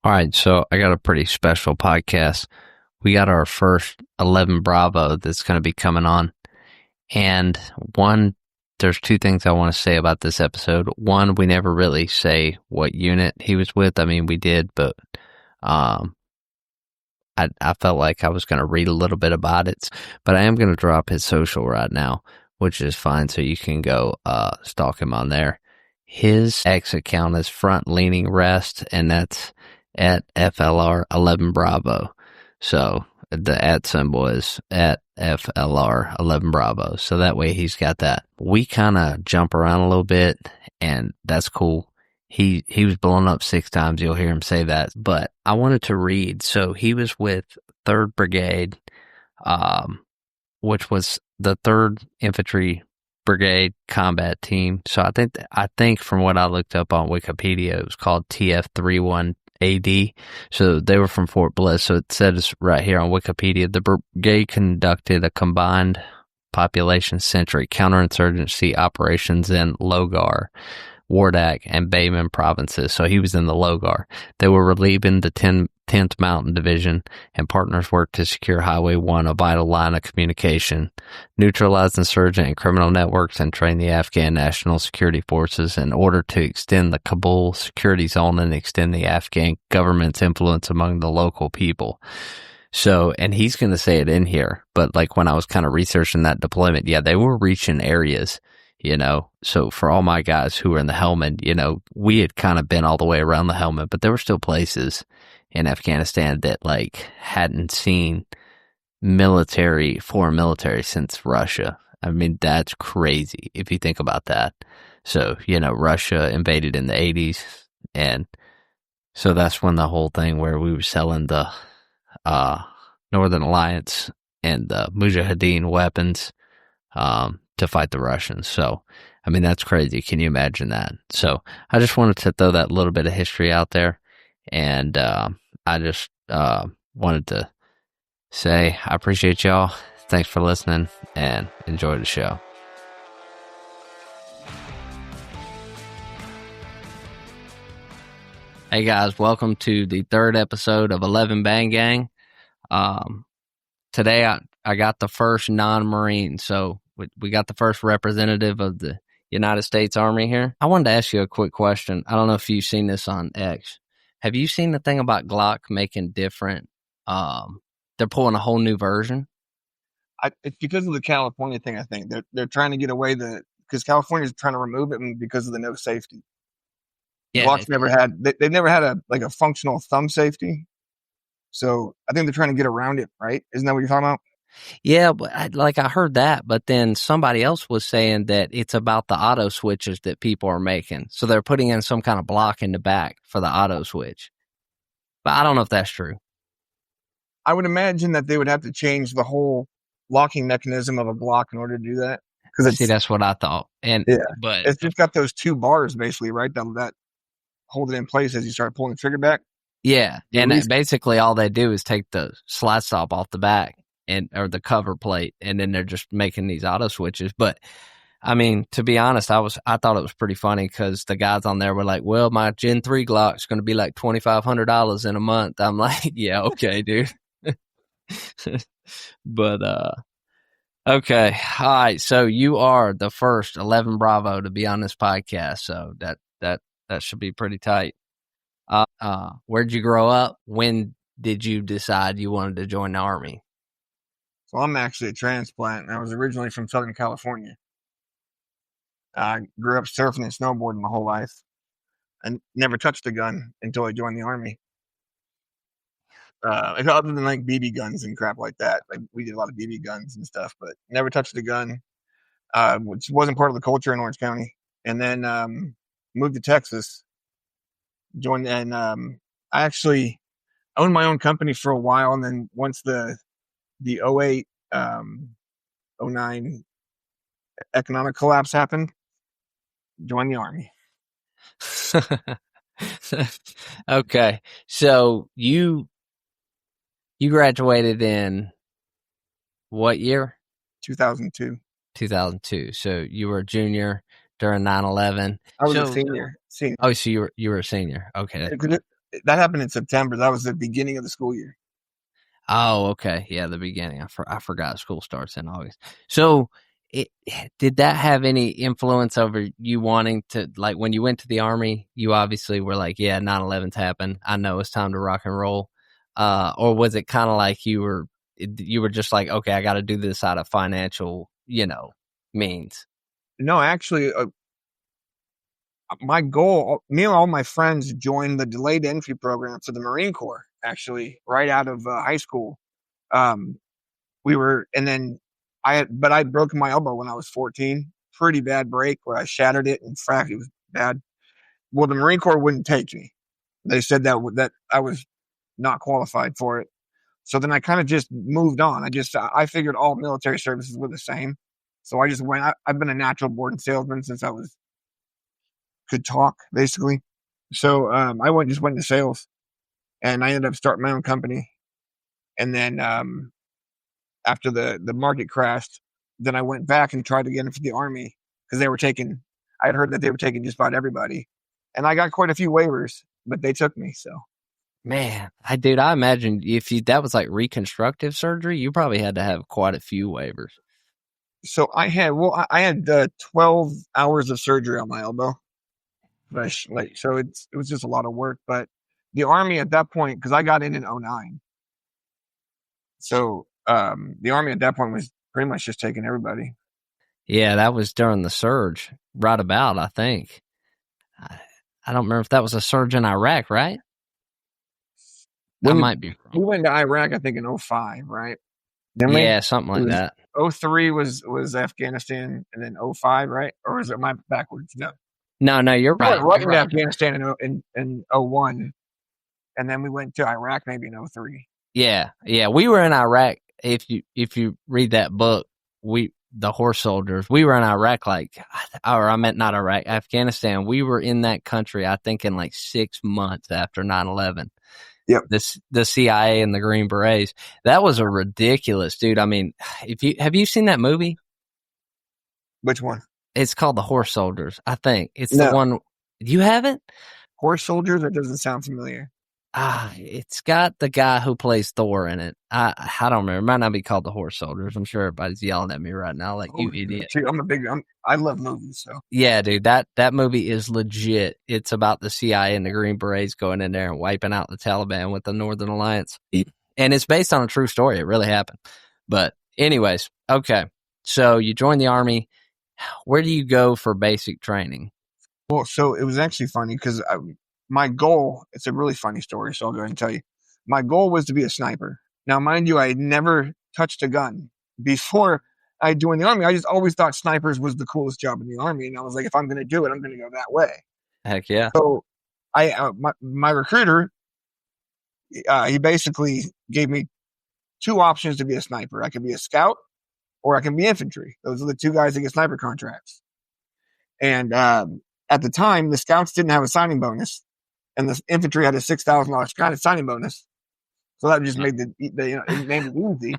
All right, so I got a pretty special podcast. We got our first 11 Bravo that's going to be coming on. And one, there's two things I want to say about this episode. One, we never really say what unit he was with. I mean, we did, but um, I felt like I was going to read a little bit about it. But I am going to drop his social right now, which is fine. So you can go stalk him on there. His X account is Front Leaning Rest, and that's at FLR11 Bravo. So the at symbol is at FLR11 Bravo. So that way he's got that. We kind of jump around a little bit, and that's cool. He was blown up 6 times. You'll hear him say that. But I wanted to read. So he was with 3rd Brigade, um, which was the 3rd Infantry Brigade combat team. So I think from what I looked up on Wikipedia, it was called TF31AD. So they were from Fort Bliss. So it says right here on Wikipedia, the brigade conducted a combined population-centric counterinsurgency operations in Logar, Wardak, and Bayman provinces. So he was in the Logar. They were relieving the 10th Mountain Division, and partners worked to secure Highway 1, a vital line of communication, neutralize insurgent and criminal networks, and train the Afghan National Security Forces in order to extend the Kabul security zone and extend the Afghan government's influence among the local people. So, and he's going to say it in here, but like when I was kind of researching that deployment, yeah, they were reaching areas, so for all my guys who were in the helmet, we had kind of been all the way around the helmet, but there were still places in Afghanistan that like hadn't seen foreign military since Russia. I mean, that's crazy if you think about that. So, Russia invaded in the 80s, and so that's when the whole thing where we were selling the Northern Alliance and the Mujahideen weapons to fight the Russians. So, I mean, that's crazy. Can you imagine that? So, I just wanted to throw that little bit of history out there. And I just wanted to say I appreciate y'all. Thanks for listening and enjoy the show. Hey guys, welcome to the 3rd episode of 11 Bang Gang. Today I got the first non-Marine, so we got the first representative of the United States Army here. I wanted to ask you a quick question. I don't know if you've seen this on X. Have you seen the thing about Glock making different? They're pulling a whole new version. It's because of the California thing. I think they're trying to get away because California's trying to remove it because of the no safety. Yeah, Glock's they've never had a functional thumb safety. So I think they're trying to get around it, right? Isn't that what you're talking about? yeah, but I heard that, but then somebody else was saying that it's about the auto switches that people are making. So they're putting in some kind of block in the back for the auto switch. But I don't know if that's true. I would imagine that they would have to change the whole locking mechanism of a Glock in order to do that. See, that's what I thought. Yeah, But it's just got those 2 bars basically, right? That hold it in place as you start pulling the trigger back. yeah, and least- basically all they do is take the slide stop off the back or the cover plate, and then they're just making these auto switches. But I mean, to be honest, I thought it was pretty funny because the guys on there were like, "Well, my Gen 3 Glock's going to be like $2,500 in a month." I'm like, "Yeah, okay, dude." But okay, all right. So you are the first 11 Bravo to be on this podcast, so that should be pretty tight. Where'd you grow up? When did you decide you wanted to join the Army? So I'm actually a transplant. I was originally from Southern California. I grew up surfing and snowboarding my whole life. I never touched a gun until I joined the Army. Other than like BB guns and crap like that, like we did a lot of BB guns and stuff, but never touched a gun, which wasn't part of the culture in Orange County. And then moved to Texas, joined, and I actually owned my own company for a while. And then once the 08, 09 economic collapse happened, joined the Army. Okay, so you graduated in what year? 2002. 2002. So you were a junior during 9/11. I was a senior. Oh, so you were a senior. Okay. That happened in September. That was the beginning of the school year. Oh, okay. Yeah, the beginning. I forgot school starts in August. So, did that have any influence over you wanting to, like, when you went to the Army, you obviously were like, yeah, 9/11's happened. I know it's time to rock and roll. Or was it kind of like you were just like, okay, I got to do this out of financial, means? No, actually, my goal, me and all my friends joined the delayed entry program for the Marine Corps, actually, right out of high school. Um, and then but I'd broken my elbow when I was 14. Pretty bad break where I shattered it and fractured. It was bad. Well, the Marine Corps wouldn't take me. They said that I was not qualified for it. So then I kind of just moved on. I figured all military services were the same. So I just went. I've been a natural born salesman since I could talk, basically. So just went into sales, and I ended up starting my own company. And then after the market crashed, then I went back and tried to get in for the Army because they were taking. I had heard that they were taking just about everybody, and I got quite a few waivers, but they took me. So Man, I imagine if that was like reconstructive surgery, you probably had to have quite a few waivers. I had 12 hours of surgery on my elbow. But so it was just a lot of work. But the Army at that point, because I got in 09, so the Army at that point was pretty much just taking everybody. Yeah, that was during the surge, right about, I think. I don't remember if that was a surge in Iraq, right? I might be We wrong. went to Iraq, I think, in 05, right? Yeah, something like that. 03 was Afghanistan, and then 05, right? Or is it my backwards? No. No, you're We went right. right You're into right. Afghanistan in 01, and then we went to Iraq maybe in 03. Yeah, we were in Iraq. If you read that book, the horse soldiers, we were in Iraq or I meant not Iraq, Afghanistan. We were in that country, I think, in like 6 months after 9/11. Yep. The CIA and the Green Berets. That was a ridiculous, dude. I mean, have you seen that movie? Which one? It's called The Horse Soldiers, I think. It's No. the one. You haven't? Horse soldiers? That doesn't sound familiar. It's got the guy who plays Thor in it. I don't remember. It might not be called The Horse Soldiers. I'm sure everybody's yelling at me right now, like, you idiot. I love movies, so. Yeah, dude, that movie is legit. It's about the CIA and the Green Berets going in there and wiping out the Taliban with the Northern Alliance. And it's based on a true story. It really happened. But anyways, okay. So you join the Army. Where do you go for basic training? Well, so it was actually funny because my goal, it's a really funny story, so I'll go ahead and tell you. My goal was to be a sniper. Now, mind you, I had never touched a gun before I joined the Army. I just always thought snipers was the coolest job in the Army. And I was like, if I'm going to do it, I'm going to go that way. Heck yeah. So my recruiter, he basically gave me two options to be a sniper. I could be a scout or I can be infantry. Those are the two guys that get sniper contracts. And at the time, the scouts didn't have a signing bonus, and the infantry had a $6,000 signing bonus. So that just made it made it easy.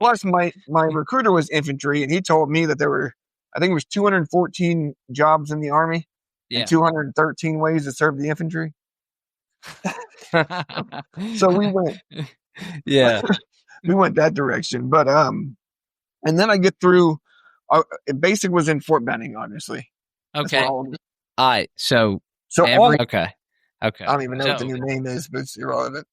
Plus, my recruiter was infantry, and he told me that there were, I think it was 214 jobs in the Army and 213 ways to serve the infantry. So we went, we went that direction. But and then I get through. Basic was in Fort Benning, obviously. Okay. All right. Okay. I don't even know what the new name is, but it's irrelevant.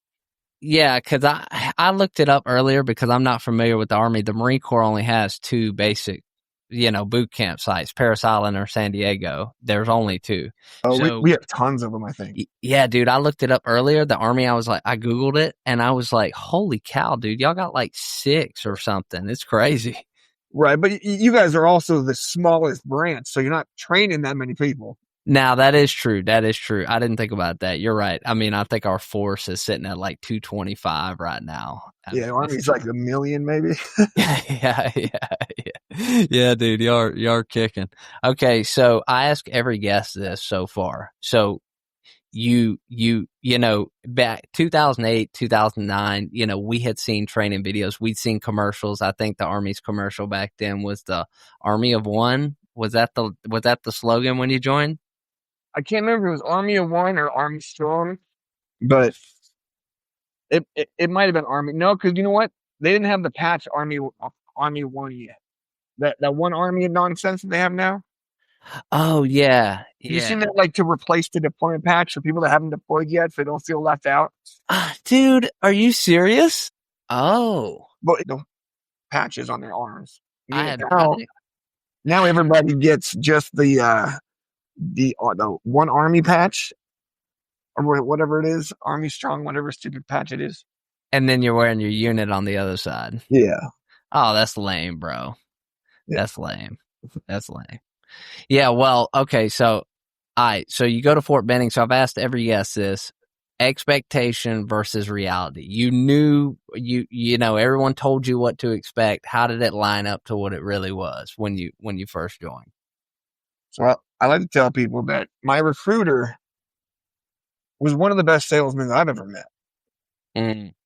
Yeah, because I looked it up earlier because I'm not familiar with the Army. The Marine Corps only has two basic, boot camp sites, Parris Island or San Diego. There's only two. Oh, so, we have tons of them, I think. Yeah, dude, I looked it up earlier. The Army, I Googled it, and I was like, holy cow, dude, y'all got like 6 or something. It's crazy. Right, but you guys are also the smallest branch, so you're not training that many people. Now, that is true. That is true. I didn't think about that. You're right. I mean, I think our force is sitting at like 225 right now. Army's like 1 million, maybe. Yeah, dude, you're kicking. Okay, so I ask every guest this so far. So you back 2008, 2009, we had seen training videos. We'd seen commercials. I think the Army's commercial back then was the Army of One. Was that the slogan when you joined? I can't remember if it was Army of One or Army Strong, but it might have been Army. No, because you know what? They didn't have the patch Army 1 yet. That one Army nonsense that they have now. Oh yeah, Have you yeah. seen that, like, to replace the deployment patch for people that haven't deployed yet, so they don't feel left out? Dude, are you serious? Oh, But the patches on their arms. I had Now everybody gets just the one Army patch, or whatever it is, Army Strong, whatever stupid patch it is. and then you're wearing your unit on the other side. Yeah. Oh, that's lame, bro. Yeah. That's lame. That's lame. Yeah, well, okay, so all right, so you go to Fort Benning. So I've asked every guest this: expectation versus reality. You knew, you know, everyone told you what to expect. How did it line up to what it really was when you first joined? So I like to tell people that my recruiter was one of the best salesmen I've ever met,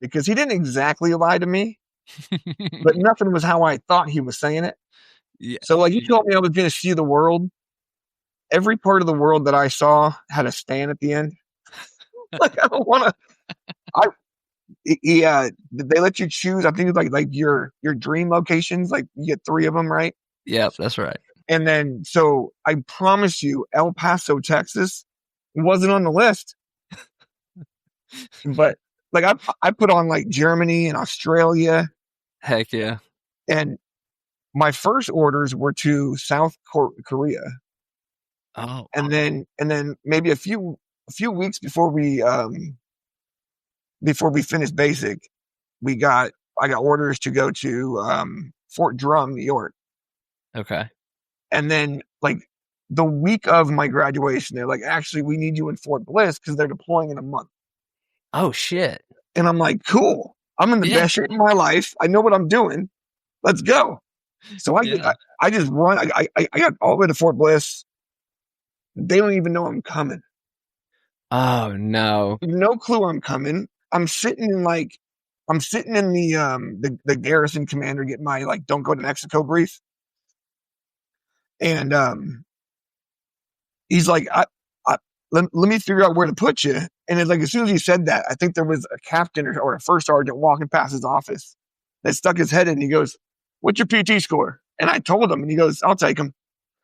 because he didn't exactly lie to me, but nothing was how I thought he was saying it. Yeah. So, like, you told me I was going to see the world. Every part of the world that I saw had a stand at the end. Like, I don't want to. They let you choose. I think it's like your dream locations. Like, you get 3 of them, right? Yep, that's right. And then, so I promise you, El Paso, Texas, wasn't on the list. But like, I put on like Germany and Australia. Heck yeah. And my first orders were to South Korea. Oh, And then maybe a few weeks before we finished basic, I got orders to go to Fort Drum, New York. okay. And then, like, the week of my graduation, they're like, actually, we need you in Fort Bliss because they're deploying in a month. Oh shit. And I'm like, cool. I'm in the best shape of my life. I know what I'm doing. Let's go. So I just run. I got all the way to Fort Bliss. They don't even know I'm coming. Oh no. No clue I'm coming. I'm sitting in the garrison commander getting my, like, don't go to Mexico brief. And he's like, let me figure out where to put you. And it's like, as soon as he said that, I think there was a captain or a first sergeant walking past his office that stuck his head in. And he goes, "What's your PT score?" And I told him, and he goes, "I'll take him."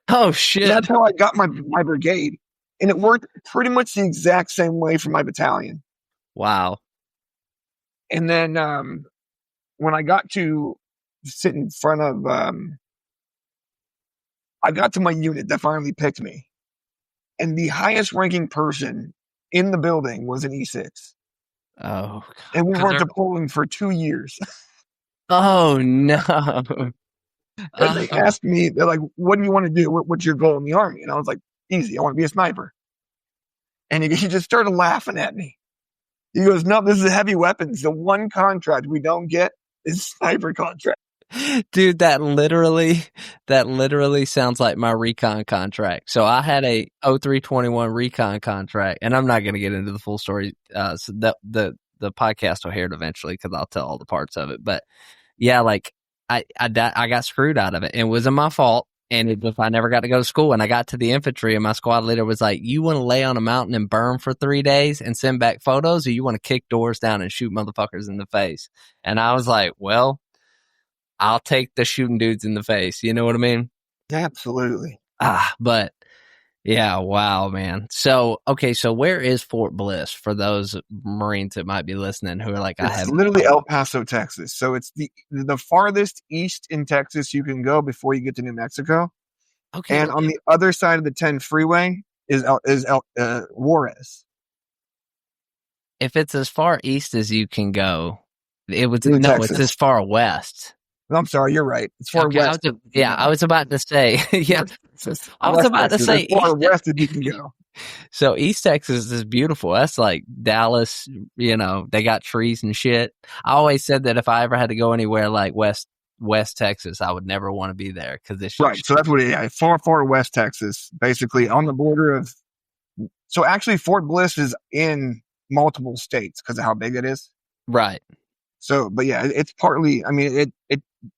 Oh shit. And that's how I got my brigade. And it worked pretty much the exact same way for my battalion. Wow. And then when I got to sit in front of, I got to my unit that finally picked me. And the highest ranking person in the building was an E6. Oh, God. And we weren't deploying for 2 years. Oh no. And they asked me, they're like, "What do you want to do? What's your goal in the Army?" And I was like, "Easy, I want to be a sniper." And he just started laughing at me. He goes, "No, this is heavy weapons. The one contract we don't get is sniper contract." Dude, that literally sounds like my recon contract. So I had a 0321 recon contract, and I'm not going to get into the full story. So the podcast will hear it eventually because I'll tell all the parts of it. But yeah, like I got screwed out of it. It wasn't my fault. And if I never got to go to school, and I got to the infantry, and my squad leader was like, "You want to lay on a mountain and burn for 3 days and send back photos, or you want to kick doors down and shoot motherfuckers in the face?" And I was like, "Well, I'll take the shooting dudes in the face." You know what I mean? Absolutely. But yeah, wow, man. So, okay, so where is Fort Bliss for those Marines that might be listening who are like, It's literally El Paso, Texas. So it's the farthest east in Texas you can go before you get to New Mexico. Okay. And on the other side of the 10 freeway is Juarez. If it's as far east as you can go, it's as far west. I'm sorry, you're right. It's far west. I was about to say, yeah. I was about to say far west as you can go. So East Texas is beautiful. That's like Dallas, you know, they got trees and shit. I always said that if I ever had to go anywhere like West Texas, I would never want to be there because it's right. So that's what far West Texas, basically on the border of. So actually, Fort Bliss is in multiple states because of how big it is. Right. So, but yeah, it's partly. I mean,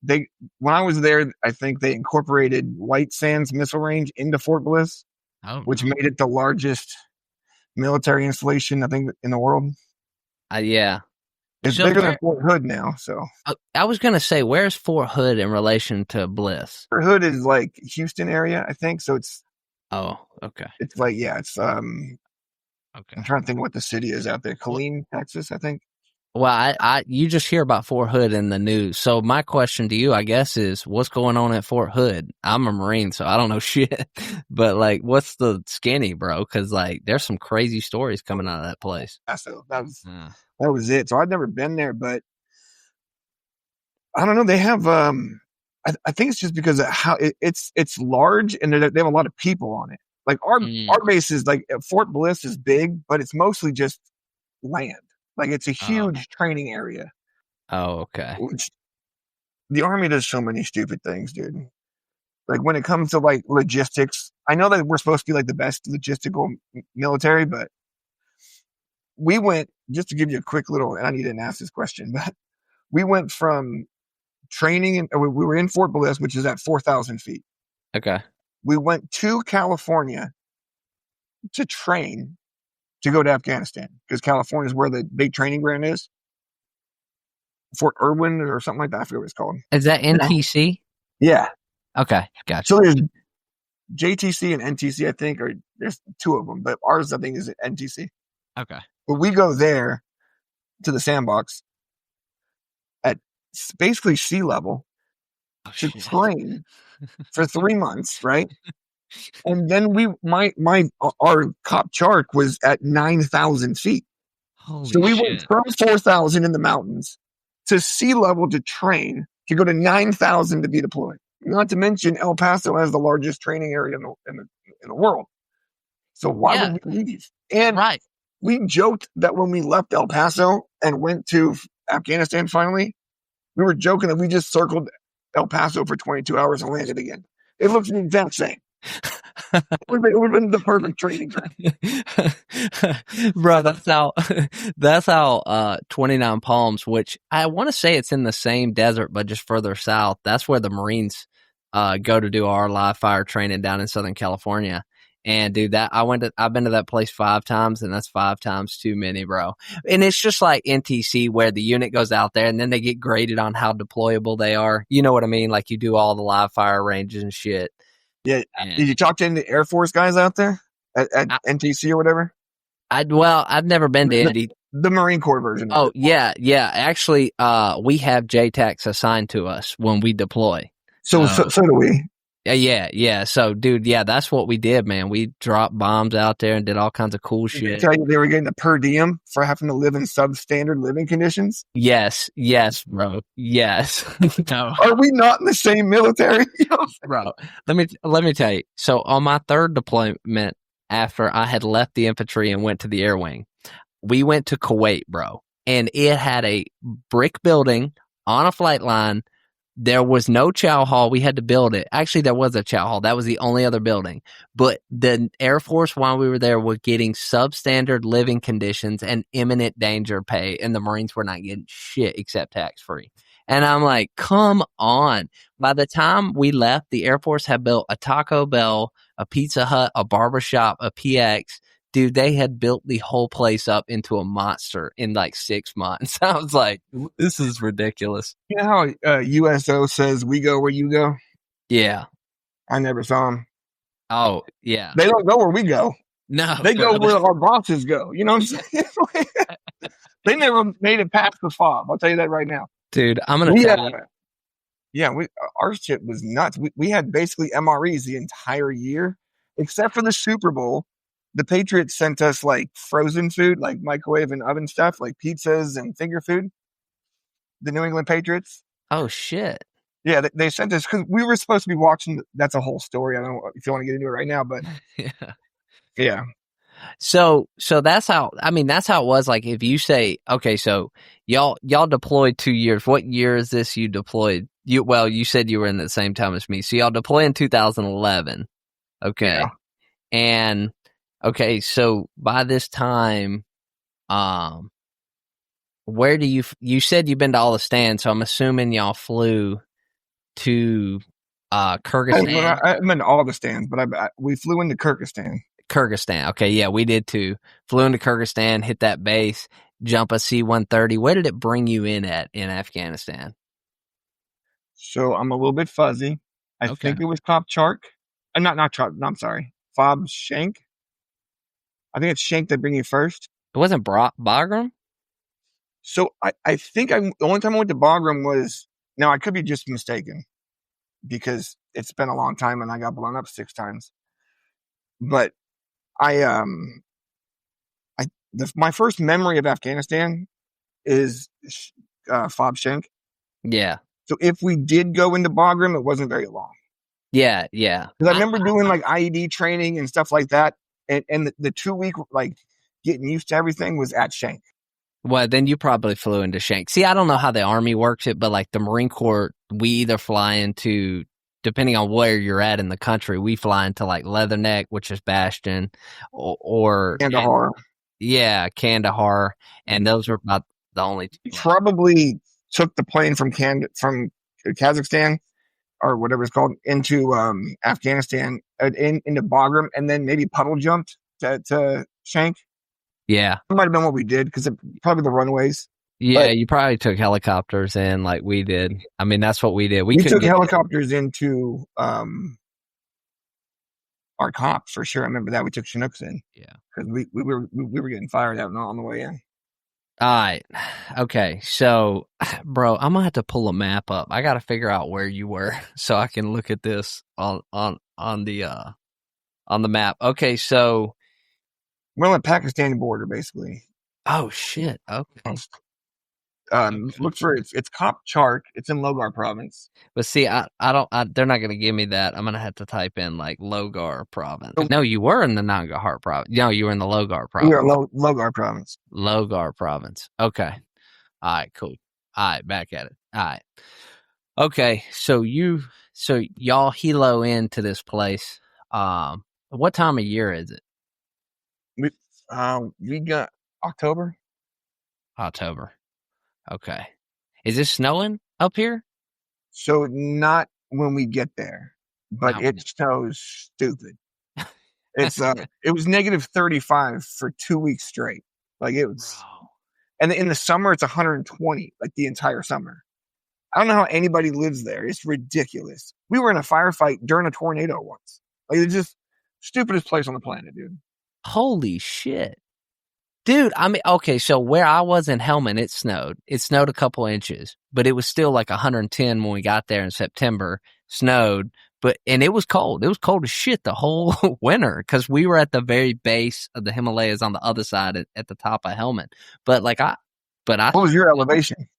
when I was there, I think they incorporated White Sands Missile Range into Fort Bliss, which made it the largest military installation, I think, in the world. Yeah. It's So bigger than Fort Hood now. So I was gonna say, where's Fort Hood in relation to Bliss? Fort Hood is like Houston area, I think. So Oh, okay. it's like it's I'm Okay. trying to think what the city is out there. Killeen, Texas, I think. Well, you just hear about Fort Hood in the news. So my question to you, I guess, is what's going on at Fort Hood? I'm a Marine, so I don't know shit. But like, what's the skinny, bro? Because like, there's some crazy stories coming out of that place. So that was it. So I'd never been there, but I don't know. They have I think it's just because of how it's large and they have a lot of people on it. Like our base is like Fort Bliss is big, but it's mostly just land. Like it's a huge training area. Oh, okay. Which the Army does so many stupid things, dude. Like when it comes to like logistics, I know that we're supposed to be like the best logistical military, but we went, just to give you a quick little, and I didn't ask this question, but we went from training, and we were in Fort Bliss, which is at 4,000 feet. Okay. We went to California to train to go to Afghanistan because California is where the big training ground is. Fort Irwin or something like that. I forget what it's called. Is that NTC? Yeah. Okay, gotcha. So there's JTC and NTC, I think, or there's two of them, but ours, I think, is NTC. Okay. But we go there to the sandbox at basically sea level to train for 3 months, right? And then our COP Charkh was at 9,000 feet. So we went from 4,000 in the mountains to sea level to train to go to 9,000 to be deployed. Not to mention El Paso has the largest training area in the world. So why would we leave? And we joked that when we left El Paso and went to Afghanistan finally, we were joking that we just circled El Paso for 22 hours and landed again. It looks the exact same. It would have been the perfect training ground. Bro, that's how 29 Palms, which I want to say it's in the same desert but just further south. That's where the Marines go to do our live fire training down in Southern California. And dude, I've been to that place 5 times, and that's 5 times too many, bro. And it's just like NTC where the unit goes out there and then they get graded on how deployable they are. You know what I mean? Like you do all the live fire ranges and shit. Yeah. Did you talk to any Air Force guys out there at NTC or whatever? I've never been to ND. The Marine Corps version. Oh, yeah. Actually, we have JTACs assigned to us when we deploy. So do we. Yeah. So, dude, that's what we did, man. We dropped bombs out there and did all kinds of cool shit. Did they tell you they were getting a per diem for having to live in substandard living conditions? Yes, bro. Yes. No. Are we not in the same military? Bro, let me tell you. So on my 3rd deployment, after I had left the infantry and went to the air wing, we went to Kuwait, bro. And it had a brick building on a flight line. There was no chow hall. We had to build it. Actually, there was a chow hall. That was the only other building. But the Air Force, while we were there, were getting substandard living conditions and imminent danger pay. And the Marines were not getting shit except tax-free. And I'm like, come on. By the time we left, the Air Force had built a Taco Bell, a Pizza Hut, a barbershop, a PX. Dude, they had built the whole place up into a monster in like 6 months. I was like, this is ridiculous. You know how USO says we go where you go? Yeah. I never saw them. Oh, yeah. They don't go where we go. No. They go where our bosses go. You know what I'm saying? They never made it past the fob. I'll tell you that right now. Dude, I'm going to tell you. Yeah, our shit was nuts. We had basically MREs the entire year, except for the Super Bowl. The Patriots sent us like frozen food, like microwave and oven stuff, like pizzas and finger food. The New England Patriots. Oh, shit. Yeah, they sent us because we were supposed to be watching. That's a whole story. I don't know if you want to get into it right now, but yeah. So that's how it was. Like if you say, okay, so y'all deployed 2 years. What year is this you deployed? You said you were in the same time as me. So y'all deployed in 2011. Okay. Yeah. And okay, so by this time, where do you said you've been to all the stands, so I'm assuming y'all flew to Kyrgyzstan. I've been to all the stands, but we flew into Kyrgyzstan. Okay, yeah, we did too. Flew into Kyrgyzstan, hit that base. jump a C-130. Where did it bring you in at in Afghanistan? So I'm a little bit fuzzy. I Okay. think it was COP Charkh. Not Charkh. No, I'm sorry. Fob Shank. I think it's Shank that bring you first. It wasn't Bagram? So I think the only time I went to Bagram was, now I could be just mistaken because it's been a long time and I got blown up 6 times. But I my first memory of Afghanistan is Fob Shank. Yeah. So if we did go into Bagram, it wasn't very long. Yeah. Because I remember doing like IED training and stuff like that, and the 2 week like getting used to everything was at Shank. Well, then you probably flew into Shank. See, I don't know how the Army works it, but like the Marine Corps, we either fly into, depending on where you're at in the country, we fly into like Leatherneck, which is Bastion, or Kandahar. yeah, Kandahar, and those are about the only two. Probably took the plane from Kazakhstan or whatever it's called into Afghanistan, into Bagram, and then maybe puddle jumped to Shank. Yeah. It might have been what we did because probably the runways. Yeah, But you probably took helicopters in like we did. I mean, that's what we did. we took helicopters into our COP for sure. I remember that we took Chinooks in. Yeah, because we were getting fired out on the way in. All right. Okay. So, bro, I'm gonna have to pull a map up. I got to figure out where you were so I can look at this on the map. Okay. So, we're on the Pakistani border, basically. oh shit. Okay. Look for it. It's COP Charkh. It's in Logar province. But see, I don't. They're not gonna give me that. I'm gonna have to type in like Logar province. No, you were in the Nangarhar province. No, you were in the Logar province. We are Logar province. Logar province. Okay. All right. Cool. All right. Back at it. All right. Okay. So y'all helo into this place. What time of year is it? We got October. October. Okay. Is it snowing up here? So not when we get there, but it snows stupid. It's it was negative 35 for 2 weeks straight. Like it was, and in the summer it's 120, like the entire summer. I don't know how anybody lives there. It's ridiculous. We were in a firefight during a tornado once. Like it's just stupidest place on the planet, dude. Holy shit. Dude, I mean, okay, so where I was in Helmand, it snowed. It snowed a couple inches, but it was still like 110 when we got there in September, snowed, and it was cold. It was cold as shit the whole winter because we were at the very base of the Himalayas on the other side at the top of Helmand. What was your elevation?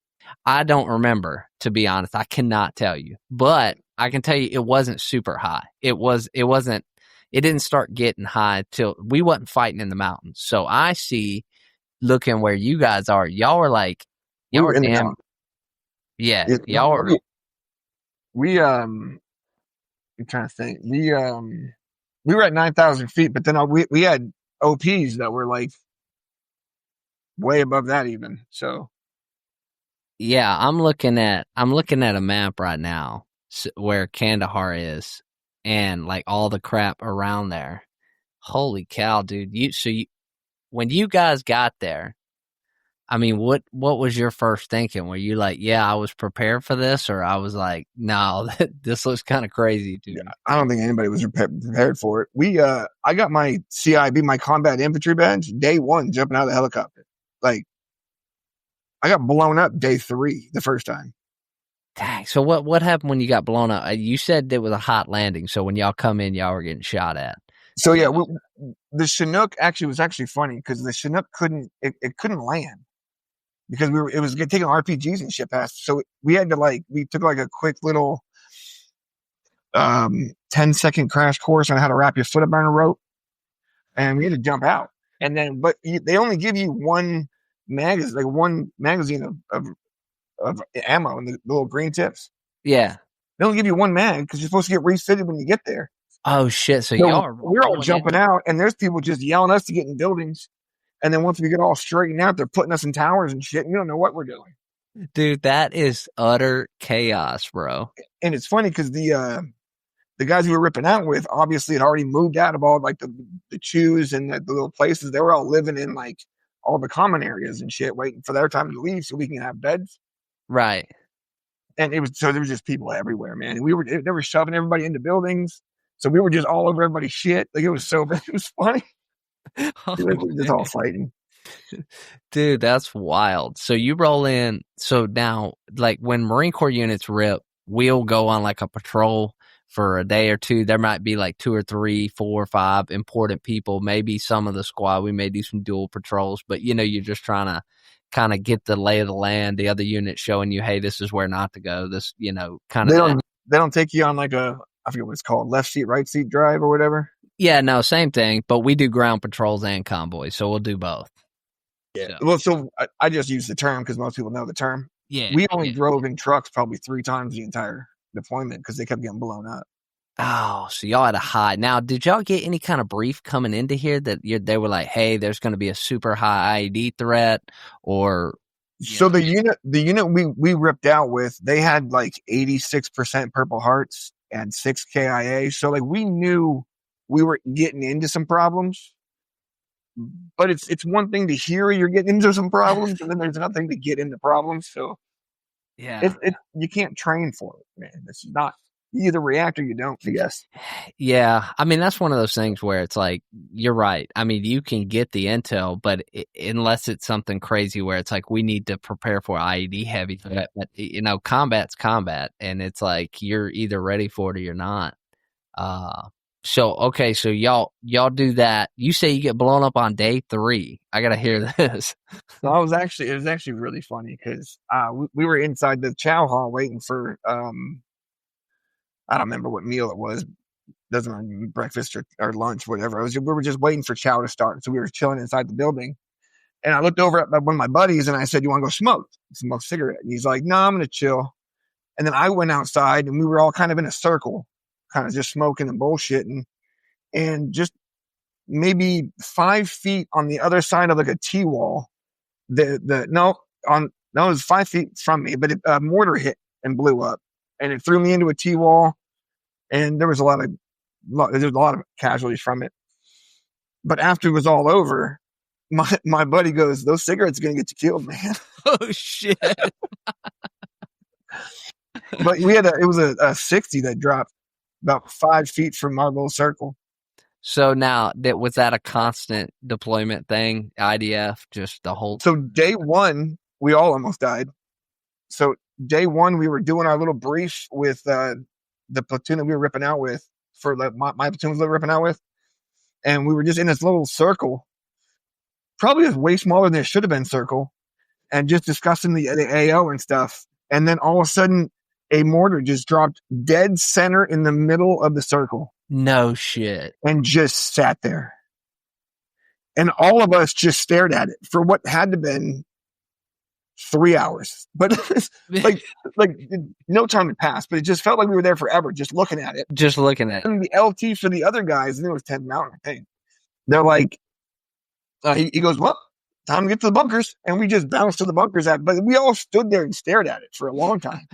I don't remember, to be honest. I cannot tell you, but I can tell you it wasn't super high. It didn't start getting high till we wasn't fighting in the mountains. So I see, looking where you guys are, y'all were like, y'all were damn, yeah, y'all were. I'm trying to think. We were at 9,000 feet, but then we had OPs that were like way above that even. So yeah, I'm looking at a map right now where Kandahar is. And like all the crap around there. Holy cow, dude. When you guys got there, I mean, what was your first thinking? Were you like, yeah, I was prepared for this? Or I was like, no, this looks kind of crazy, dude. Yeah, I don't think anybody was prepared for it. I got my CIB, my combat infantry badge, day 1, jumping out of the helicopter. Like, I got blown up day 3 the first time. Dang. So what happened when you got blown up? You said it was a hot landing. So when y'all come in, y'all were getting shot at. So yeah, the Chinook was actually funny because the Chinook couldn't land because it was taking RPGs and shit past. So we had to we took like a quick little 10-second crash course on how to wrap your foot around a rope, and we had to jump out. And then, but they only give you one magazine of ammo and the little green tips. Yeah. They only give you one mag because you're supposed to get refitted when you get there. Oh shit. So we're all jumping out and there's people just yelling us to get in buildings. And then once we get all straightened out, they're putting us in towers and shit. And we don't know what we're doing. Dude, that is utter chaos, bro. And it's funny because the guys we were ripping out with obviously had already moved out of all like the chews and the little places. They were all living in like all the common areas and shit, waiting for their time to leave so we can have beds. Right. And there was just people everywhere, man. And they were shoving everybody into buildings. So we were just all over everybody's shit. Like, it was so bad. It was funny. Oh, We were just all fighting. dude, that's wild. So you roll in. So now, like, when Marine Corps units rip, we'll go on like a patrol for a day or two. There might be like 2 or 3, 4 or 5 important people. Maybe some of the squad, we may do some dual patrols, but you're just trying to kind of get the lay of the land. The other unit showing you, hey, this is where not to go. This, kind of. They don't take you on like I forget what it's called, left seat, right seat drive or whatever. Yeah, no, same thing. But we do ground patrols and convoys, so we'll do both. Yeah. Well, so I just use the term because most people know the term. Yeah. We only drove in trucks probably 3 times the entire deployment because they kept getting blown up. Oh, so y'all had a high. Now, did y'all get any kind of brief coming into here that they were like, hey, there's going to be a super high IED threat? Or so the unit we ripped out with, they had like 86% Purple Hearts and 6 KIA. So like we knew we were getting into some problems. But it's one thing to hear you're getting into some problems, and then there's nothing to get into problems. So yeah, you can't train for it, man. It's not, you either react or you don't, I guess. Yeah, I mean, that's one of those things where it's like, you're right. I mean, you can get the intel, but unless it's something crazy where it's like, we need to prepare for IED heavy threat. But, combat's combat, and it's like, you're either ready for it or you're not. So y'all do that. You say you get blown up on day 3. I gotta hear this. So it was actually really funny because we were inside the chow hall waiting for I don't remember what meal it was. Doesn't matter, breakfast or lunch, whatever. We were just waiting for chow to start. So we were chilling inside the building. And I looked over at one of my buddies and I said, you want to go smoke a cigarette? And he's like, no, I'm going to chill. And then I went outside and we were all kind of in a circle, kind of just smoking and bullshitting. And just maybe 5 feet on the other side of like a T-wall, it was 5 feet from me, but a mortar hit and blew up. And it threw me into a T-wall, and there was a lot of casualties from it. But after it was all over, my buddy goes, "Those cigarettes are gonna get you killed, man." Oh shit! But it was a 60 that dropped about 5 feet from our little circle. So now, was that a constant deployment thing? IDF, just the whole. So day 1, we all almost died. So day 1, we were doing our little brief with the platoon that we were ripping out with, for my platoon was ripping out with, and we were just in this little circle, probably way smaller than it should have been circle, and just discussing the AO and stuff. And then all of a sudden, a mortar just dropped dead center in the middle of the circle. No shit. And just sat there. And all of us just stared at it for what had to been 3 hours, but like no time had passed, but it just felt like we were there forever, just looking at it. And the LT for the other guys, and it was 10 Mountain, I think. They're like, he goes, well, time to get to the bunkers. And we just bounced to the bunkers but we all stood there and stared at it for a long time.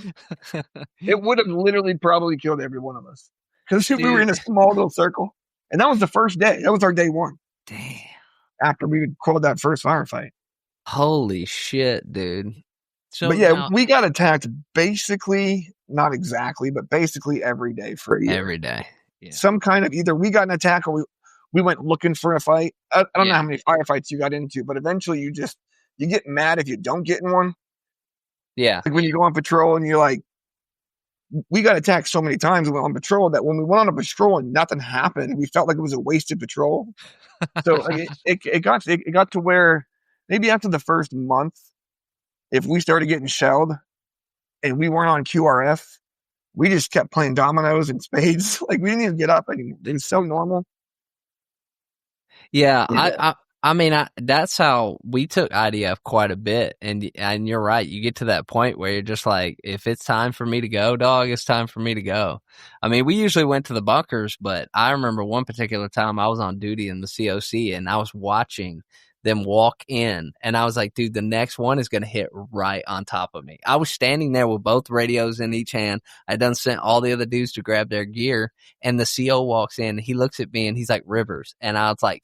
It would have literally probably killed every one of us because we were in a small little circle. And that was the first day. That was our day 1. Damn. After we called that first firefight. Holy shit, dude. So but yeah, we got attacked basically, not exactly, but basically every day for a year. Every day. Yeah. Some kind of, either we got an attack or we went looking for a fight. I don't know how many firefights you got into, but eventually you get mad if you don't get in one. Yeah. Like when you go on patrol and you're like, we got attacked so many times when we went on patrol that when we went on a patrol and nothing happened, we felt like it was a wasted patrol. So like, it got to where maybe after the first month, if we started getting shelled and we weren't on QRF, we just kept playing dominoes and spades. Like we didn't even get up anymore. It was so normal. Yeah. I mean, that's how we took IDF quite a bit. And you're right. You get to that point where you're just like, if it's time for me to go, dog, it's time for me to go. I mean, we usually went to the bunkers, but I remember one particular time I was on duty in the COC and I was watching them walk in and I was like, dude, the next one is going to hit right on top of me. I was standing there with both radios in each hand. I done sent all the other dudes to grab their gear and the CO walks in and he looks at me and he's like, Rivers. And I was like,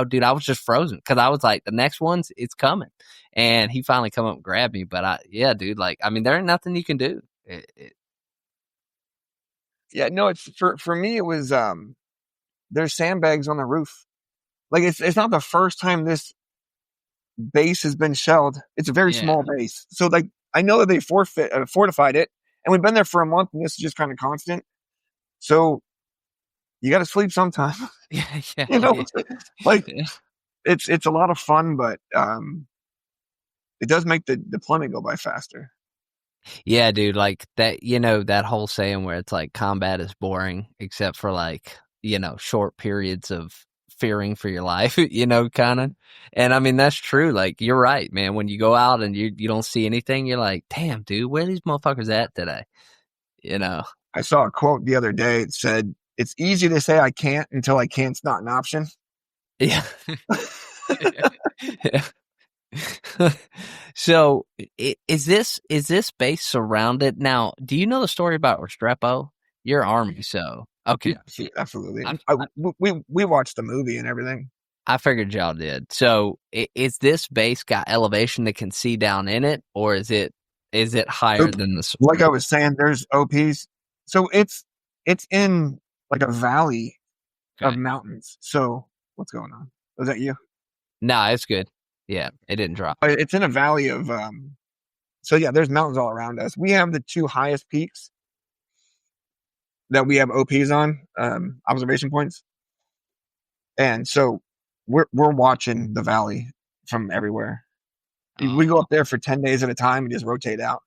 dude, I was just frozen because I was like, the next one's it's coming, and he finally come up and grabbed me. But yeah, dude, like, I mean, there ain't nothing you can do. Yeah, no, it's for me. It was there's sandbags on the roof. Like it's not the first time this base has been shelled. It's a very Yeah, small base, so like I know that they fortified it, and we've been there for a month, and this is just kind of constant. So you got to sleep sometime, yeah, yeah, you know. yeah. Like Yeah. it's a lot of fun, but it does make the deployment go by faster. Yeah, dude, like that, that whole saying where it's like combat is boring except for like, short periods of fearing for your life, kind of. And I mean, that's true. Like, you're right, man. When you go out and you don't see anything, you're like, damn, dude, where are these motherfuckers at today? You know? I saw a quote the other day. It said, "It's easy to say I can't until I can't's not an option." Yeah. Yeah. So is this base surrounded now? Do you know the story about Restrepo? You're Army, so okay. Yeah, absolutely. I, We watched the movie and everything. I figured y'all did. So is this base got elevation that can see down in it, or is it higher than the? Like I was saying, there's OPs. So it's in like a valley of Okay. mountains. So what's going on? Was that you? No, it's good. Yeah, it didn't drop. It's in a valley of so yeah, there's mountains all around us. We have the two highest peaks that we have OPs on, observation points. And so we're watching the valley from everywhere. We go up there for 10 days at a time and just rotate out.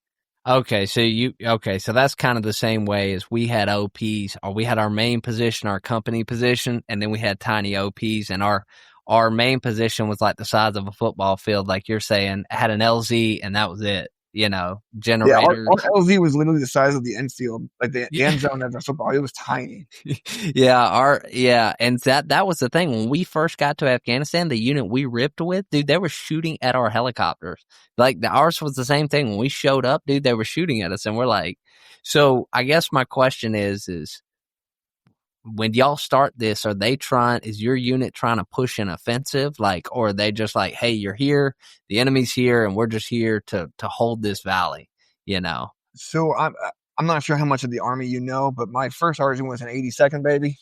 Okay, so that's kind of the same way as we had OPs, or we had our main position, our company position, and then we had tiny OPs, and our main position was like the size of a football field, like you're saying, had an LZ, and that was it. Yeah, Generators. our LZ was literally the size of the end field, like the Yeah. end zone of a football. It was tiny. And that was the thing when we first got to Afghanistan. The unit we ripped with, dude, they were shooting at our helicopters. Like ours was the same thing when we showed up, dude. They were shooting at us, and we're like, so I guess my question is when y'all start this, is your unit trying to push an offensive, like, or are they just like, hey, you're here, the enemy's here, and we're just here to hold this valley, you know? So I'm not sure how much of the army you know, but my first sergeant was an 82nd baby.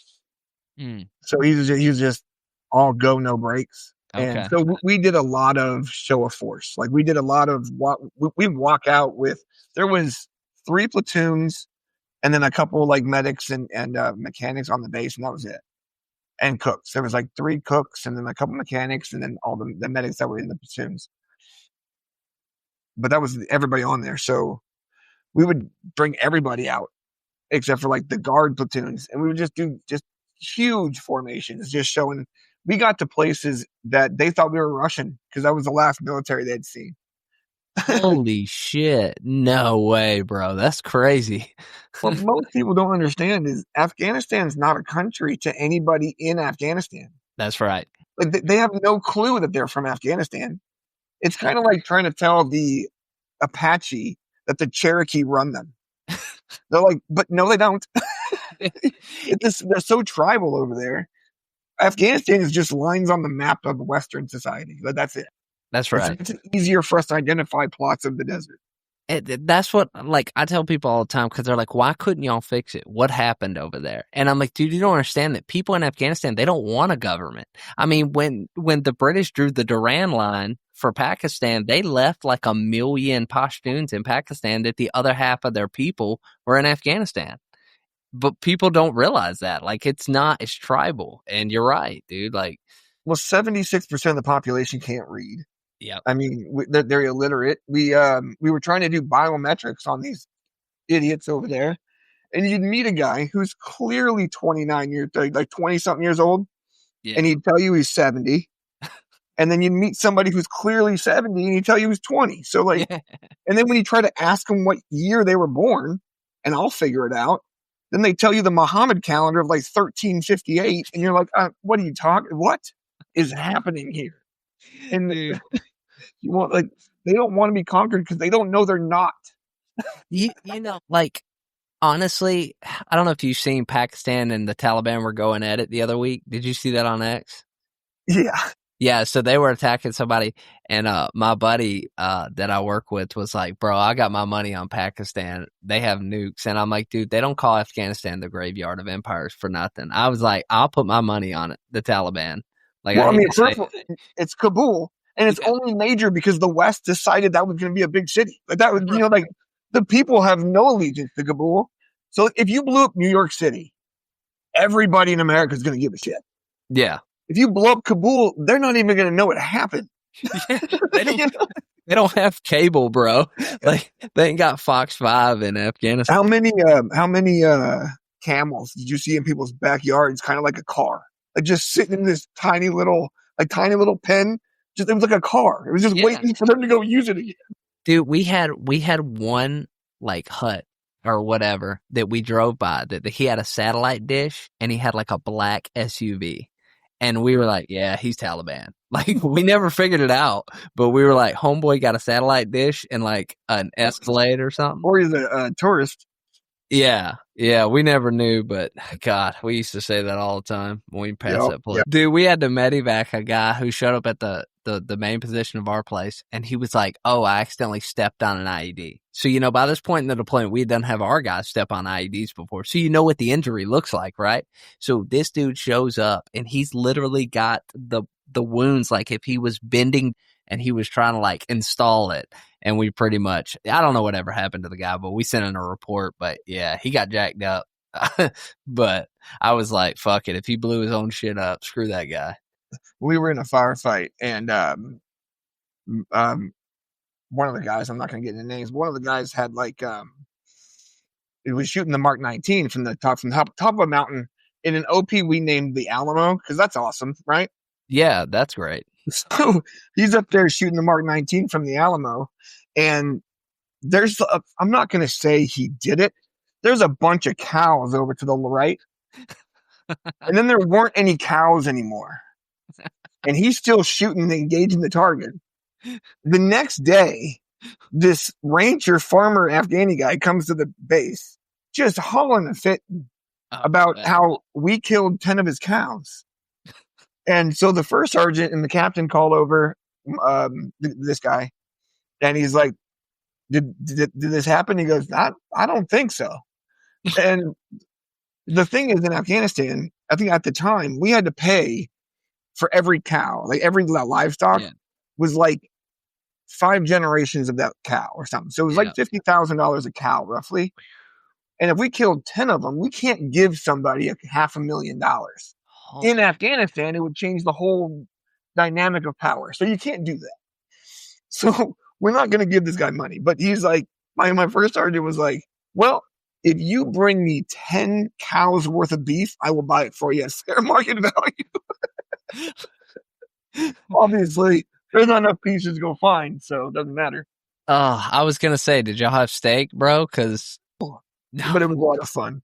Mm, So he was just all go, no breaks. And okay. so we did a lot of show of force. Like we did a lot of we walk out with. There was 3 platoons and then a couple like medics and mechanics on the base, and that was it. And cooks. There was like 3 cooks and then a couple mechanics and then all the medics that were in the platoons. But that was everybody on there. So we would bring everybody out except for like the guard platoons, and we would just do just huge formations, just showing. We got to places that they thought we were Russian because that was the last military they'd seen. Holy shit. No way, bro. That's crazy. What most people don't understand is Afghanistan's not a country to anybody in Afghanistan. That's right. Like they have no clue that they're from Afghanistan. It's kind of like trying to tell the Apache that the Cherokee run them. They're like, but no, they don't. They're so tribal over there. Afghanistan is just lines on the map of Western society. But that's it. That's right. It's easier for us to identify plots of the desert. That's what, like, I tell people all the time because they're like, why couldn't y'all fix it? What happened over there? And I'm like, dude, you don't understand that people in Afghanistan, they don't want a government. I mean, when the British drew the Duran line for Pakistan, they left like 1 million Pashtuns in Pakistan that the other half of their people were in Afghanistan. But people don't realize that. Like, it's tribal. And you're right, dude. Like, Well, 76% of the population can't read. yeah. I mean, they're illiterate. We were trying to do biometrics on these idiots over there, and you'd meet a guy who's clearly 29 years, like 20 something years old, Yeah. and he'd tell you he's 70. And then you'd meet somebody who's clearly 70 and he'd tell you he's 20. So like, Yeah. and then when you try to ask them what year they were born, and I'll figure it out, then they tell you the Muhammad calendar of like 1358, and you're like, what are you talking? What is happening here? And Dude. you want like they don't want to be conquered because they don't know they're not. Like, honestly, I don't know if you've seen Pakistan and the Taliban were going at it the other week. Did you see that on X? Yeah. Yeah, so they were attacking somebody, and my buddy that I work with was like, bro, I got my money on Pakistan. They have nukes. And I'm like, dude, they don't call Afghanistan the graveyard of empires for nothing. I was like, I'll put my money on it, the Taliban. Like, Well, I I hate mean, to first say of all, it's Kabul, and it's it. only major because the West decided that was going to be a big city. Like that was, like the people have no allegiance to Kabul. So if you blew up New York City, everybody in America is going to give a shit. Yeah. If you blow up Kabul, they're not even going to know what happened. Yeah. They don't have cable, bro. Like, they ain't got Fox 5 in Afghanistan. How many camels did you see in people's backyards? Kind of like a car, like just sitting in this tiny little pen. Just it was like a car. It was just waiting for them to go use it again. Dude, we had one like hut or whatever that we drove by that he had a satellite dish and he had like a black SUV. And we were like, yeah, he's Taliban. Like, we never figured it out, but we were like, homeboy got a satellite dish and like an Escalade or something. Or he's a tourist. Yeah, we never knew, but God, we used to say that all the time when we passed that place. Yep. Dude, we had to medevac a guy who showed up at the main position of our place, and he was like, oh, I accidentally stepped on an IED. So, by this point in the deployment, we had done have our guys step on IEDs before. So, you know what the injury looks like, right? So, this dude shows up, and he's literally got the wounds like if he was bending and he was trying to like install it. And we pretty much, I don't know whatever happened to the guy, but we sent in a report. But yeah, he got jacked up. But I was like, fuck it. If he blew his own shit up, screw that guy. We were in a firefight, and one of the guys, I'm not going to get into names, but one of the guys had like, it was shooting the Mark 19 from the top of a mountain in an OP we named the Alamo, because that's awesome, right? Yeah, that's great. So he's up there shooting the Mark 19 from the Alamo, and I'm not going to say he did it. There's a bunch of cows over to the right, and then there weren't any cows anymore. And he's still shooting and engaging the target. The next day, this rancher farmer Afghani guy comes to the base, just hauling a fit about how we killed 10 of his cows. And so the first sergeant and the captain called over this guy, and he's like, did this happen? He goes, I don't think so. And the thing is, in Afghanistan, I think at the time, we had to pay for every cow. Like every livestock was like 5 generations of that cow or something. So it was like $50,000 a cow, roughly. And if we killed 10 of them, we can't give somebody $500,000. In Afghanistan, it would change the whole dynamic of power. So you can't do that. So we're not going to give this guy money. But he's like, my first sergeant was like, well, if you bring me 10 cows worth of beef, I will buy it for you at fair market value. Obviously, there's not enough pieces to go find, so it doesn't matter. I was going to say, did y'all have steak, bro? But it was a lot of fun.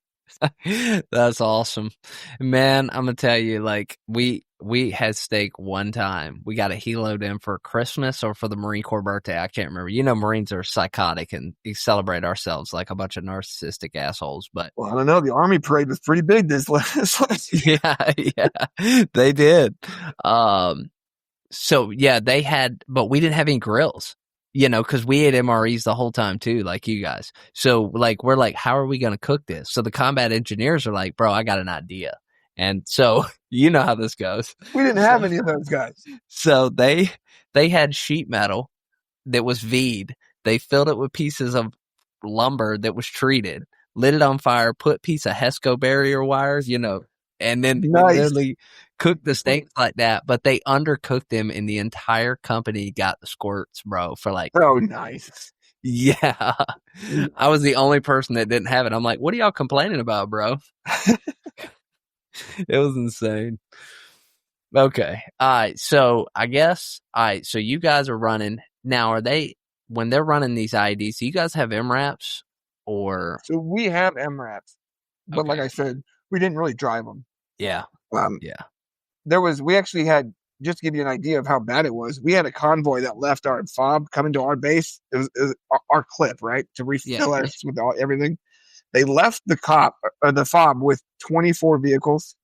That's awesome, man. I'm gonna tell you, like we had steak one time. We got a heloed in for Christmas or for the Marine Corps birthday. I can't remember. Marines are psychotic and we celebrate ourselves like a bunch of narcissistic assholes. But well, I don't know. The Army parade was pretty big this last year. Yeah, they did. So yeah, they had, but we didn't have any grills. Because we ate MREs the whole time too, like you guys. So like, we're like, how are we going to cook this? So the combat engineers are like, bro, I got an idea. And so, you know how this goes. We didn't have any of those guys. So they had sheet metal that was V'd. They filled it with pieces of lumber that was treated, lit it on fire, put piece of HESCO barrier wires, and then literally cooked the steaks like that. But they undercooked them, and the entire company got the squirts, bro, for like. Oh, nice. Yeah. I was the only person that didn't have it. I'm like, what are y'all complaining about, bro? It was insane. Okay. All right. So I guess, so you guys are running. Now, when they're running these IEDs, do you guys have MRAPs or? So we have MRAPs, but like I said, we didn't really drive them. Yeah. We actually had, just to give you an idea of how bad it was, we had a convoy that left our FOB coming to our base. It was our clip, right? To refill us with everything. They left the FOB with 24 vehicles,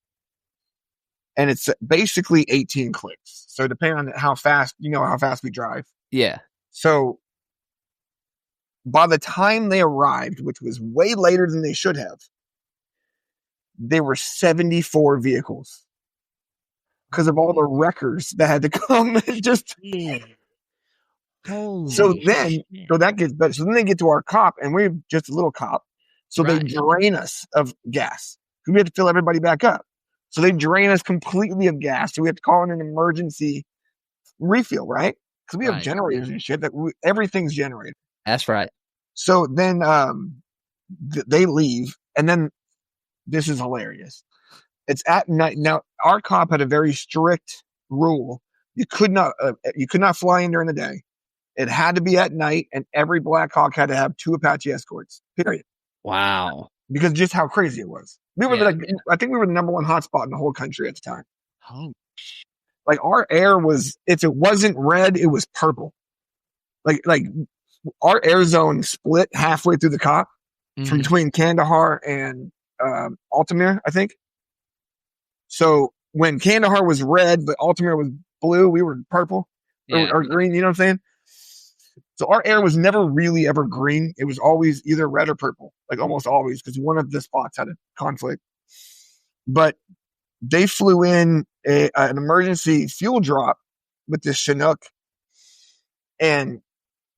and it's basically 18 clicks. So depending on how fast we drive. Yeah. So by the time they arrived, which was way later than they should have, there were 74 vehicles because of all the wreckers that had to come. Just so that gets better. So then they get to our COP, and we're just a little COP. So they drain us of gas. We have to fill everybody back up. So they drain us completely of gas. So we have to call in an emergency refill, right? Because we have generators and shit everything's generated. That's right. So then they leave, and then this is hilarious. It's at night. Now, our COP had a very strict rule. You could not fly in during the day. It had to be at night, and every Black Hawk had to have 2 Apache escorts, period. Wow. Because just how crazy it was. We were I think we were the number 1 hotspot in the whole country at the time. Oh. Like our air was, if it wasn't red, it was purple. Like our air zone split halfway through the COP from between Kandahar and Altamir, I think. So when Kandahar was red, but Altamir was blue, we were purple or green, you know what I'm saying? So our air was never really ever green. It was always either red or purple, like almost always, because one of the spots had a conflict. But they flew in an emergency fuel drop with this Chinook, and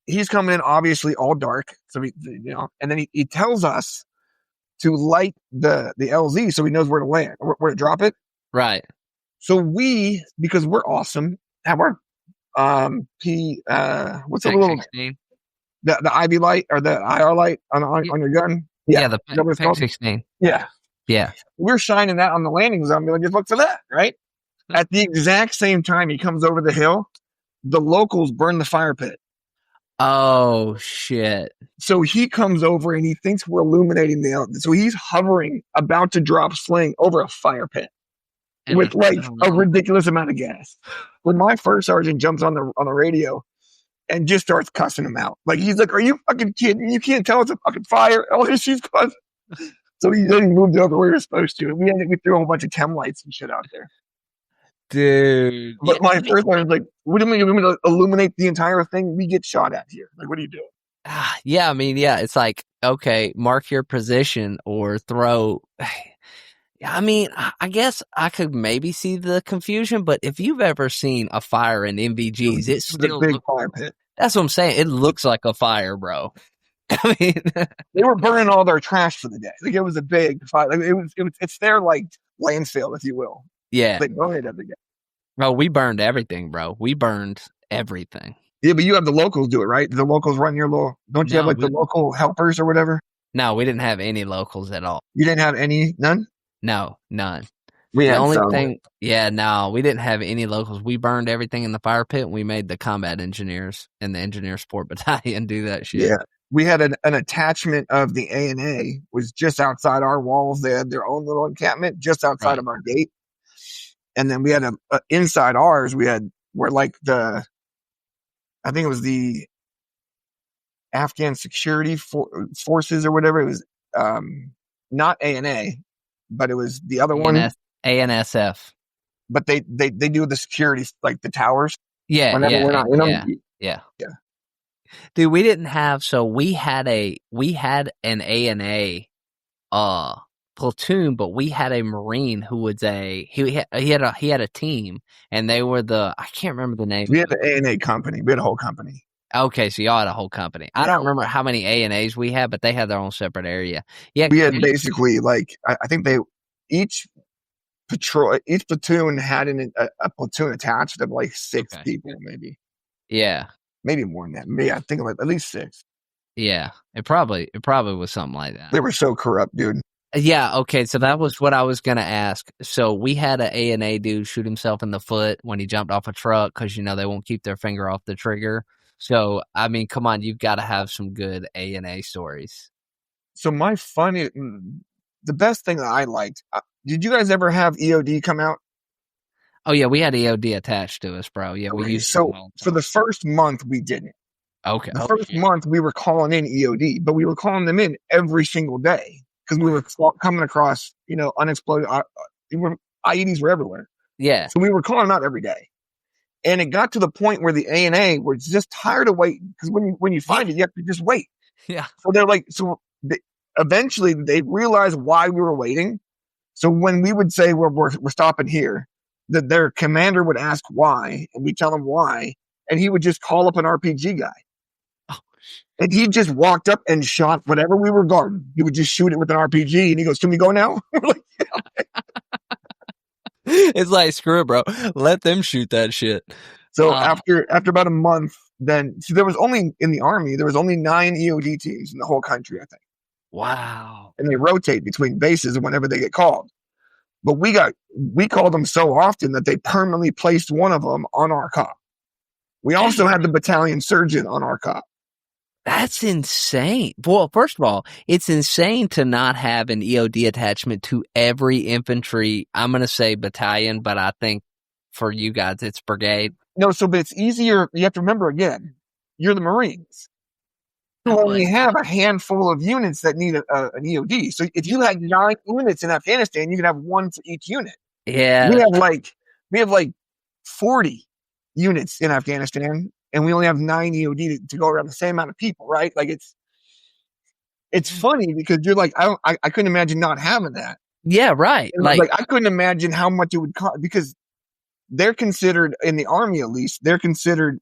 he's coming in obviously all dark. So and then he tells us to light the LZ so he knows where to land, where to drop it. Right. So we, because we're awesome, have our what's a little 16? The Ivy light or the IR light on your gun? Yeah, the PEG 16. Yeah. Yeah. We're shining that on the landing zone. Like, just look for that, right? At the exact same time he comes over the hill, the locals burn the fire pit. Oh, shit. So he comes over and he thinks we're illuminating so he's hovering, about to drop sling over a fire pit with like a ridiculous amount of gas. When my first sergeant jumps on the radio and just starts cussing him out. Like, he's like, "Are you fucking kidding? You can't tell it's a fucking fire. All this shit's causing." So then he moved over where he was supposed to. We threw a whole bunch of chem lights and shit out there. Dude. But my first one was like, "What do you mean to illuminate the entire thing? We get shot at here. Like, what are you doing?" Yeah, I mean, yeah, it's like, okay, mark your position or throw. I mean, I guess I could maybe see the confusion, but if you've ever seen a fire in MVGs, it's still a big fire pit. That's what I'm saying. It looks like a fire, bro. I mean, they were burning all their trash for the day. Like, it was a big fire. Like, it's their like landfill, if you will. Yeah. They burn it every day. Bro, we burned everything, bro. We burned everything. Yeah, but you have the locals do it, right? The locals run your little. Don't you have like the local helpers or whatever? No, we didn't have any locals at all. You didn't have any? None? No, none. We the had only some. thing, no, we didn't have any locals. We burned everything in the fire pit, and we made the combat engineers and the engineer sport battalion do that shit. Yeah, we had an attachment of the ANA was just outside our walls. They had their own little encampment just outside of our gate, and then we had a inside ours. We had where like I think it was the Afghan security forces or whatever. It was not ANA. But it was the other one, ANSF. But they do the security, like the towers. Yeah, yeah. Dude, we didn't have. So we had an ANA platoon, but we had a Marine who was he had a team, and they were I can't remember the name. We had the ANA company. We had a whole company. Okay, so y'all had a whole company. I don't remember how many ANAs we had, but they had their own separate area. Yeah, we had basically like I think each platoon had a platoon attached of like 6 people, maybe. Yeah, maybe more than that. Maybe I think like at least 6. Yeah, it probably was something like that. They were so corrupt, dude. Yeah, okay, so that was what I was going to ask. So we had an ANA dude shoot himself in the foot when he jumped off a truck because, they won't keep their finger off the trigger. So, I mean, come on, you've got to have some good ANA stories. So the best thing that I liked, did you guys ever have EOD come out? Oh, yeah, we had EOD attached to us, bro. Yeah, we used to. So, for the first month, we didn't. Okay. The first month, we were calling in EOD, but we were calling them in every single day because we were coming across, unexploded. IEDs were everywhere. Yeah. So we were calling them out every day. And it got to the point where the ANA were just tired of waiting, because when you find it, you have to just wait. Yeah. So they're like, eventually they realized why we were waiting. So when we would say, well, we're stopping here, that their commander would ask why, and we tell him why, and he would just call up an RPG guy. Oh. And he just walked up and shot whatever we were guarding. He would just shoot it with an RPG, and he goes, "Can we go now?" We're like, It's like, screw it, bro. Let them shoot that shit. so after about a month, then there was only in the Army, there was only 9 EOD teams in the whole country, I think. Wow. And they rotate between bases whenever they get called. But we called them so often that they permanently placed one of them on our COP. We also had the battalion surgeon on our COP. That's insane. Well, first of all, it's insane to not have an EOD attachment to every infantry, I'm going to say battalion, but I think for you guys, it's brigade. No, but it's easier. You have to remember, again, you're the Marines. You only have a handful of units that need an EOD. So if you had 9 units in Afghanistan, you can have one for each unit. Yeah. We have like 40 units in Afghanistan, and we only have 9 EOD to go around the same amount of people, right? Like it's funny because you're like, I couldn't imagine not having that. Yeah, right. Like I couldn't imagine how much it would cost, because they're considered, in the Army at least, they're considered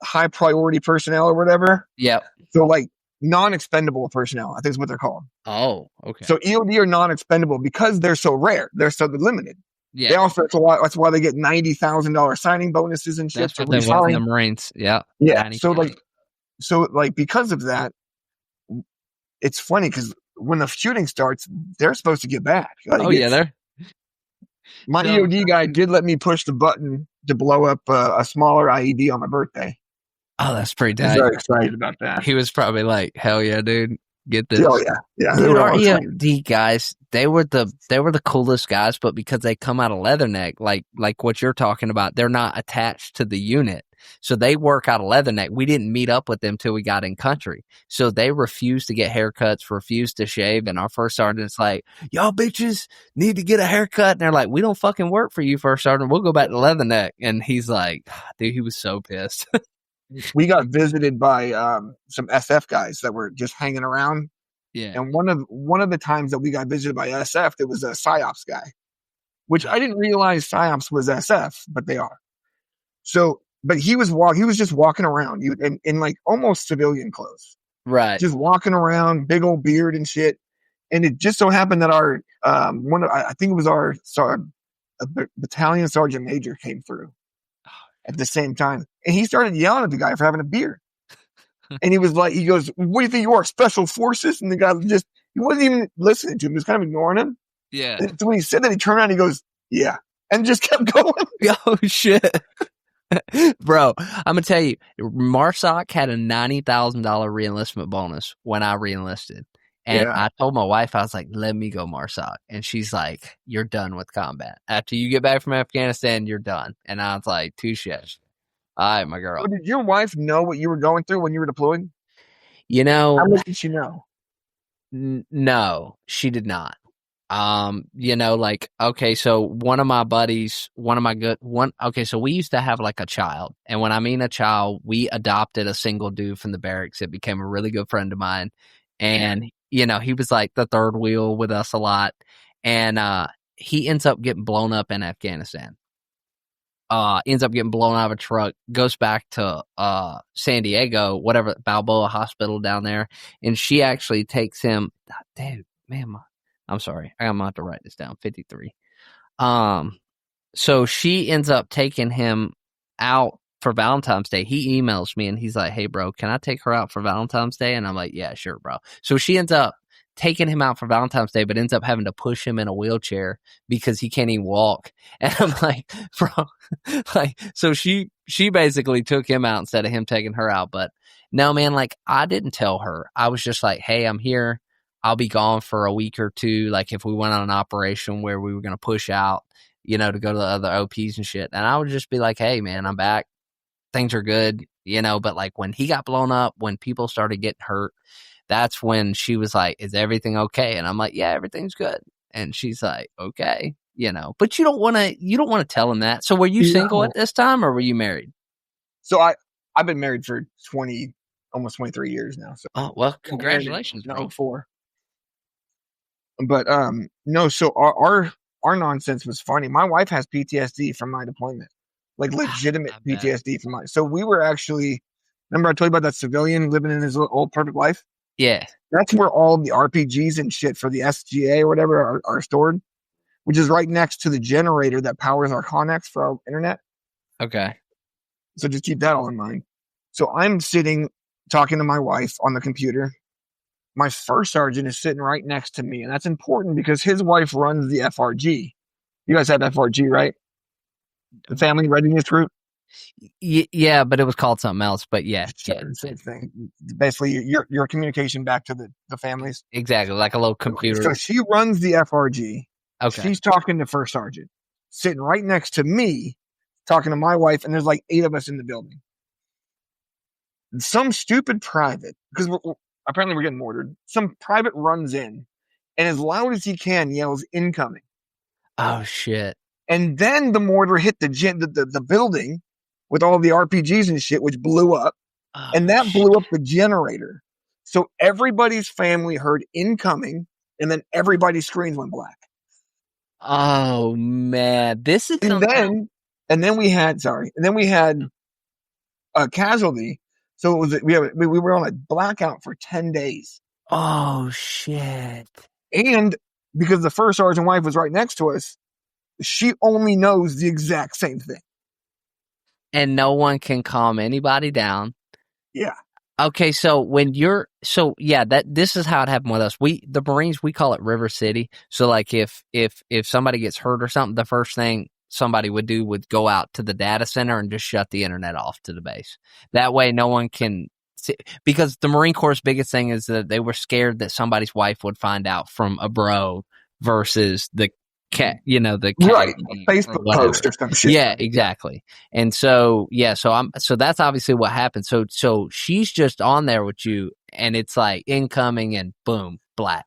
high priority personnel or whatever. Yep. So like non-expendable personnel, I think is what they're called. Oh, okay. So EOD are non-expendable because they're so rare. They're so limited. Yeah. They also, that's why they get $90,000 signing bonuses and shit. That's what they want in the Marines. Yeah. Yeah. So because of that, it's funny because when the shooting starts, they're supposed to get back. My EOD guy did let me push the button to blow up a smaller IED on my birthday. Oh, that's pretty tight. I'm very excited about that. He was probably like, "Hell yeah, dude, get this!" Oh yeah. Dude, our EOD guys, they were the coolest guys, but because they come out of Leatherneck, like what you're talking about, they're not attached to the unit, so they work out of Leatherneck. We didn't meet up with them till we got in country, so they refused to get haircuts, refused to shave, and our first sergeant's like, "Y'all bitches need to get a haircut," and they're like, "We don't fucking work for you, first sergeant. We'll go back to Leatherneck," and he's like, dude, he was so pissed. We got visited by some SF guys that were just hanging around. Yeah. And one of the times that we got visited by SF, there was a PSYOPs guy, which I didn't realize PSYOPs was SF, but they are. So, but he was just walking around in like almost civilian clothes. Right. Just walking around, big old beard and shit. And it just so happened that our I think it was our battalion sergeant major came through at the same time. And he started yelling at the guy for having a beard. And he goes, "What do you think you are, special forces?" And the guy he wasn't even listening to him. He was kind of ignoring him. Yeah. And so when he said that, he turned around and he goes, "Yeah." And just kept going. Oh, shit. Bro, I'm going to tell you, MARSOC had a $90,000 reenlistment bonus when I reenlisted. And I told my wife, I was like, "Let me go MARSOC." And she's like, "You're done with combat. After you get back from Afghanistan, you're done." And I was like, "Touche. All right, my girl." So did your wife know what you were going through when you were deployed? How much did she know? No, she did not. Okay, so one of my buddies, so we used to have like a child. And when I mean a child, we adopted a single dude from the barracks. It became a really good friend of mine. And, he was like the third wheel with us a lot. And he ends up getting blown up in Afghanistan. Ends up getting blown out of a truck, goes back to San Diego, whatever, Balboa Hospital down there. And she actually takes him. Dude, man, I'm sorry. I'm going to have to write this down. 53. So she ends up taking him out for Valentine's Day. He emails me and he's like, "Hey, bro, can I take her out for Valentine's Day?" And I'm like, "Yeah, sure, bro." So she ends up taking him out for Valentine's Day, but ends up having to push him in a wheelchair because he can't even walk. And I'm like, bro, so she basically took him out instead of him taking her out. But no, man, I didn't tell her. I was just like, "Hey, I'm here. I'll be gone for a week or two." Like if we went on an operation where we were going to push out, to go to the other OPs and shit. And I would just be like, "Hey, man, I'm back. Things are good," but when he got blown up, when people started getting hurt, that's when she was like, "Is everything okay?" And I'm like, "Yeah, everything's good." And she's like, "Okay." but you don't want to tell him that. So were you single at this time or were you married? So I've been married for almost 23 years now. So well, congratulations, bro. 04. But no, so our nonsense was funny. My wife has PTSD from my deployment, like legitimate PTSD from my. So we were actually, remember I told you about that civilian living in his old perfect life? Yeah. That's where all the RPGs and shit for the SGA or whatever are stored, which is right next to the generator that powers our Connex for our internet. Okay. So just keep that all in mind. So I'm sitting talking to my wife on the computer. My first sergeant is sitting right next to me, and that's important because his wife runs the FRG. You guys have FRG, right? The Family Readiness Group. Yeah, but it was called something else. But yeah, same thing. Basically, your communication back to the families. Exactly, like a little computer. So she runs the FRG. Okay. She's talking to first sergeant, sitting right next to me, talking to my wife, and there's like 8 of us in the building. Some stupid private, because apparently we're getting mortared. Some private runs in, and as loud as he can, yells "incoming." Oh shit! And then the mortar hit the building with all the RPGs and shit, which blew up, and that blew up the generator. So everybody's family heard "incoming," and then everybody's screens went black. Oh man, this is and then we had a casualty. So it was we were on a blackout for 10 days. Oh shit! And because the first sergeant wife was right next to us, she only knows the exact same thing. And no one can calm anybody down. Yeah. Okay, so this is how it happened with us. The Marines, we call it River City. So like if somebody gets hurt or something, the first thing somebody would do would go out to the data center and just shut the internet off to the base. That way no one can see, because the Marine Corps' biggest thing is that they were scared that somebody's wife would find out from a bro versus the cat, the cat, right, Facebook post or some shit. Yeah, exactly. And so so that's obviously what happened. So she's just on there with you, and it's like incoming, and boom, black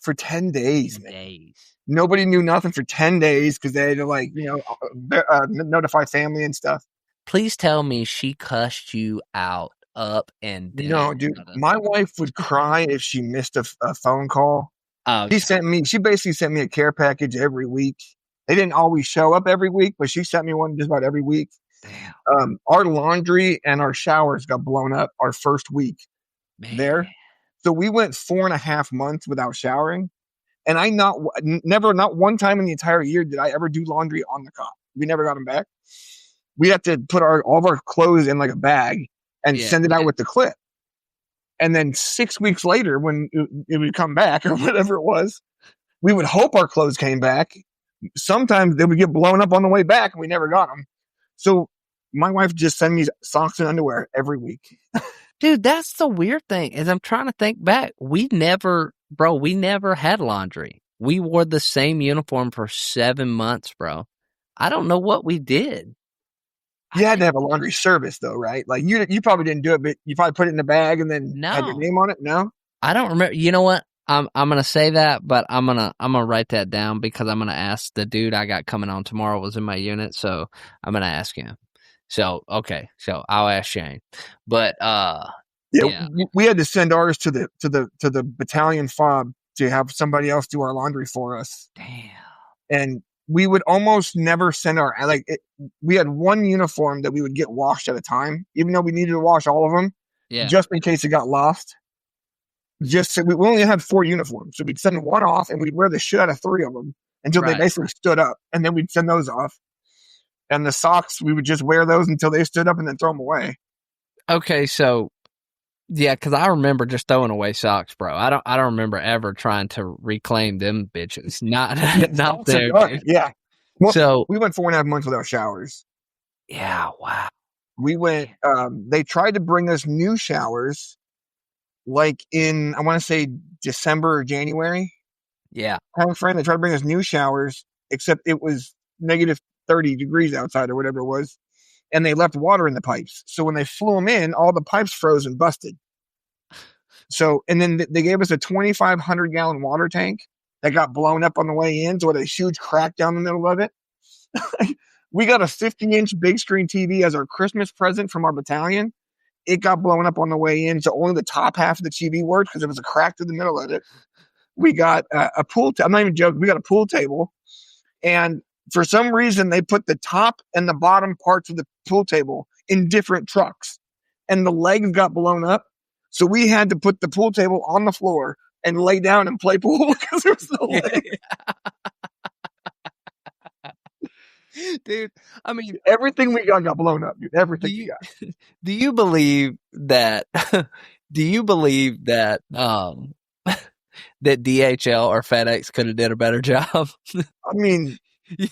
for 10 days. Man. Nobody knew nothing for 10 days because they had to notify family and stuff. Please tell me she cussed you out up and down. No, dude, my wife would cry if she missed a phone call. She basically sent me a care package every week. They didn't always show up every week, but she sent me one just about every week. Damn. Our laundry and our showers got blown up our first week there. So we went 4.5 months without showering. And not one time in the entire year did I ever do laundry on the COP. We never got them back. We had to put all of our clothes in like a bag and send it out with the clip. And then 6 weeks later, when it would come back or whatever it was, we would hope our clothes came back. Sometimes they would get blown up on the way back, and we never got them. So my wife just sent me socks and underwear every week. Dude, that's the weird thing. Is I'm trying to think back. We never had laundry. We wore the same uniform for 7 months, bro. I don't know what we did. You had to have a laundry service, though, right? Like you probably didn't do it, but you probably put it in a bag and then had your name on it. No, I don't remember. You know what? I'm gonna say that, but I'm gonna write that down because I'm gonna ask the dude I got coming on tomorrow was in my unit, so I'm gonna ask him. So okay, so I'll ask Shane. But we had to send ours to the battalion fob to have somebody else do our laundry for us. Damn. And we would almost never send we had one uniform that we would get washed at a time, even though we needed to wash all of them, just in case it got lost. Just so we only had 4 uniforms, so we'd send one off and we'd wear the shit out of 3 of them until they basically stood up, and then we'd send those off. And the socks, we would just wear those until they stood up and then throw them away. Okay, so yeah, because I remember just throwing away socks, bro. I don't remember ever trying to reclaim them bitches. Not there. Yeah. Well, so we went 4.5 months without showers. Yeah, wow. We went. They tried to bring us new showers, like in I want to say December or January. Yeah. I have a friend. They tried to bring us new showers, except it was negative 30 degrees outside or whatever it was. And they left water in the pipes. So when they flew them in, all the pipes froze and busted. So, and then they gave us a 2,500 gallon water tank that got blown up on the way in, so with a huge crack down the middle of it. We got a 50-inch big screen TV as our Christmas present from our battalion. It got blown up on the way in, so only the top half of the TV worked because there was a crack through the middle of it. We got a pool. I'm not even joking. We got a pool table, and for some reason they put the top and the bottom parts of the pool table in different trucks, and the legs got blown up. So we had to put the pool table on the floor and lay down and play pool because there was no legs. Dude, I mean, everything we got blown up, dude. Everything we got. Do you believe that? Do you believe that that DHL or FedEx could have did a better job? I mean,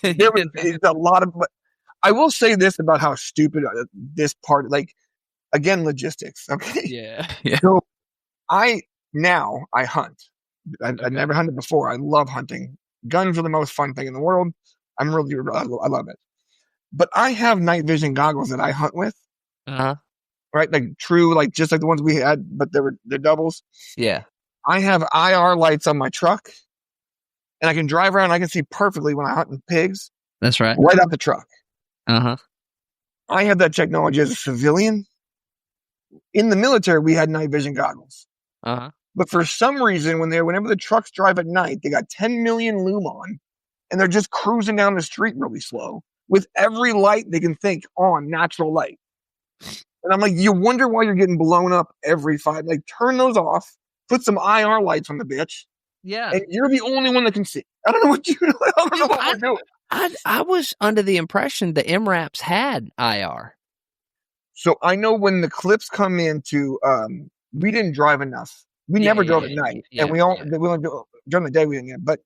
there was a lot of. But I will say this about how stupid this part. Like, again, logistics. Okay. Yeah. So I hunt. I never hunted before. I love hunting. Guns are the most fun thing in the world. I love it. But I have night vision goggles that I hunt with. Uh-huh. Right? Like true, like just like the ones we had, but they're doubles. Yeah. I have IR lights on my truck, and I can drive around. I can see perfectly when I hunt with pigs. That's right. Right out the truck. Uh-huh. I have that technology as a civilian. In the military, we had night vision goggles. Uh-huh. But for some reason, whenever the trucks drive at night, they got 10 million lume on, and they're just cruising down the street really slow with every light they can think on, natural light. And I'm like, you wonder why you're getting blown up every 5. Like, turn those off, put some IR lights on the bitch. Yeah. And you're the only one that can see. I don't know what we're doing. I was under the impression the MRAPs had IR. So I know when the clips come into, we didn't drive enough. We never drove at night. And we only during the day we didn't get, but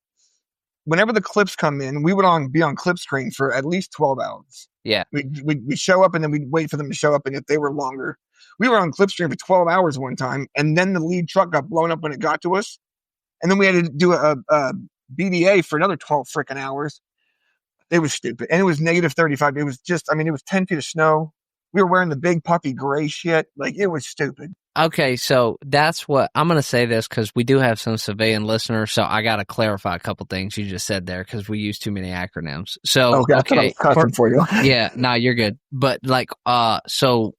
whenever the clips come in, we would be on clip screen for at least 12 hours. Yeah. We'd show up and then we'd wait for them to show up. And if they were longer, we were on clip screen for 12 hours one time. And then the lead truck got blown up when it got to us. And then we had to do a BDA for another 12 freaking hours. It was stupid. And it was negative 35. It was just, it was 10 feet of snow. We were wearing the big puppy gray shit. Like, it was stupid. Okay, so that's what I'm going to say this because we do have some civilian listeners, so I got to clarify a couple things you just said there because we use too many acronyms. So, okay, for you. Yeah, no, you're good. But so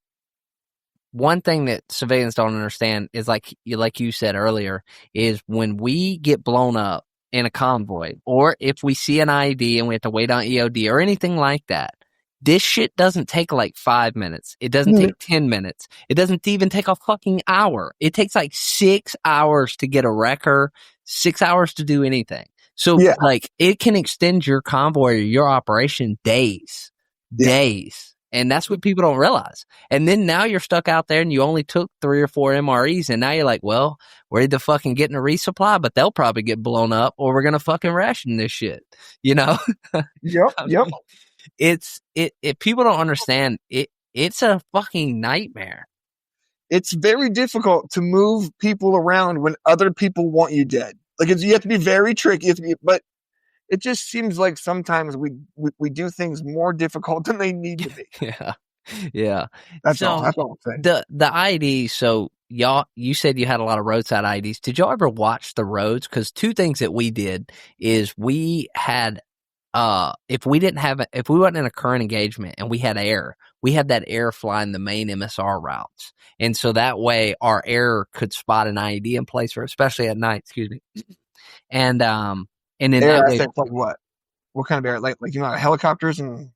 one thing that civilians don't understand is like you said earlier is when we get blown up in a convoy, or if we see an IED and we have to wait on EOD or anything like that. This shit doesn't take like 5 minutes. It doesn't take 10 minutes. It doesn't even take a fucking hour. It takes like 6 hours to get a wrecker, 6 hours to do anything. So like it can extend your convoy or your operation days. And that's what people don't realize. And then now you're stuck out there and you only took 3 or 4 MREs and now you're like, well, we're either fucking getting a resupply, but they'll probably get blown up or we're going to fucking ration this shit. You know? Yep. If people don't understand it's a fucking nightmare. It's very difficult to move people around when other people want you dead. Like you have to be very tricky. But it just seems like sometimes we do things more difficult than they need to be. Yeah. That's all I'm saying. The IEDs. So you said you had a lot of roadside IEDs. Did y'all ever watch the roads? Because 2 things that we did is we had. If we wasn't in a current engagement and we had air, we had that air flying the main MSR routes. And so that way our air could spot an IED in place, or especially at night, excuse me. And then air, that way, like what? What kind of air? Like helicopters and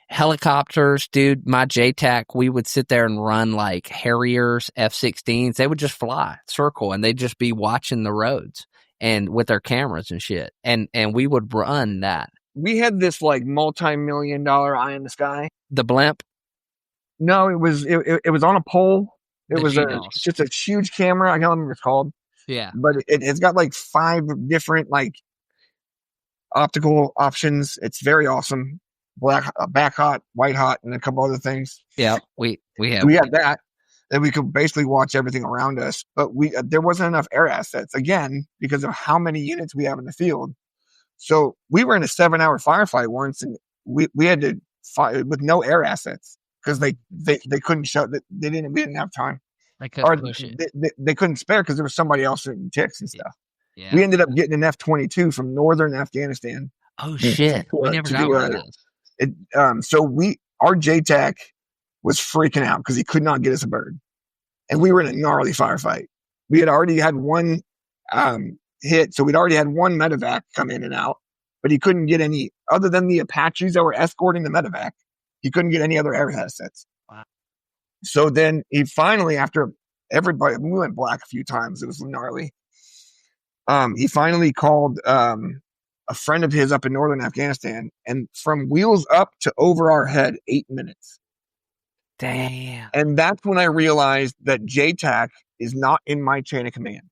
helicopters, dude, my JTAC, we would sit there and run like Harriers, F-16s. They would just fly circle and they'd just be watching the roads and with their cameras and shit. And we would run that. We had this like multi-million-dollar eye in the sky. The blimp? No, it was on a pole. It was just a huge camera. I can't remember what it's called. Yeah. But it's got like 5 different like optical options. It's very awesome. Black, back hot, white hot, and a couple other things. Yeah, we had that. Then we could basically watch everything around us. But there wasn't enough air assets, again, because of how many units we have in the field. So we were in a 7-hour firefight once, and we had to fight with no air assets because they couldn't show that we didn't have time. They couldn't push it. They couldn't spare because there was somebody else in ticks and stuff. Yeah. We ended up getting an F-22 from northern Afghanistan. Oh shit! We never got one of those. So our JTAC was freaking out because he could not get us a bird, and we were in a gnarly firefight. We had already had one hit, so we'd already had one medevac come in and out, but he couldn't get any other than the Apaches that were escorting the medevac. He couldn't get any other air assets. Wow. So then he finally, after everybody, we went black a few times. It was gnarly. He finally called a friend of his up in northern Afghanistan, and from wheels up to over our head, 8 minutes. Damn. And that's when I realized that JTAC is not in my chain of command.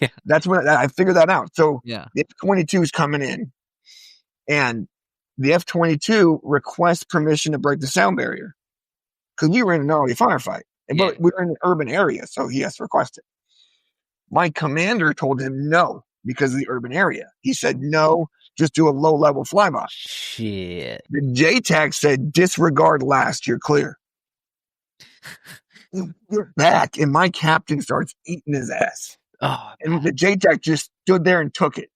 Yeah. That's when I figured that out. So yeah. The F-22 is coming in, and the F-22 requests permission to break the sound barrier because we were in an early firefight, but we were in an urban area, so he has to request it. My commander told him no because of the urban area. He said, no, just do a low-level flyby. Shit. The JTAC said, disregard last, you're clear. You're back, and my captain starts eating his ass. Oh, and the JTAC just stood there and took it.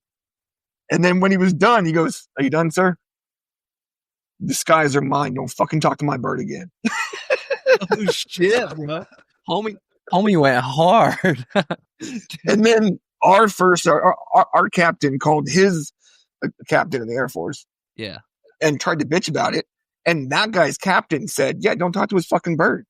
And then when he was done, he goes, are you done, sir? The skies are mine. Don't fucking talk to my bird again. Oh, shit, bro. Homie went hard. And then our captain called his captain in the Air Force. Yeah. And tried to bitch about it. And that guy's captain said, yeah, don't talk to his fucking bird.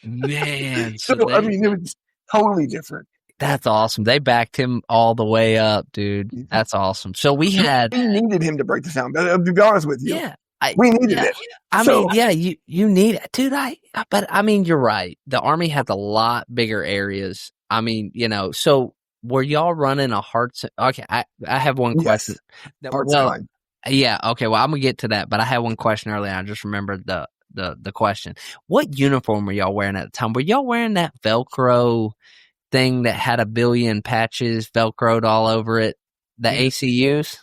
Man. So I mean, it was totally different. That's awesome. They backed him all the way up, dude. That's awesome. So we needed him to break the sound. To be honest with you. Yeah. We needed it. I mean, yeah, you need it, dude. But I mean, you're right. The Army has a lot bigger areas. I mean, so were y'all running a hearts? Okay. I have one question. Hearts line. Yeah. Okay. Well, I'm gonna get to that, but I had one question earlier. I just remembered the question. What uniform were y'all wearing at the time? Were y'all wearing that Velcro thing that had a billion patches Velcroed all over it? The ACUs?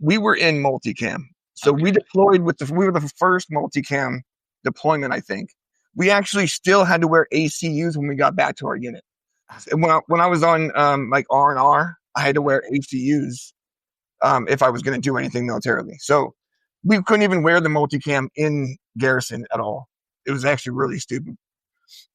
We were in multicam. So we deployed we were the first multicam deployment, I think. We actually still had to wear ACUs when we got back to our unit. And when I was on like R&R, I had to wear ACUs if I was going to do anything militarily. So we couldn't even wear the multicam in garrison at all. It was actually really stupid.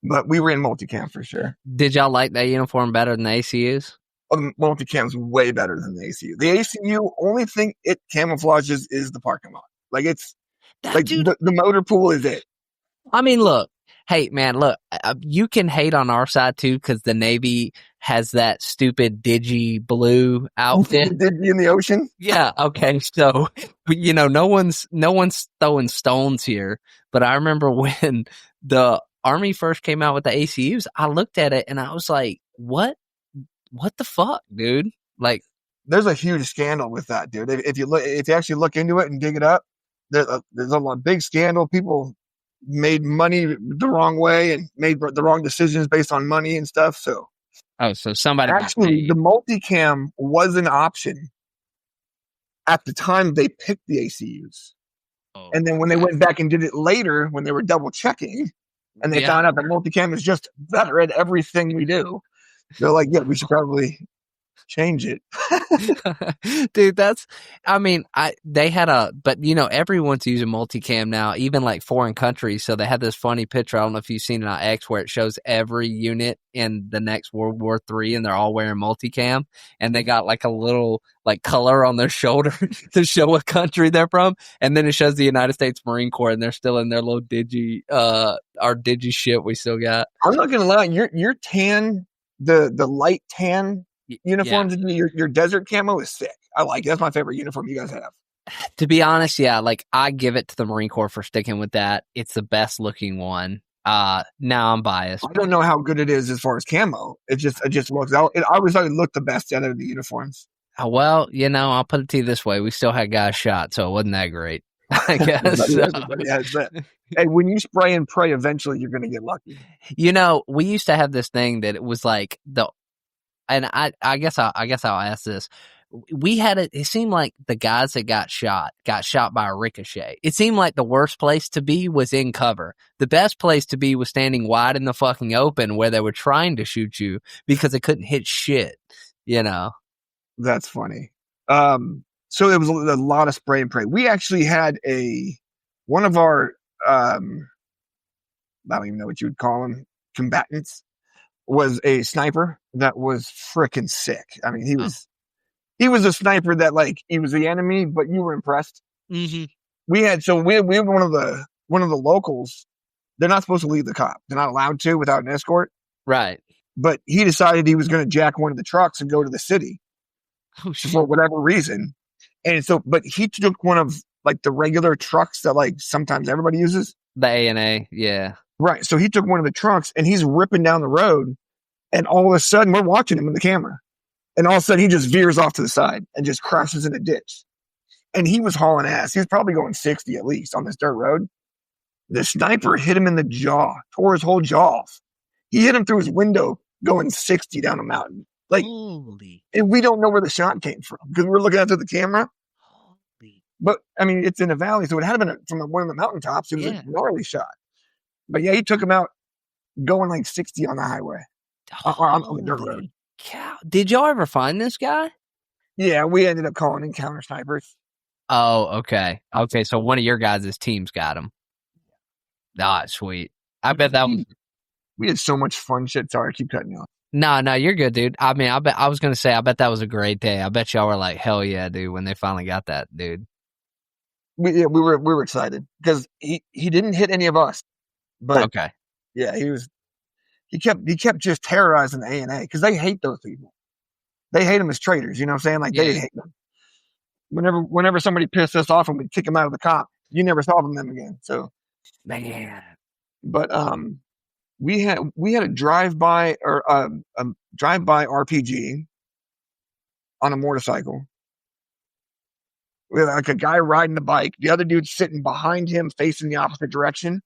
But we were in multicam for sure. Did y'all like that uniform better than the ACUs? Oh, the multicam's way better than the ACU. The ACU, only thing it camouflages is the parking lot. Like it's like the motor pool is it. I mean, look, hey man, look, you can hate on our side too because the Navy has that stupid digi blue outfit. Digi in the ocean. Yeah. Okay. So no one's throwing stones here, but I remember when the Army first came out with the ACUs, I looked at it and I was like, what the fuck, dude? Like, there's a huge scandal with that, dude. If you actually look into it and dig it up, there's a big scandal. People made money the wrong way and made the wrong decisions based on money and stuff. So somebody actually the multicam was an option at the time they picked the ACUs, and then when they went back and did it later, when they were double checking, and they found out that multicam is just better at everything we do. They're like, yeah, we should probably change it. Dude, everyone's using multicam now, even like foreign countries. So they had this funny picture. I don't know if you've seen it on X where it shows every unit in the next World War III and they're all wearing multicam and they got like a little like color on their shoulder to show what country they're from. And then it shows the United States Marine Corps and they're still in their little our digi shit we still got. I'm not going to lie. Your tan, the light tan uniforms, your desert camo is sick. I like it. That's my favorite uniform you guys have. To be honest, yeah, like I give it to the Marine Corps for sticking with that. It's the best looking one. Now I'm biased. I don't know how good it is as far as camo. It just looks out. I always thought it looked the best out of the uniforms. Well, I'll put it to you this way: we still had guys shot, so it wasn't that great. I guess. Everybody has that. Hey, when you spray and pray, eventually you're going to get lucky. We used to have this thing that it was like and I guess I'll ask this. We had it seemed like the guys that got shot by a ricochet. It seemed like the worst place to be was in cover. The best place to be was standing wide in the fucking open where they were trying to shoot you because they couldn't hit shit, That's funny. So it was a lot of spray and pray. We actually had one of our, I don't even know what you would call them, combatants was a sniper that was freaking sick. I mean, he was a sniper that like, he was the enemy, but you were impressed. Mm-hmm. We had one of the locals. They're not supposed to leave the COP. They're not allowed to without an escort. Right. But he decided he was going to jack one of the trucks and go to the city for whatever reason. And so, but he took one of like the regular trucks that like sometimes everybody uses. The A&A, yeah. Right. So he took one of the trucks and he's ripping down the road. And all of a sudden we're watching him in the camera. And all of a sudden he just veers off to the side and just crashes in a ditch. And he was hauling ass. He was probably going 60 at least on this dirt road. The sniper hit him in the jaw, tore his whole jaw off. He hit him through his window going 60 down a mountain. Like, and we don't know where the shot came from because we're looking at it through the camera. But I mean, it's in a valley, so it had been from one of the mountaintops. It was a gnarly shot. But yeah, he took him out going like 60 on the highway, on the dirt road. Cow. Did y'all ever find this guy? Yeah, we ended up calling in counter snipers. Oh, okay. Okay, so one of your guys' teams got him. Ah, sweet. I bet that was... We had so much fun shit. Sorry, I keep cutting you off. No, you're good, dude. I mean, I was going to say, I bet that was a great day. I bet y'all were like, hell yeah, dude, when they finally got that, dude. We were excited because he didn't hit any of us. But okay. Yeah, he kept just terrorizing the A&A because they hate those people. They hate them as traitors, you know what I'm saying? Like they hate them. Whenever somebody pissed us off and we'd kick them out of the COP, you never saw them again. So man. But we had a drive-by or a drive-by RPG on a motorcycle. We had like a guy riding the bike, the other dude sitting behind him facing the opposite direction.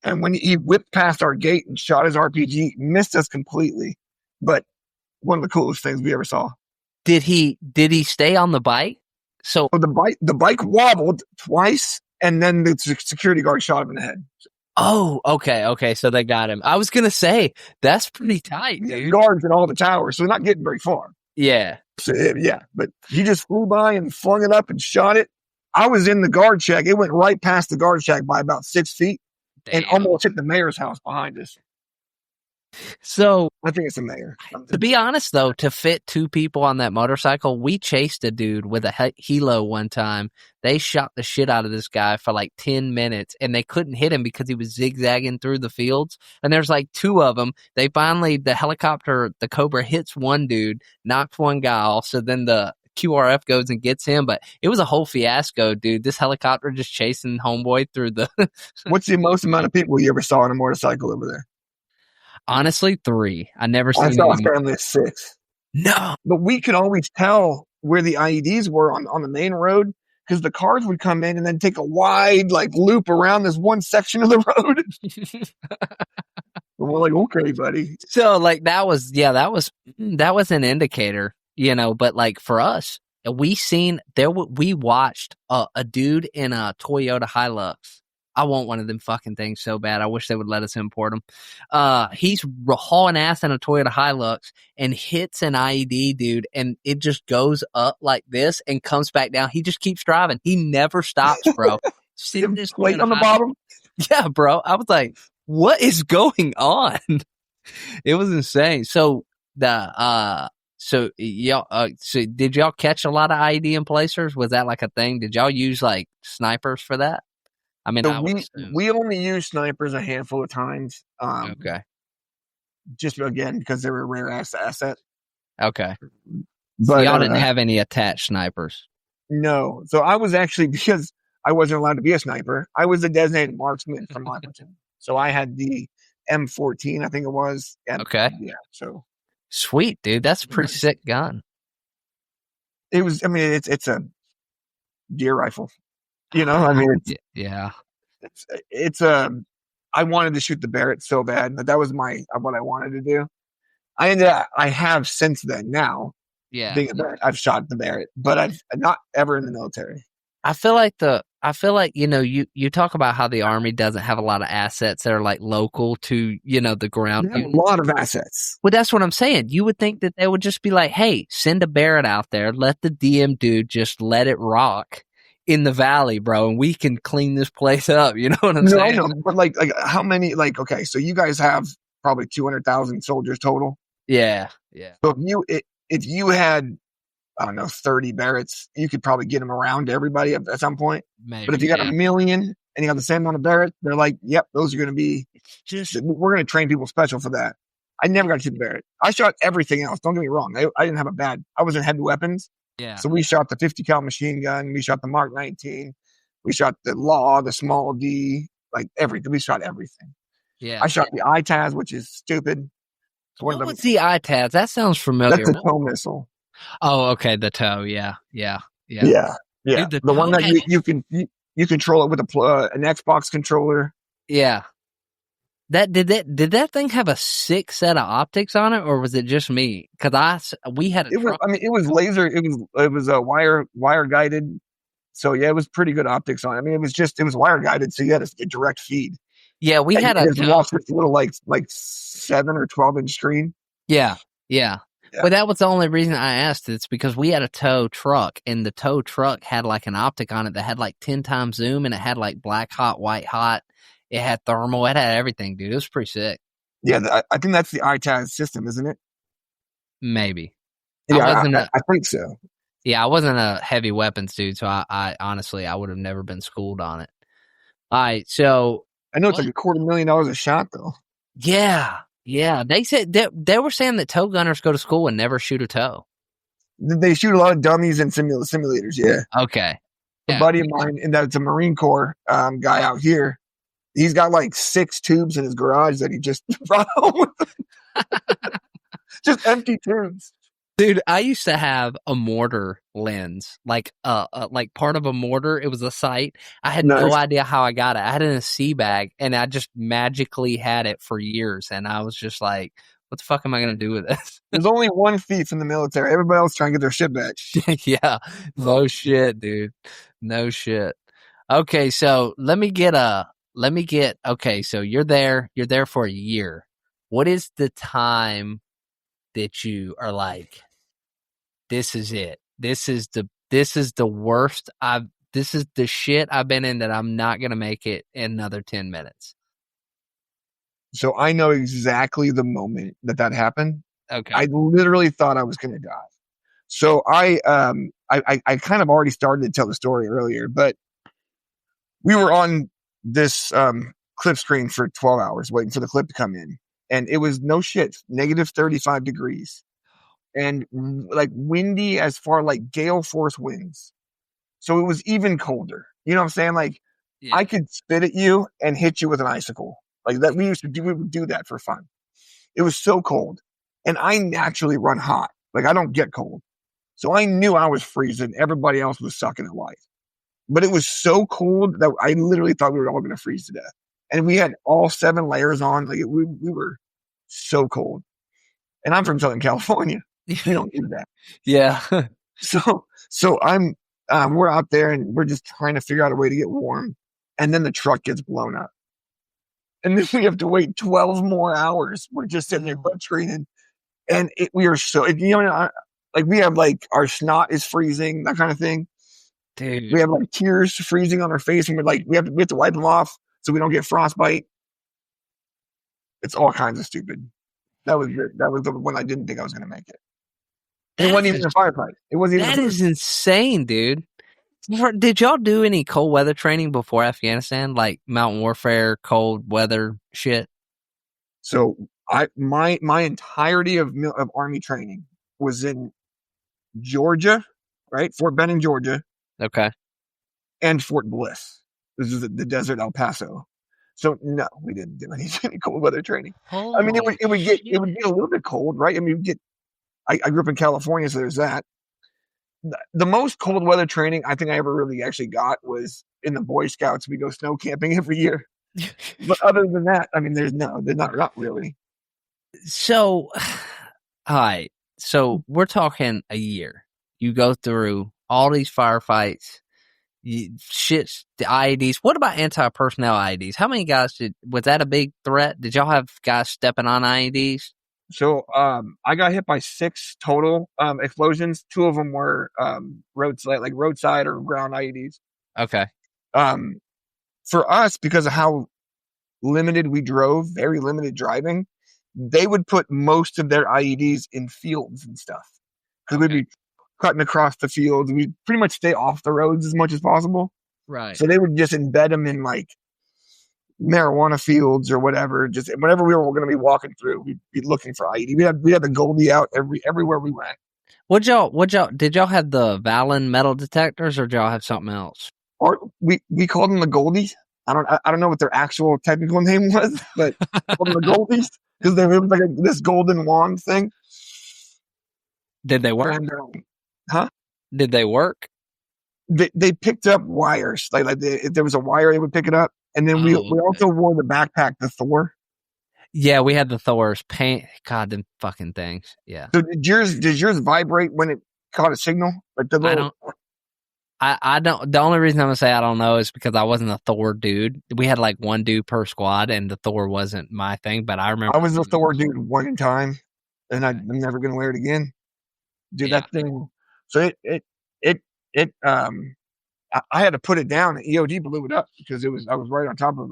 And when he whipped past our gate and shot his RPG, missed us completely. But one of the coolest things we ever saw. Did he stay on the bike? So the bike wobbled twice, and then the security guard shot him in the head. Oh, okay. So they got him. I was gonna say that's pretty tight, dude. Guards in all the towers, so they're not getting very far. Yeah. So, yeah, but he just flew by and flung it up and shot it. I was in the guard shack. It went right past the guard shack by about 6 feet. Damn. And almost hit the mayor's house behind us. So I think it's the mayor. To be honest, though, to fit two people on that motorcycle, we chased a dude with a helo one time. They shot the shit out of this guy for like 10 minutes, and they couldn't hit him because he was zigzagging through the fields. And there's like two of them. They finally, the helicopter, the Cobra hits one dude, knocks one guy off. So then the QRF goes and gets him, but it was a whole fiasco, dude. This helicopter just chasing homeboy through the... What's the most amount of people you ever saw on a motorcycle over there? Honestly, 3. I never seen. I saw a family of 6. No, but we could always tell where the IEDs were on the main road because the cars would come in and then take a wide like loop around this one section of the road. We're like, okay, buddy. So like that was an indicator, you know. But like for us, we watched a dude in a Toyota Hilux. I want one of them fucking things so bad. I wish they would let us import them. He's hauling ass in a Toyota Hilux and hits an IED, dude, and it just goes up like this and comes back down. He just keeps driving. He never stops, bro. Plate on the bottom. Yeah, bro. I was like, what is going on? It was insane. So so did y'all catch a lot of IED emplacers? Was that like a thing? Did y'all use like snipers for that? I mean, we only used snipers a handful of times. Okay. Just again because they were a rare asset. Okay. But so y'all didn't have any attached snipers. No. So I was actually, because I wasn't allowed to be a sniper, I was a designated marksman from my platoon. So I had the M14, I think it was. Okay. Yeah. So sweet, dude. That's a pretty sick gun. It was. I mean, it's a deer rifle. You know, I mean, yeah. It's I wanted to shoot the Barrett so bad, but that was what I wanted to do. I have since then now. Yeah. Being a Barrett, I've shot the Barrett, but I've not ever in the military. I feel like I feel like, you talk about how the Army doesn't have a lot of assets that are like local to, the ground. They have a lot of assets. Well, that's what I'm saying. You would think that they would just be like, hey, send a Barrett out there. Let the DM dude just let it rock in the valley, bro, and we can clean this place up. You know what I'm No, saying? I know, but like how many? Like, okay, so you guys have probably 200,000 soldiers total. Yeah. So if you had, I don't know, 30 Barretts, you could probably get them around to everybody at some point. Maybe. But if you got 1,000,000 and you got the same amount of Barretts, they're like, yep, those are going to be. We're going to train people special for that. I never got to shoot the Barrett. I shot everything else. Don't get me wrong. I didn't have a bad. I was in heavy weapons. Yeah. So we shot the 50 cal machine gun. We shot the Mark 19. We shot the Law, the small D, like everything. We shot everything. Yeah. I shot the ITAS, which is stupid. What was the ITAS? That sounds familiar. That's a tow missile. Oh, okay. The tow. Yeah. Yeah. Dude, the one that you control it with an Xbox controller. Yeah. Did that thing have a 6 set of optics on it, or was it just me? Because we had It was laser. It was a wire guided. So yeah, it was pretty good optics on it. I mean, it was wire guided, so you had a direct feed. Yeah, we had a little like 7 or 12 inch screen. Yeah. But that was the only reason I asked. It's because we had a tow truck, and the tow truck had like an optic on it that had like 10 times zoom, and it had like black hot, white hot. It had thermal. It had everything, dude. It was pretty sick. Yeah, I think that's the ITAS system, isn't it? Maybe. Yeah, I think so. Yeah, I wasn't a heavy weapons dude, so I honestly, I would have never been schooled on it. All right, so I know it's like $250,000 a shot, though. Yeah. They said they were saying that tow gunners go to school and never shoot a tow. They shoot a lot of dummies and simulators. Yeah. Okay. A buddy of mine, and that's a Marine Corps guy out here. He's got like 6 tubes in his garage that he just brought home with him. Just empty tubes. Dude, I used to have a mortar lens, like part of a mortar. It was a sight. I had no idea how I got it. I had it in a sea bag, and I just magically had it for years. And I was just like, what the fuck am I going to do with this? There's only one thief in the military. Everybody else trying to get their shit back. Yeah. No shit, dude. No shit. Okay, so okay, so you're there for a year. What is the time that you are like, this is it. This is the worst. This is the shit I've been in that I'm not going to make it in another 10 minutes. So I know exactly the moment that happened. Okay. I literally thought I was going to die. So I kind of already started to tell the story earlier, but we were on this clip screen for 12 hours waiting for the clip to come in. And it was no shit, negative 35 degrees. And like windy as far like gale force winds. So it was even colder. You know what I'm saying? Like I could spit at you and hit you with an icicle. Like that we would do that for fun. It was so cold. And I naturally run hot. Like I don't get cold. So I knew I was freezing. Everybody else was sucking at life. But it was so cold that I literally thought we were all going to freeze to death. And we had all 7 layers on. Like we were so cold. And I'm from Southern California. We don't do that. Yeah. So I'm we're out there and we're just trying to figure out a way to get warm. And then the truck gets blown up. And then we have to wait 12 more hours. We're just sitting there butt screening. And we are so, like we have like our snot is freezing, that kind of thing. Dude. We have like tears freezing on our face, and we're like, we have to wipe them off so we don't get frostbite. It's all kinds of stupid. That was the one I didn't think I was going to make it. It wasn't even a firefight. It wasn't even. That is insane, dude. Did y'all do any cold weather training before Afghanistan, like mountain warfare, cold weather shit? So my entirety of Army training was in Georgia, right? Fort Benning, Georgia. Okay. And Fort Bliss. This is the desert El Paso. So no, we didn't do any cold weather training. Holy I mean, it would get a little bit cold, right? I mean, I grew up in California, so there's that. The most cold weather training I think I ever really actually got was in the Boy Scouts. We go snow camping every year. But other than that, I mean, they're not really. So, all right. So we're talking a year. You go through all these firefights. shit, the IEDs. What about anti-personnel IEDs? How many guys was that a big threat? Did y'all have guys stepping on IEDs? So I got hit by 6 total explosions. 2 of them were roadside or ground IEDs. Okay. For us, because of how limited we drove, very limited driving, they would put most of their IEDs in fields and stuff. Because we'd be cutting across the fields. We'd pretty much stay off the roads as much as possible. Right. So they would just embed them in like marijuana fields or whatever. Just whenever we were going to be walking through, we'd be looking for IED. We had the Goldie out everywhere we went. Did y'all have the Valen metal detectors, or did y'all have something else? Or we called them the Goldies. I don't know what their actual technical name was, but called them the Goldies because they were like this golden wand thing. Did they work? And, Did they work? They picked up wires. If there was a wire, they would pick it up. And then we also wore the backpack, the Thor. Yeah, we had the Thors. God, them fucking things. Yeah. So did yours vibrate when it caught a signal? Like the little... I don't. The only reason I'm gonna say I don't know is because I wasn't a Thor dude. We had like one dude per squad, and the Thor wasn't my thing. But I remember I was a Thor dude one time, and I'm never gonna wear it again. Dude, that thing. So I had to put it down. And EOD blew it up because I was right on top of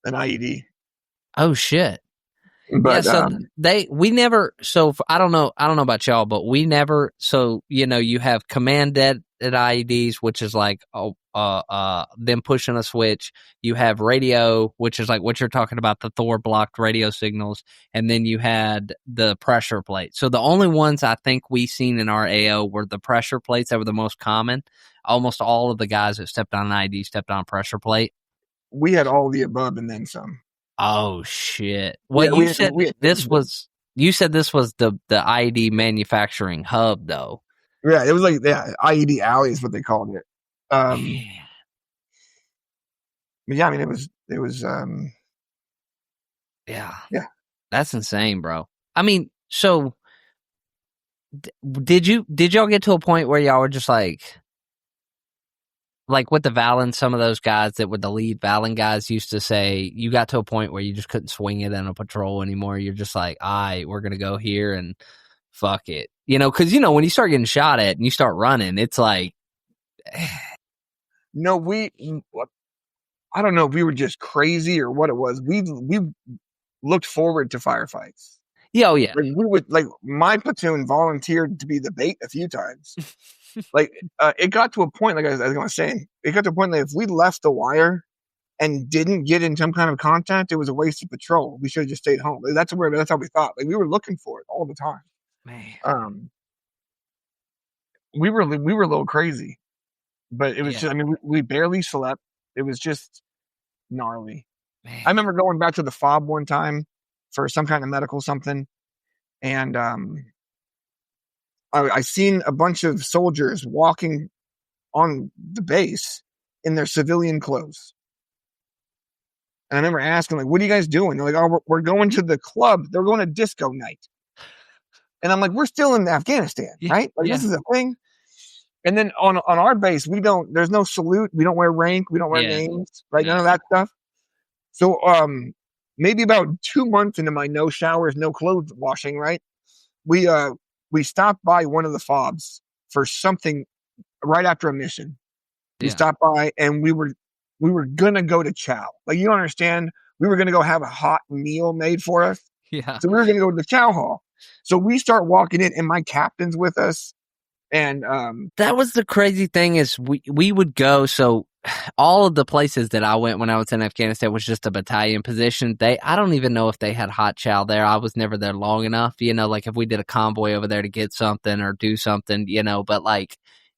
an IED. Oh shit. But, yeah, so we never, so I don't know about y'all, but we never, so, you have command at IEDs, which is like, them pushing a switch. You have radio, which is like what you're talking about, the Thor blocked radio signals. And then you had the pressure plate. So the only ones I think we seen in our AO were the pressure plates that were the most common. Almost all of the guys that stepped on an IED stepped on a pressure plate. We had all the above and then some. Oh shit! Well, you said this was the IED manufacturing hub, though. Yeah, it was like IED alley is what they called it. But yeah, I mean it was. Yeah, that's insane, bro. I mean, so did y'all get to a point where y'all were just like with the Valen, some of those guys that were the lead Valen guys used to say, you got to a point where you just couldn't swing it in a patrol anymore. You're just like, we're going to go here and fuck it. Because, when you start getting shot at and you start running, it's like. No, I don't know if we were just crazy or what it was. We looked forward to firefights. Yeah, oh yeah. Like, we would, my platoon volunteered to be the bait a few times. It got to a point, like I was saying, it got to a point that if we left the wire and didn't get in some kind of contact, it was a wasted patrol. We should have just stayed home. That's how we thought. We were looking for it all the time. Man. We were a little crazy, but it was just, I mean, we barely slept. It was just gnarly. Man. I remember going back to the FOB one time for some kind of medical something, and I seen a bunch of soldiers walking on the base in their civilian clothes. And I remember asking, what are you guys doing? They're like, we're going to the club. They're going to disco night. And I'm like, we're still in Afghanistan, right? This is a thing. And then on our base, there's no salute. We don't wear rank. We don't wear names, right? None of that stuff. So maybe about 2 months into my no showers, no clothes washing, right? We stopped by one of the FOBs for something right after a mission. We stopped by and we were gonna go to chow. You don't understand. We were gonna go have a hot meal made for us. Yeah. So we were gonna go to the chow hall. So we start walking in, and my captain's with us. And that was the crazy thing is we would go. So all of the places that I went when I was in Afghanistan was just a battalion position. I don't even know if they had hot chow there. I was never there long enough, if we did a convoy over there to get something or do something, but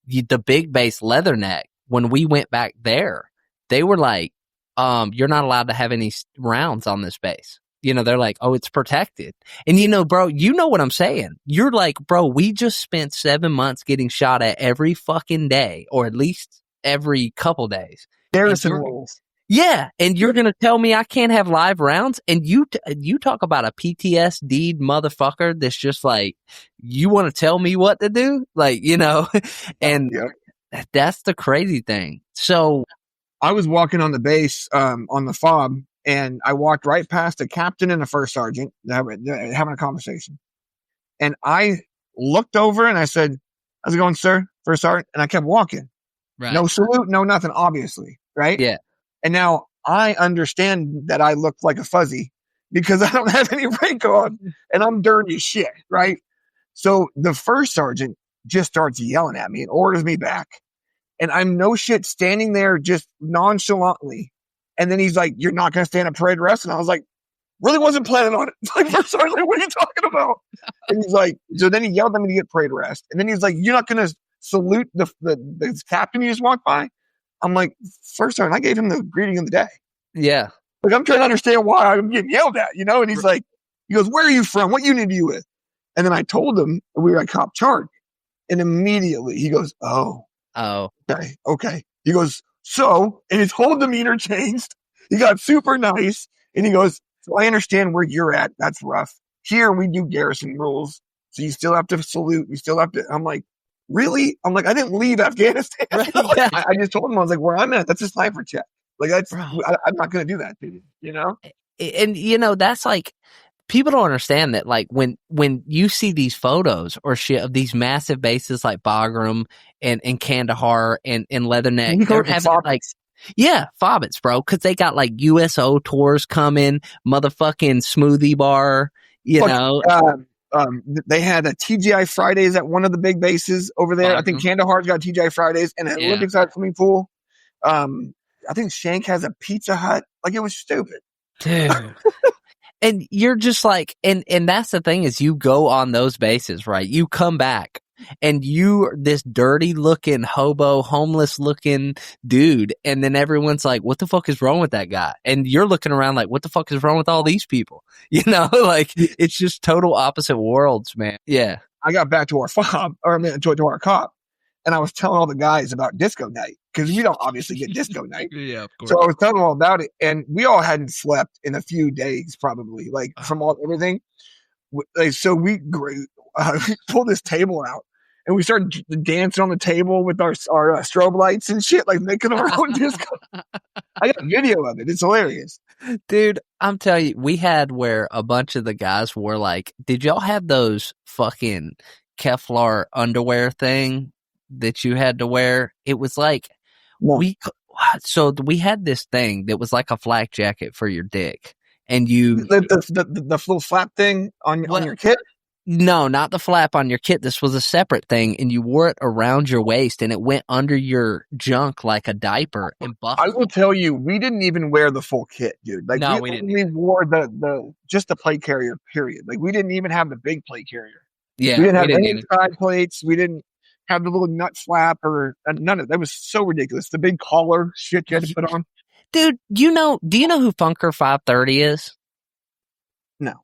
the big base Leatherneck, when we went back there, they were like, you're not allowed to have any rounds on this base. They're like, oh, it's protected. And, bro, you know what I'm saying. You're like, bro, we just spent 7 months getting shot at every fucking day, or at least every couple days. Garrison rules. Yeah. And you're going to tell me I can't have live rounds? And you talk about a PTSD motherfucker that's just like, you want to tell me what to do? And That's the crazy thing. So I was walking on the base on the fob, and I walked right past a captain and a first sergeant having a conversation. And I looked over and I said, "How's it going, sir?" First sergeant. And I kept walking. right. No salute, no nothing, obviously. Right. Yeah. And now I understand that I look like a fuzzy because I don't have any rank on and I'm dirty as shit. Right. So the first sergeant just starts yelling at me and orders me back. And I'm no shit standing there just nonchalantly. And then he's like, "You're not going to stand at parade rest?" And I was like, "Really wasn't planning on it." Like, first sergeant, what are you talking about? And he's like, so then he yelled at me to get parade rest. And then he's like, "You're not going to salute the captain you just walked by?" I'm like, "First sergeant, I gave him the greeting of the day." Yeah. Like, I'm trying to understand why I'm getting yelled at, you know? And he's like, he goes, "Where are you from? What unit are you with?" And then I told him we were at COP Charkh. And immediately he goes, "Oh, okay." He goes, "So," and his whole demeanor changed. He got super nice. And he goes, "So I understand where you're at. That's rough. Here we do garrison rules. So you still have to salute. You still have to." I'm like, "Really?" I'm like, "I didn't leave Afghanistan." Right, yeah. I just told him, I was like, "Where I'm at, that's a sniper check. Like, I'm not going to do that to you, you know?" And, that's like, people don't understand that, like, when you see these photos or shit of these massive bases like Bagram and Kandahar and Leatherneck, they're having like, Fobbits, bro, because they got like USO tours coming, motherfucking smoothie bar, you know. They had a TGI Fridays at one of the big bases over there. I think Kandahar's got TGI Fridays and an Olympics had swimming pool. I think Shank has a Pizza Hut. Like, it was stupid. Dude. And you're just like, and that's the thing is you go on those bases, right? You come back and you're this dirty looking hobo, homeless looking dude. And then everyone's like, "What the fuck is wrong with that guy?" And you're looking around like, "What the fuck is wrong with all these people?" You know, like, it's just total opposite worlds, man. Yeah. I got back to our fob, or I mean, to our COP, and I was telling all the guys about disco night because we don't obviously get disco night. Yeah, of course. So I was telling them all about it, and we all hadn't slept in a few days, probably, like, from everything. So we pulled this table out, and we started dancing on the table with our strobe lights and shit, like making our own disco. I got a video of it. It's hilarious. Dude, I'm telling you, we had where a bunch of the guys were like, did y'all have those fucking Kevlar underwear thing that you had to wear? It was like, No. we had this thing that was like a flak jacket for your dick. And you... The little flap thing on your kit? No, not the flap on your kit. This was a separate thing, and you wore it around your waist, and it went under your junk like a diaper and buffed. I will tell you, we didn't even wear the full kit, dude. Like, no, we didn't. We wore just the plate carrier, period. Like, we didn't even have the big plate carrier. Yeah, we didn't have any side plates. We didn't have the little nut flap or none of that. Was so ridiculous. The big collar shit you had to put on. Dude, do you know who Funker 530 is? No.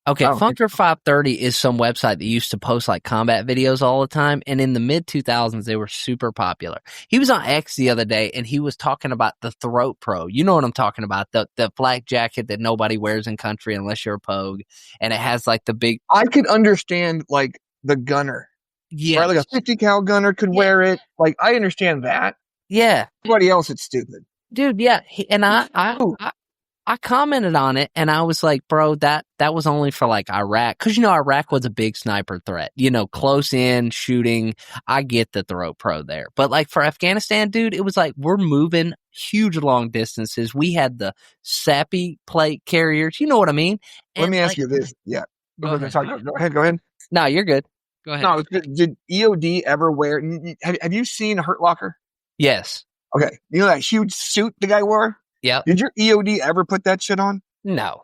Okay, Funker 530 is some website that used to post like combat videos all the time, and in the mid-2000s they were super popular. He was on X the other day, and he was talking about the Throat Pro. You know what I'm talking about, the flak jacket that nobody wears in country unless you're a pogue, and it has like the big... I could understand like the gunner. Yeah. Right, like a 50 cal gunner could wear it. Like, I understand that. Yeah. Everybody else, it's stupid. Dude, yeah. And I commented on it, and I was like, bro, that was only for like Iraq. Because, Iraq was a big sniper threat. Close in shooting. I get the Throat Pro there. But like for Afghanistan, dude, it was like we're moving huge long distances. We had the sappy plate carriers. You know what I mean? And let me ask you this. Yeah. Go ahead. No, you're good. Go ahead. No, did EOD ever wear... Have you seen a Hurt Locker? Yes. Okay. You know that huge suit the guy wore? Yeah. Did your EOD ever put that shit on? No.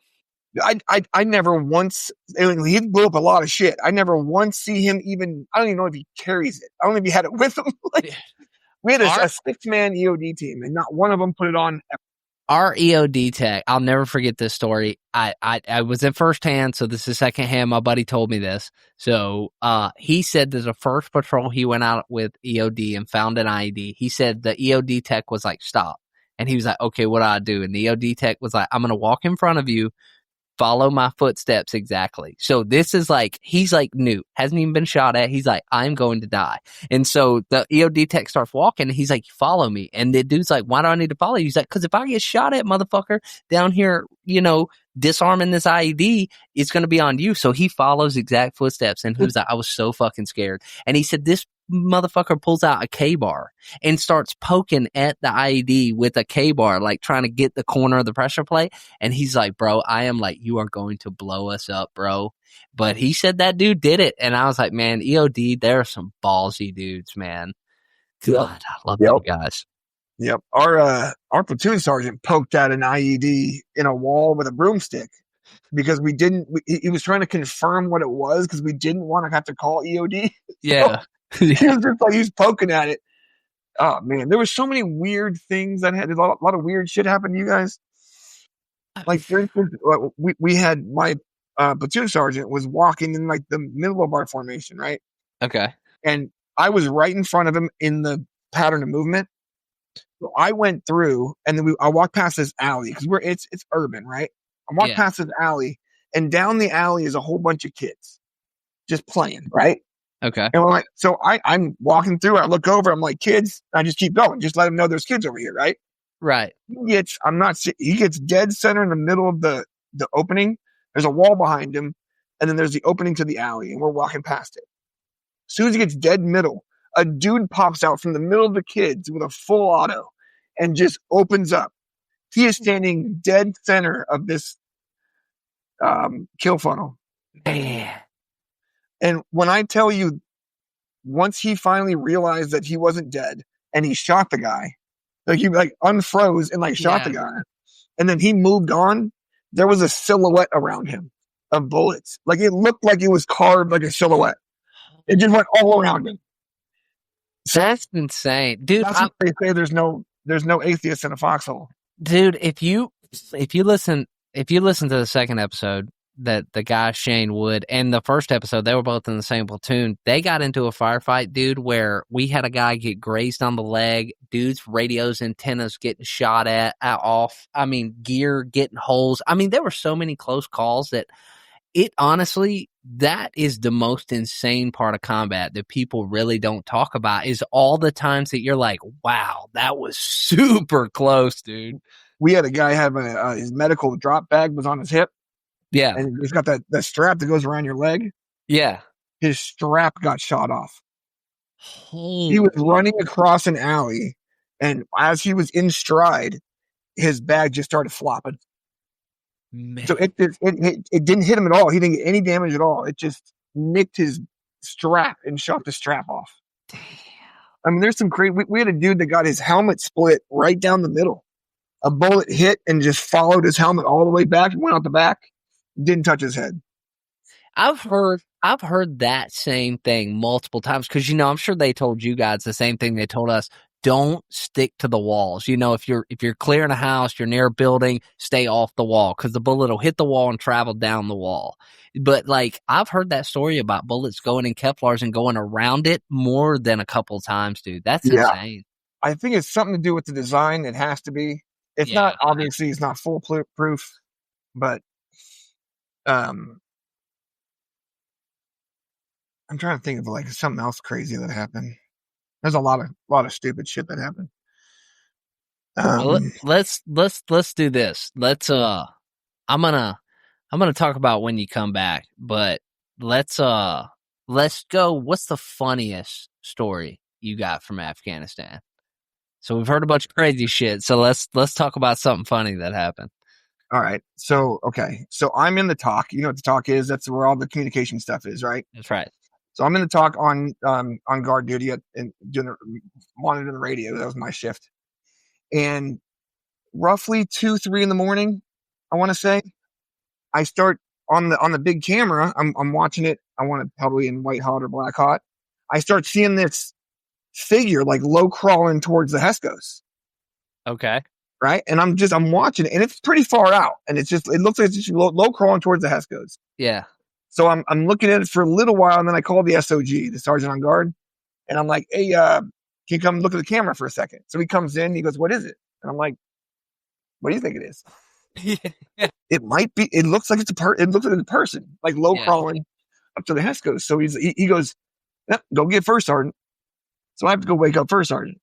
I never once... He blew up a lot of shit. I never once see him even... I don't even know if he carries it. I don't know if he had it with him. We had a 6-man EOD team, and not one of them put it on ever. Our EOD tech, I'll never forget this story. I was in firsthand, so this is secondhand. My buddy told me this. So he said that the first patrol he went out with EOD and found an IED. He said the EOD tech was like, "Stop." And he was like, "Okay, what do I do?" And the EOD tech was like, "I'm going to walk in front of you. follow my footsteps exactly. So this is like, he's like new, hasn't even been shot at. He's like, I'm going to die. And so the EOD tech starts walking and he's like, follow me. And the dude's like, why do I need to follow you? He's like, because if I get shot at, motherfucker, down here, disarming this IED, it's going to be on you. So he follows exact footsteps. And he was like, I was so fucking scared. And he said, this motherfucker pulls out a K-bar and starts poking at the IED with a K-bar, like trying to get the corner of the pressure plate. And he's like, bro, I am like, you are going to blow us up, bro. But he said that dude did it. And I was like, man, EOD, there are some ballsy dudes, man. God, I love them guys. Yep. Our platoon sergeant poked at an IED in a wall with a broomstick because he was trying to confirm what it was because we didn't want to have to call EOD. Yeah. He was just like, he was poking at it. Oh man, there was so many weird things that had a lot of weird shit happen to you guys. Like for instance, we had my platoon sergeant was walking in like the middle of our formation, right? Okay. And I was right in front of him in the pattern of movement. So I went through, and then I walked past this alley because it's urban, right? I walked past this alley, and down the alley is a whole bunch of kids just playing, right? Okay. And we're like, so I'm walking through. I look over. I'm like, kids. I just keep going. Just let them know there's kids over here, right? Right. He gets dead center in the middle of the opening. There's a wall behind him, and then there's the opening to the alley, and we're walking past it. As soon as he gets dead middle, a dude pops out from the middle of the kids with a full auto and just opens up. He is standing dead center of this kill funnel. Man. And when I tell you, once he finally realized that he wasn't dead and he shot the guy, like he like unfroze and like shot the guy, and then he moved on, there was a silhouette around him of bullets. Like it looked like it was carved like a silhouette. It just went all around him. That's insane, dude. That's what they say. There's no atheist in a foxhole, dude. If you listen to the second episode, that the guy Shane Wood and the first episode, they were both in the same platoon. They got into a firefight, dude, where we had a guy get grazed on the leg, dude's radios, antennas getting shot off. I mean, gear getting holes. I mean, there were so many close calls that it honestly, that is the most insane part of combat that people really don't talk about, is all the times that you're like, wow, that was super close, dude. We had a guy have his medical drop bag was on his hip. Yeah. And he's got that strap that goes around your leg. Yeah. His strap got shot off. Holy. He was running across an alley, and as he was in stride, his bag just started flopping. Man. So it didn't hit him at all. He didn't get any damage at all. It just nicked his strap and shot the strap off. Damn. I mean, there's some crazy. We had a dude that got his helmet split right down the middle. A bullet hit and just followed his helmet all the way back and went out the back. Didn't touch his head. I've heard that same thing multiple times because I'm sure they told you guys the same thing they told us. Don't stick to the walls. If you're clearing a house, you're near a building, stay off the wall because the bullet will hit the wall and travel down the wall. But like I've heard that story about bullets going in Kevlars and going around it more than a couple times, dude. That's insane. I think it's something to do with the design. It has to be. It's not obviously it's not foolproof, but I'm trying to think of like something else crazy that happened. There's a lot of stupid shit that happened. Let's do this. I'm gonna talk about when you come back, but let's go. What's the funniest story you got from Afghanistan? So we've heard a bunch of crazy shit. So let's talk about something funny that happened. All right. So I'm in the talk. You know what the talk is? That's where all the communication stuff is, right? That's right. So I'm in the talk on guard duty and monitoring the radio. That was my shift. And roughly 2-3 in the morning, I want to say, I start on the big camera. I'm watching it. I want it probably in white hot or black hot. I start seeing this figure like low crawling towards the Hescos. Okay. Right. And I'm watching it, and it's pretty far out, and it looks like it's just low crawling towards the Hescos. Yeah. So I'm looking at it for a little while, and then I call the SOG, the sergeant on guard, and I'm like, hey, can you come look at the camera for a second? So he comes in, he goes, what is it? And I'm like, what do you think it is? it might be. It looks like it's it looks like a person, like low crawling up to the Hescos. So he goes, yep, go get first sergeant. So I have to go wake up first sergeant.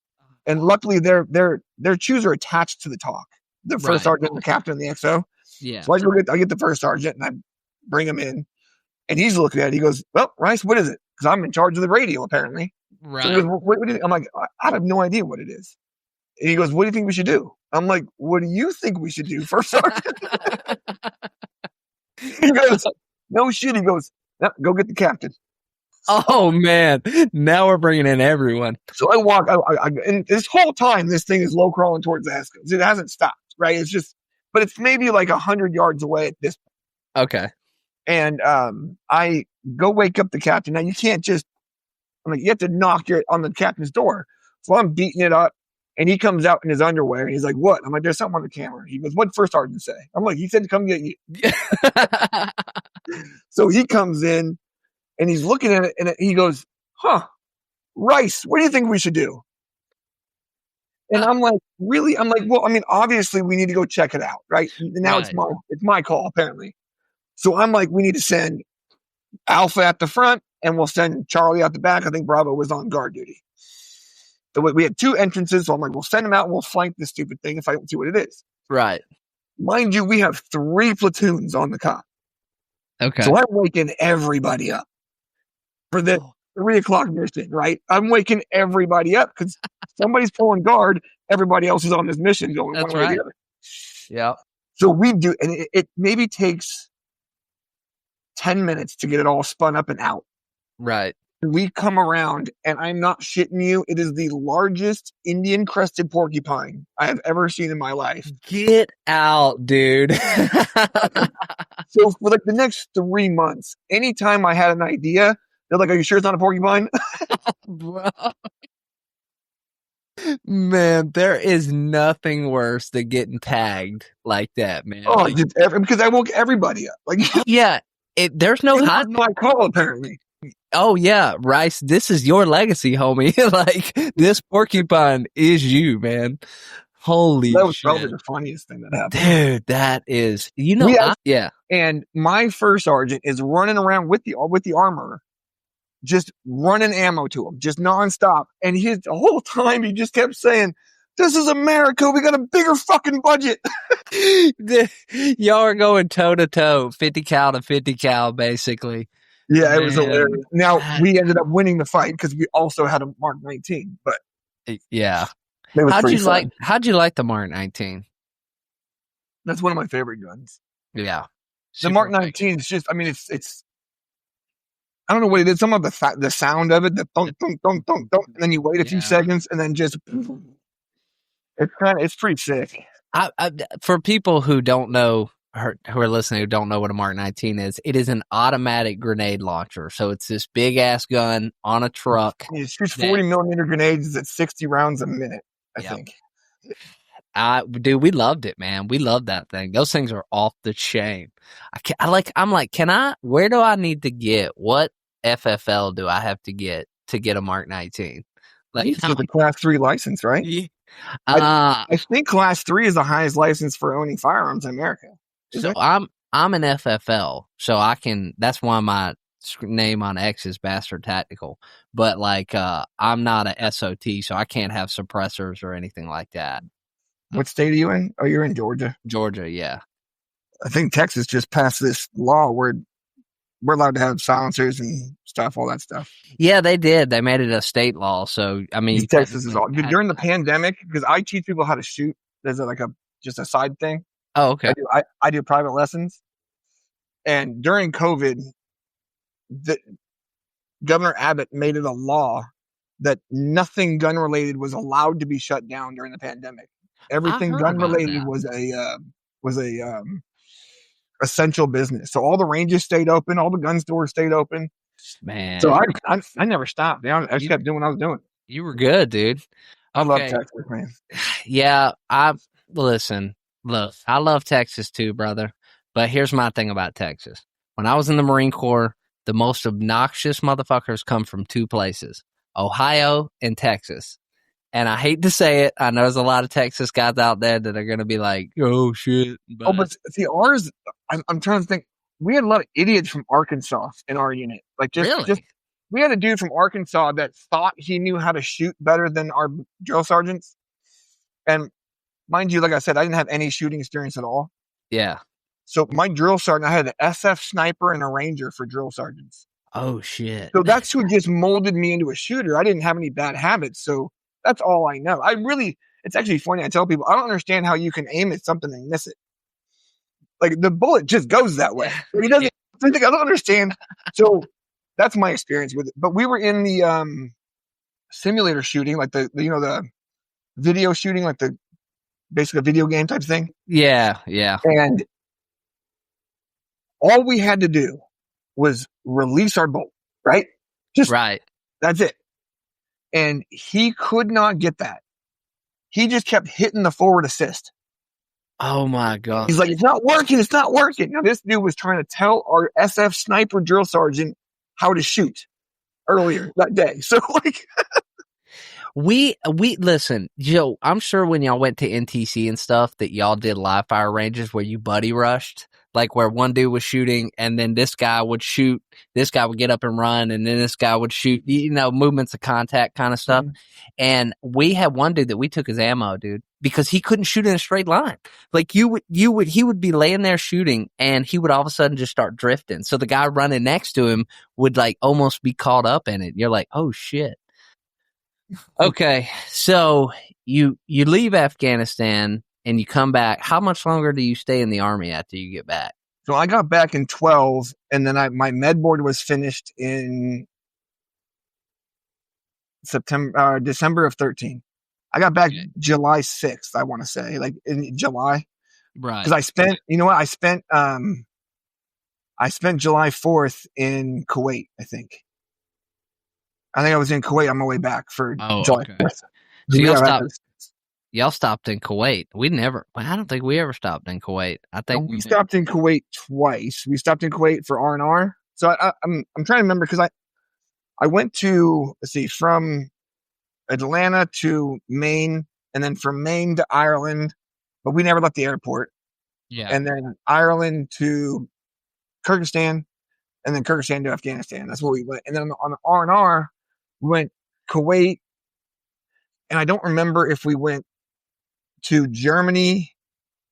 And luckily, their shoes are attached to the talk. The first sergeant, the captain, and the XO. Yeah. So I get the first sergeant, and I bring him in, and he's looking at it. He goes, "Well, Rice, what is it?" Because I'm in charge of the radio, apparently. Right. So he goes, what I'm like, I have no idea what it is. And he goes, "What do you think we should do?" I'm like, "What do you think we should do, first sergeant?" He goes, "No shit." He goes, yep, "Go get the captain." Oh man, now we're bringing in everyone. So I walk, and this whole time, this thing is low crawling towards the Hescos. It hasn't stopped, right? It's just, but it's maybe like 100 yards away at this point. Okay. And I go wake up the captain. Now you can't just, I'm like, you have to knock on the captain's door. So I'm beating it up, and he comes out in his underwear, and he's like, "What?" I'm like, "There's something on the camera." He goes, "What'd first sergeant say?" I'm like, "He said to come get you." So he comes in, and he's looking at it, and he goes, "Huh, Rice, what do you think we should do?" And I'm like, "Really?" I'm like, "Well, I mean, obviously we need to go check it out, right?" And now it's my call, apparently. So I'm like, we need to send Alpha at the front, and we'll send Charlie out the back. I think Bravo was on guard duty. So we had 2 entrances, so I'm like, we'll send them out, and we'll flank this stupid thing if I don't see what it is. Right. Mind you, we have 3 platoons on the COP. Okay. So I'm waking everybody up for the 3 o'clock mission, right? I'm waking everybody up because somebody's pulling guard. Everybody else is on this mission going one way or the other. Yeah. So we do, and it maybe takes 10 minutes to get it all spun up and out. Right. We come around, and I'm not shitting you. It is the largest Indian crested porcupine I have ever seen in my life. Get out, dude. So for like the next 3 months, anytime I had an idea, they're like, "Are you sure it's not a porcupine?" Bro. Man, there is nothing worse than getting tagged like that, man. Oh, because I woke everybody up. Like, yeah, there's no hot. My call, apparently. Oh yeah, Rice, this is your legacy, homie. Like, this porcupine is you, man. Holy That was shit. probably the funniest thing that happened. Dude, that is, yeah. And my first sergeant is running around with the armor, just running ammo to him, just nonstop. And the whole time he just kept saying, "This is America. We got a bigger fucking budget." Y'all are going toe to toe, 50 cal to 50 cal, basically. Yeah, man. It was hilarious. Now we ended up winning the fight because we also had a Mark 19, but yeah. How'd you like the Mark 19? That's one of my favorite guns. Yeah. The Mark 19 is just, I mean, it's I don't know what it is. Some of the sound of it, the thunk, thunk, thunk, thunk, thunk, and then you wait a few seconds, and then just, it's pretty sick. For people who don't know, who are listening, who don't know what a Mark 19 is, it is an automatic grenade launcher. So it's this big ass gun on a truck. It shoots 40 millimeter grenades at 60 rounds a minute, I think. Dude, we loved it, man. We loved that thing. Those things are off the chain. I'm like, where do I need to get? What FFL do I have to get a Mark 19? Like, it's a class 3 license, right? I think class 3 is the highest license for owning firearms in America. So I'm an FFL, so I can. That's why my name on X is Bastard Tactical. But like, I'm not a SOT, so I can't have suppressors or anything like that. What state are you in? Oh, you're in Georgia. Georgia, yeah. I think Texas just passed this law where we're allowed to have silencers and stuff, all that stuff. Yeah, they did. They made it a state law. So I mean, Texas is all during the pandemic, because I teach people how to shoot. There's just a side thing. Oh, okay. I do private lessons, and during COVID, Governor Abbott made it a law that nothing gun related was allowed to be shut down during the pandemic. Everything gun related was a essential business. So all the ranges stayed open, all the gun stores stayed open. Man, so I never stopped. I just kept doing what I was doing. You were good, dude. I love Texas, man. Yeah, Look, I love Texas too, brother. But here's my thing about Texas. When I was in the Marine Corps, the most obnoxious motherfuckers come from 2 places, Ohio and Texas. And I hate to say it. I know there's a lot of Texas guys out there that are going to be like, oh, shit. But see, ours, I'm trying to think. We had a lot of idiots from Arkansas in our unit. Like, just Really? we had a dude from Arkansas that thought he knew how to shoot better than our drill sergeants. And mind you, like I said, I didn't have any shooting experience at all. Yeah. So my drill sergeant, I had an SF sniper and a ranger for drill sergeants. Oh, shit. So that's who just molded me into a shooter. I didn't have any bad habits. So that's all I know. It's actually funny. I tell people, I don't understand how you can aim at something and miss it. Like, the bullet just goes that way. He doesn't. I don't understand. So that's my experience with it. But we were in the simulator shooting, like the video shooting, like the basically a video game type thing. Yeah. And all we had to do was release our bolt, right? Right. That's it. And he could not get that. He just kept hitting the forward assist. Oh my God. He's like, it's not working. Now this dude was trying to tell our SF sniper drill sergeant how to shoot earlier that day. So like, we listen, Joe, I'm sure when y'all went to NTC and stuff that y'all did live fire ranges where you buddy rushed, like where one dude was shooting and then this guy would shoot, this guy would get up and run, and then this guy would shoot, movements of contact kind of stuff. Mm-hmm. And we had one dude that we took his ammo, dude, because he couldn't shoot in a straight line. Like he would be laying there shooting and he would all of a sudden just start drifting. So the guy running next to him would like almost be caught up in it. You're like, oh shit. Okay, so you leave Afghanistan and you come back. How much longer do you stay in the Army after you get back? So I got back in 12, and then my med board was finished in December of 13. I got back July 6th, I want to say, like in July. Right. Because I spent July 4th in Kuwait, I think I was in Kuwait on my way back for July 4th. So y'all stopped in Kuwait. I don't think we ever stopped in Kuwait. I think we stopped in Kuwait twice. We stopped in Kuwait for R&R. So I'm trying to remember, because I went to, from Atlanta to Maine, and then from Maine to Ireland, but we never left the airport. Yeah. And then Ireland to Kyrgyzstan, and then Kyrgyzstan to Afghanistan. That's where we went. And then on the R&R, we went Kuwait, and I don't remember if we went to Germany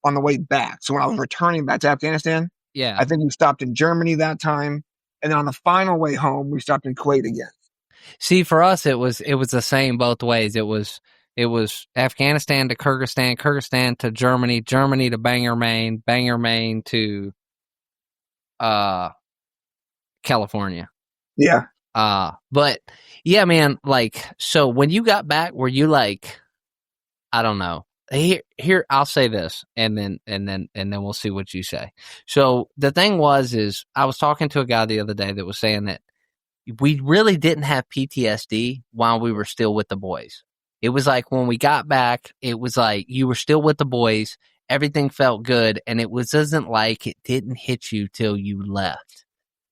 on the way back. So when I was returning back to Afghanistan, I think we stopped in Germany that time. And then on the final way home, we stopped in Kuwait again. See, for us, it was the same both ways. It was Afghanistan to Kyrgyzstan, Kyrgyzstan to Germany, Germany to Bangor, Maine, Bangor, Maine to California. Yeah. But yeah, man, like, so when you got back, were you like, I don't know. Here, I'll say this, and then we'll see what you say. So the thing is I was talking to a guy the other day that was saying that we really didn't have PTSD while we were still with the boys. It was like when we got back, it was like you were still with the boys, everything felt good, and it wasn't like it didn't hit you till you left.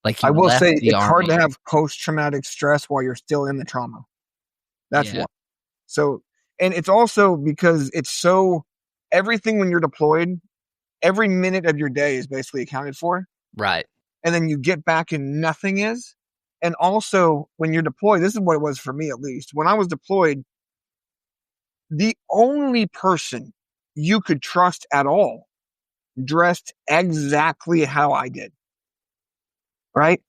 Like I will say, it's hard to have post-traumatic stress while you're still in the trauma. That's why. So, and it's also because it's so, everything when you're deployed, every minute of your day is basically accounted for. Right. And then you get back and nothing is. And also, when you're deployed, this is what it was for me at least. When I was deployed, the only person you could trust at all dressed exactly how I did. Right?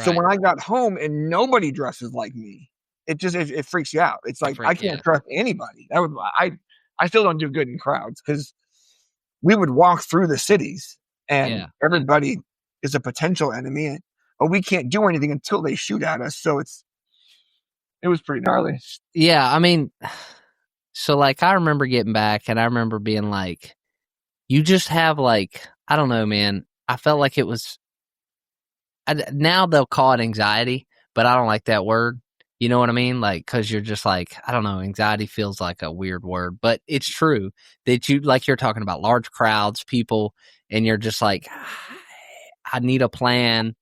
So when I got home and nobody dresses like me, it freaks you out. It's like, I can't trust anybody. I still don't do good in crowds, because we would walk through the cities and everybody is a potential enemy, but we can't do anything until they shoot at us. So it was pretty gnarly. Yeah. I mean, so like, I remember getting back and I remember being like, you just have like, I don't know, man. I felt like it was, now they'll call it anxiety, but I don't like that word. You know what I mean? Like, cause you're just like, I don't know, anxiety feels like a weird word, but it's true that you're talking about large crowds, people, and you're just like, I need a plan.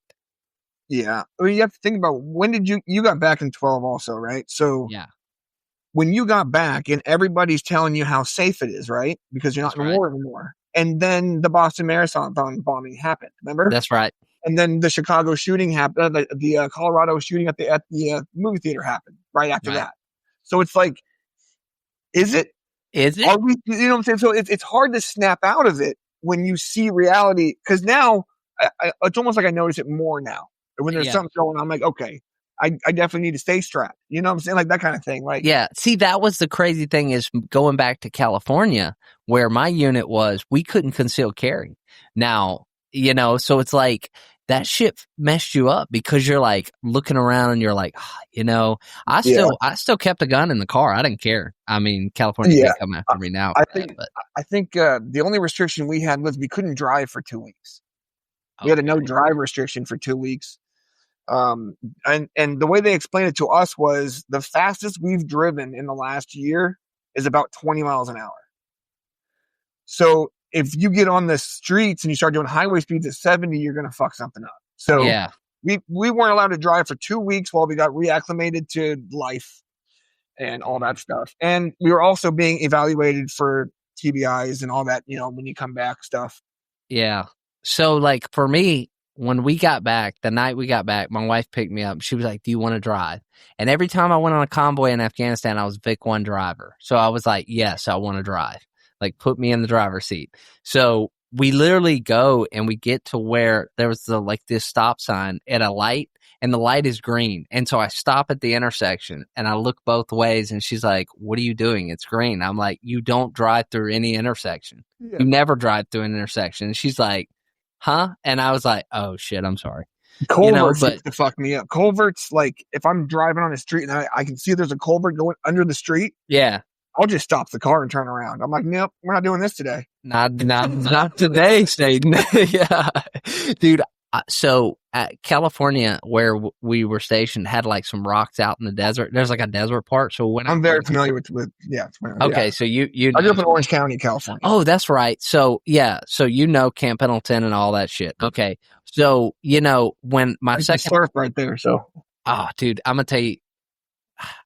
Yeah. I mean, you have to think about, when did you got back in 12 also, right? So yeah, when you got back and everybody's telling you how safe it is, right? Because you're not in war anymore. And then the Boston Marathon bombing happened, remember? That's right. And then the Chicago shooting happened, the Colorado shooting at the movie theater happened right after that. So it's like, is it? Are we, you know what I'm saying? So it's hard to snap out of it when you see reality, because now it's almost like I notice it more now. When there's something going on, I'm like, okay, I definitely need to stay strapped. You know what I'm saying? Like that kind of thing. Like, yeah. See, that was the crazy thing, is going back to California, where my unit was, we couldn't conceal carry. Now, you know, so it's like that shit messed you up, because you're like looking around and you're like, you know, I still kept a gun in the car. I didn't care. I mean, California can't come after me now. I think the only restriction we had was we couldn't drive for 2 weeks. We had a no drive restriction for 2 weeks. And the way they explained it to us was the fastest we've driven in the last year is about 20 miles an hour. So if you get on the streets and you start doing highway speeds at 70, you're going to fuck something up. So we weren't allowed to drive for 2 weeks while we got reacclimated to life and all that stuff. And we were also being evaluated for TBIs and all that, you know, when you come back stuff. Yeah. So like for me, when we got back, the night we got back, my wife picked me up. She was like, do you want to drive? And every time I went on a convoy in Afghanistan, I was Vic 1 driver. So I was like, yes, I want to drive. Like, put me in the driver's seat. So we literally go and we get to where there was this stop sign at a light, and the light is green. And so I stop at the intersection and I look both ways, and she's like, what are you doing? It's green. I'm like, you don't drive through any intersection. Yeah. You never drive through an intersection. And she's like, huh? And I was like, oh shit, I'm sorry. Culverts used to fuck me up. Culverts, like if I'm driving on the street and I can see there's a culvert going under the street. Yeah. I'll just stop the car and turn around. I'm like, nope, we're not doing this today. Not today, Staten. Yeah. Dude, so at California, where we were stationed, had like some rocks out in the desert. There's like a desert part. So when I'm very familiar with okay, so you I grew up in Orange County, California. Oh, that's right. So yeah, so you know Camp Pendleton and all that shit. Okay, so you know when my second surf right there. So dude, I'm gonna tell you.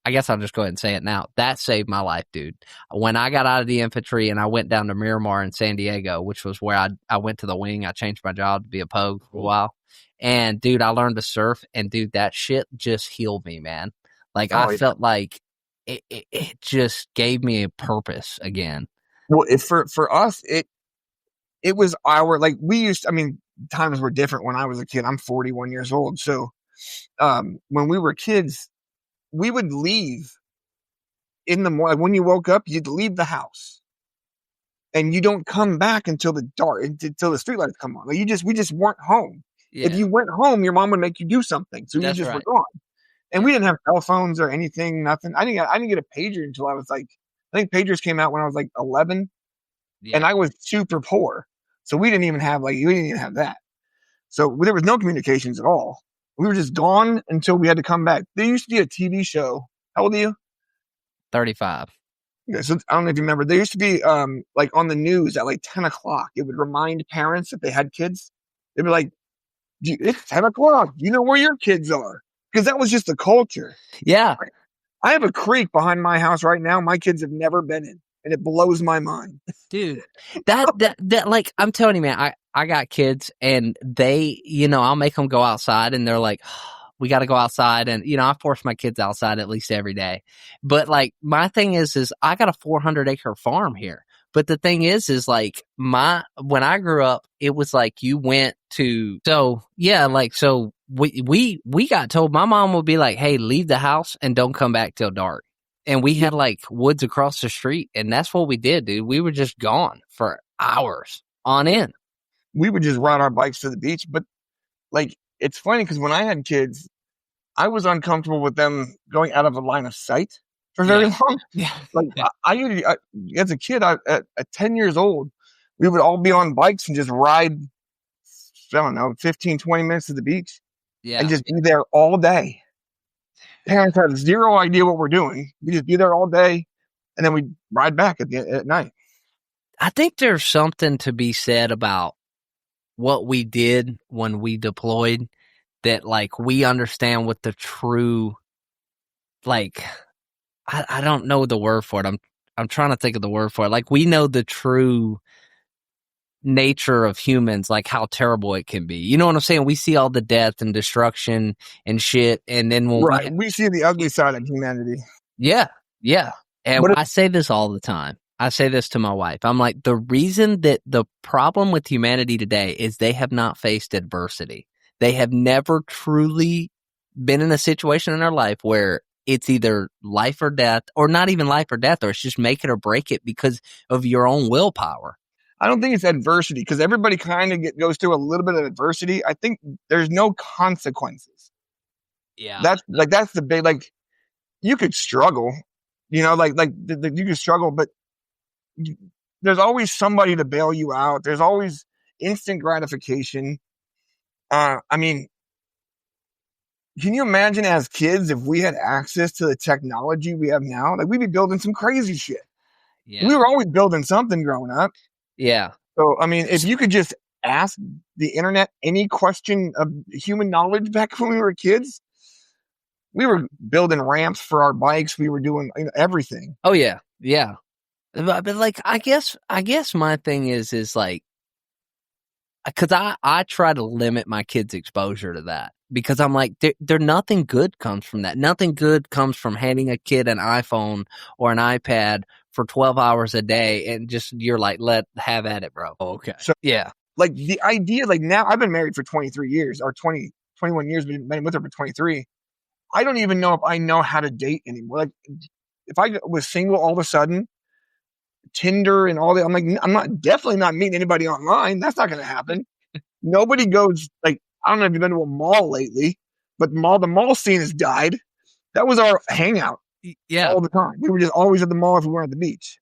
I guess I'll just go ahead and say it now. That saved my life, dude. When I got out of the infantry and I went down to Miramar in San Diego, which was where I went to the wing. I changed my job to be a pogue for a while. And, dude, I learned to surf. And, dude, that shit just healed me, man. Like, I felt like it just gave me a purpose again. Well, for us, it was our, like, times were different when I was a kid. I'm 41 years old. So when we were kids, we would leave in the morning. When you woke up, you'd leave the house, and you don't come back until the dark, until the streetlights come on. Like we just weren't home. Yeah. If you went home, your mom would make you do something, so you just were gone. And we didn't have cell phones or anything, nothing. I didn't get a pager until I was like, I think pagers came out when I was like 11, and I was super poor, so we didn't even have that. So there was no communications at all. We were just gone until we had to come back. There used to be a TV show. How old are you? 35. Yeah, so I don't know if you remember. There used to be like on the news at like 10 o'clock. It would remind parents if they had kids. They'd be like, it's 10 o'clock. You know where your kids are. Because that was just the culture. Yeah. I have a creek behind my house right now my kids have never been in. And it blows my mind. Dude, that like, I'm telling you, man, I got kids, and they, you know, I'll make them go outside, and they're like, we got to go outside. And, you know, I force my kids outside at least every day. But like, my thing is I got a 400-acre farm here. But the thing is like when I grew up, it was like you went to, so yeah, like, so we got told, my mom would be like, hey, leave the house and don't come back till dark. And we had like woods across the street, and that's what we did, dude. We were just gone for hours on end. We would just ride our bikes to the beach. But like, it's funny because when I had kids, I was uncomfortable with them going out of the line of sight for very long. Yeah. Like I as a kid, at 10 years old, we would all be on bikes and just ride, I don't know, 15, 20 minutes to the beach and just be there all day. Parents have zero idea what we're doing. We just be there all day, and then we ride back at night. I think there's something to be said about what we did when we deployed, that like we understand what the true, like, I don't know the word for it. I'm trying to think of the word for it. Like, we know the true nature of humans, like how terrible it can be. You know what I'm saying? We see all the death and destruction and shit, and then when Right. We see the ugly side of humanity. yeah, yeah. And But I say this all the time. I say this to my wife. I'm like, the reason that the problem with humanity today is they have not faced adversity. They have never truly been in a situation in their life where it's either life or death, or not even life or death, or it's just make it or break it because of your own willpower. I don't think it's adversity, because everybody kind of goes through a little bit of adversity. I think there's no consequences. Yeah. That's the big, like, you could struggle, you know, you could struggle, but there's always somebody to bail you out. There's always instant gratification. I mean, can you imagine as kids if we had access to the technology we have now? Like, we'd be building some crazy shit. Yeah. We were always building something growing up. Yeah. So, I mean, if you could just ask the internet any question of human knowledge back when we were kids, we were building ramps for our bikes. We were doing, you know, everything. Oh yeah. Yeah. But like, I guess my thing is like, because I try to limit my kids' exposure to that, because I'm like, there nothing good comes from that. Nothing good comes from handing a kid an iPhone or an iPad for 12 hours a day and just, you're like, have at it, bro. Okay. So, Yeah. like, the idea, like, now I've been married for 23 years, or 21 years, been with her for 23. I don't even know if I know how to date anymore. Like, if I was single all of a sudden, Tinder and all that, I'm like, I'm definitely not meeting anybody online. That's not going to happen. Nobody goes, like, I don't know if you've been to a mall lately, but the mall scene has died. That was our hangout Yeah. all the time. We were just always at the mall if we weren't at the beach.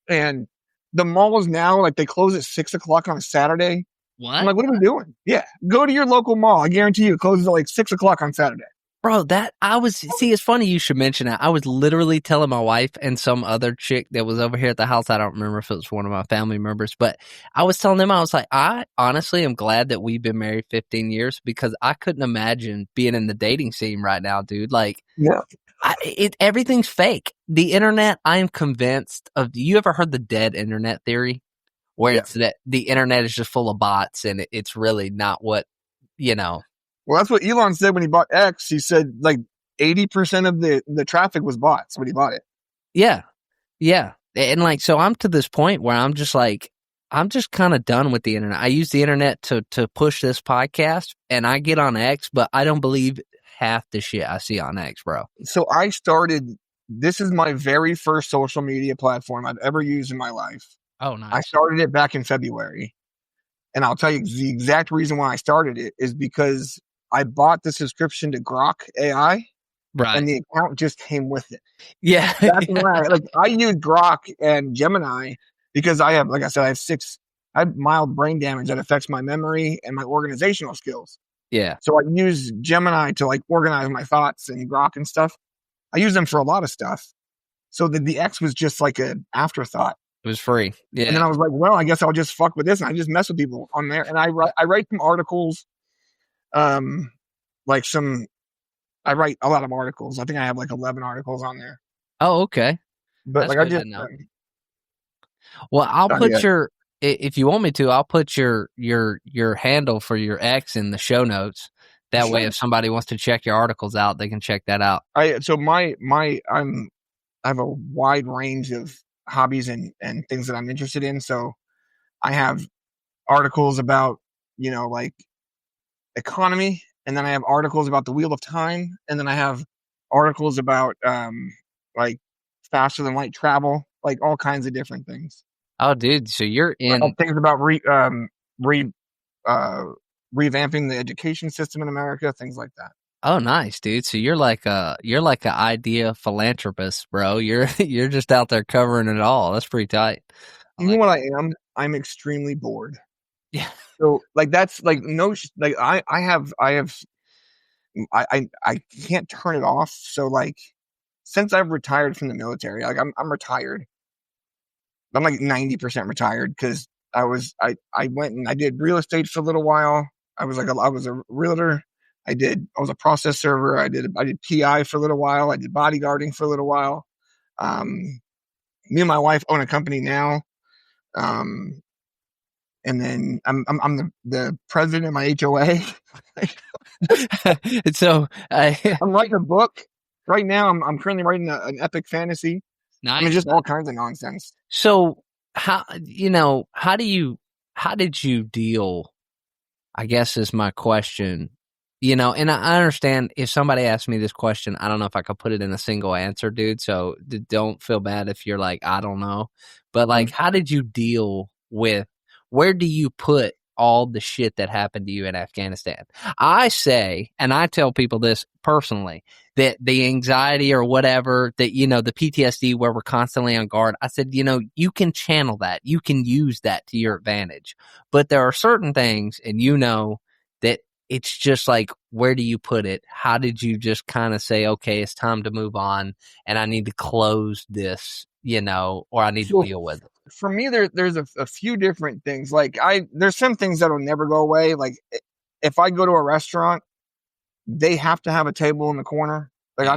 And the malls now, like, they close at 6 o'clock on a Saturday. I'm like, what are we doing? Yeah, go to your local mall. I guarantee you it closes at like 6 o'clock on Saturday. Bro, it's funny you should mention that. I was literally telling my wife and some other chick that was over here at the house. I don't remember if it was one of my family members, but I was telling them, I was like, I honestly am glad that we've been married 15 years, because I couldn't imagine being in the dating scene right now, dude. Like, Yeah. Everything's fake. The internet, I am convinced of. You ever heard the dead internet theory? Where it's that the internet is just full of bots and it's really not what, you know. Well, that's what Elon said when he bought X. He said like 80% of the traffic was bots when he bought it. Yeah. Yeah. And like, so I'm to this point where I'm just like, I'm just kind of done with the internet. I use the internet to push this podcast, and I get on X, but I don't believe half the shit I see on X, bro. So this is my very first social media platform I've ever used in my life. Oh, nice. I started it back in February. And I'll tell you the exact reason why I started it is because I bought the subscription to Grok AI, right, and the account just came with it. Yeah. That's why I use Grok and Gemini, because I have, like I said, I have mild brain damage that affects my memory and my organizational skills. Yeah. So I use Gemini to like organize my thoughts, and Grok and stuff. I use them for a lot of stuff. So the X was just like an afterthought. It was free. Yeah. And then I was like, well, I guess I'll just fuck with this. And I just mess with people on there. And I write some articles. I write a lot of articles. I think I have like 11 articles on there. Oh, okay. But That's like, I just, well, I'll put yet. if you want me to, I'll put your handle for your X in the show notes. That way, if somebody wants to check your articles out, they can check that out. I have a wide range of hobbies and things that I'm interested in. So I have articles about, like economy, and then I have articles about the Wheel of Time, and then I have articles about like faster than light travel, like all kinds of different things. Oh, dude! So you're in things about revamping the education system in America, things like that. Oh, nice, dude. So you're like an idea philanthropist, bro. You're just out there covering it all. That's pretty tight. You know what I am? I'm extremely bored. Yeah. So like that's like I can't turn it off. So like since I've retired from the military, like I'm retired. I'm like 90% retired, because I went and I did real estate for a little while. I was a realtor. I was a process server. I did PI for a little while. I did bodyguarding for a little while. Me and my wife own a company now. Um, and then I'm the president of my HOA. So, I'm writing a book right now. I'm currently writing an epic fantasy. nice. I mean, just all kinds of nonsense. So how did you deal, I guess is my question, and I understand if somebody asked me this question, I don't know if I could put it in a single answer, dude. So don't feel bad if you're like, I don't know, but like, how did you deal with, where do you put all the shit that happened to you in Afghanistan? I say, and I tell people this personally, that the anxiety or whatever that, the PTSD where we're constantly on guard, I said, you can channel that. You can use that to your advantage. But there are certain things, and that it's just like, where do you put it? How did you just kind of say, okay, it's time to move on and I need to close this, or I need to deal with it? For me, there's a few different things. Like there's some things that'll never go away. Like if I go to a restaurant, they have to have a table in the corner. Like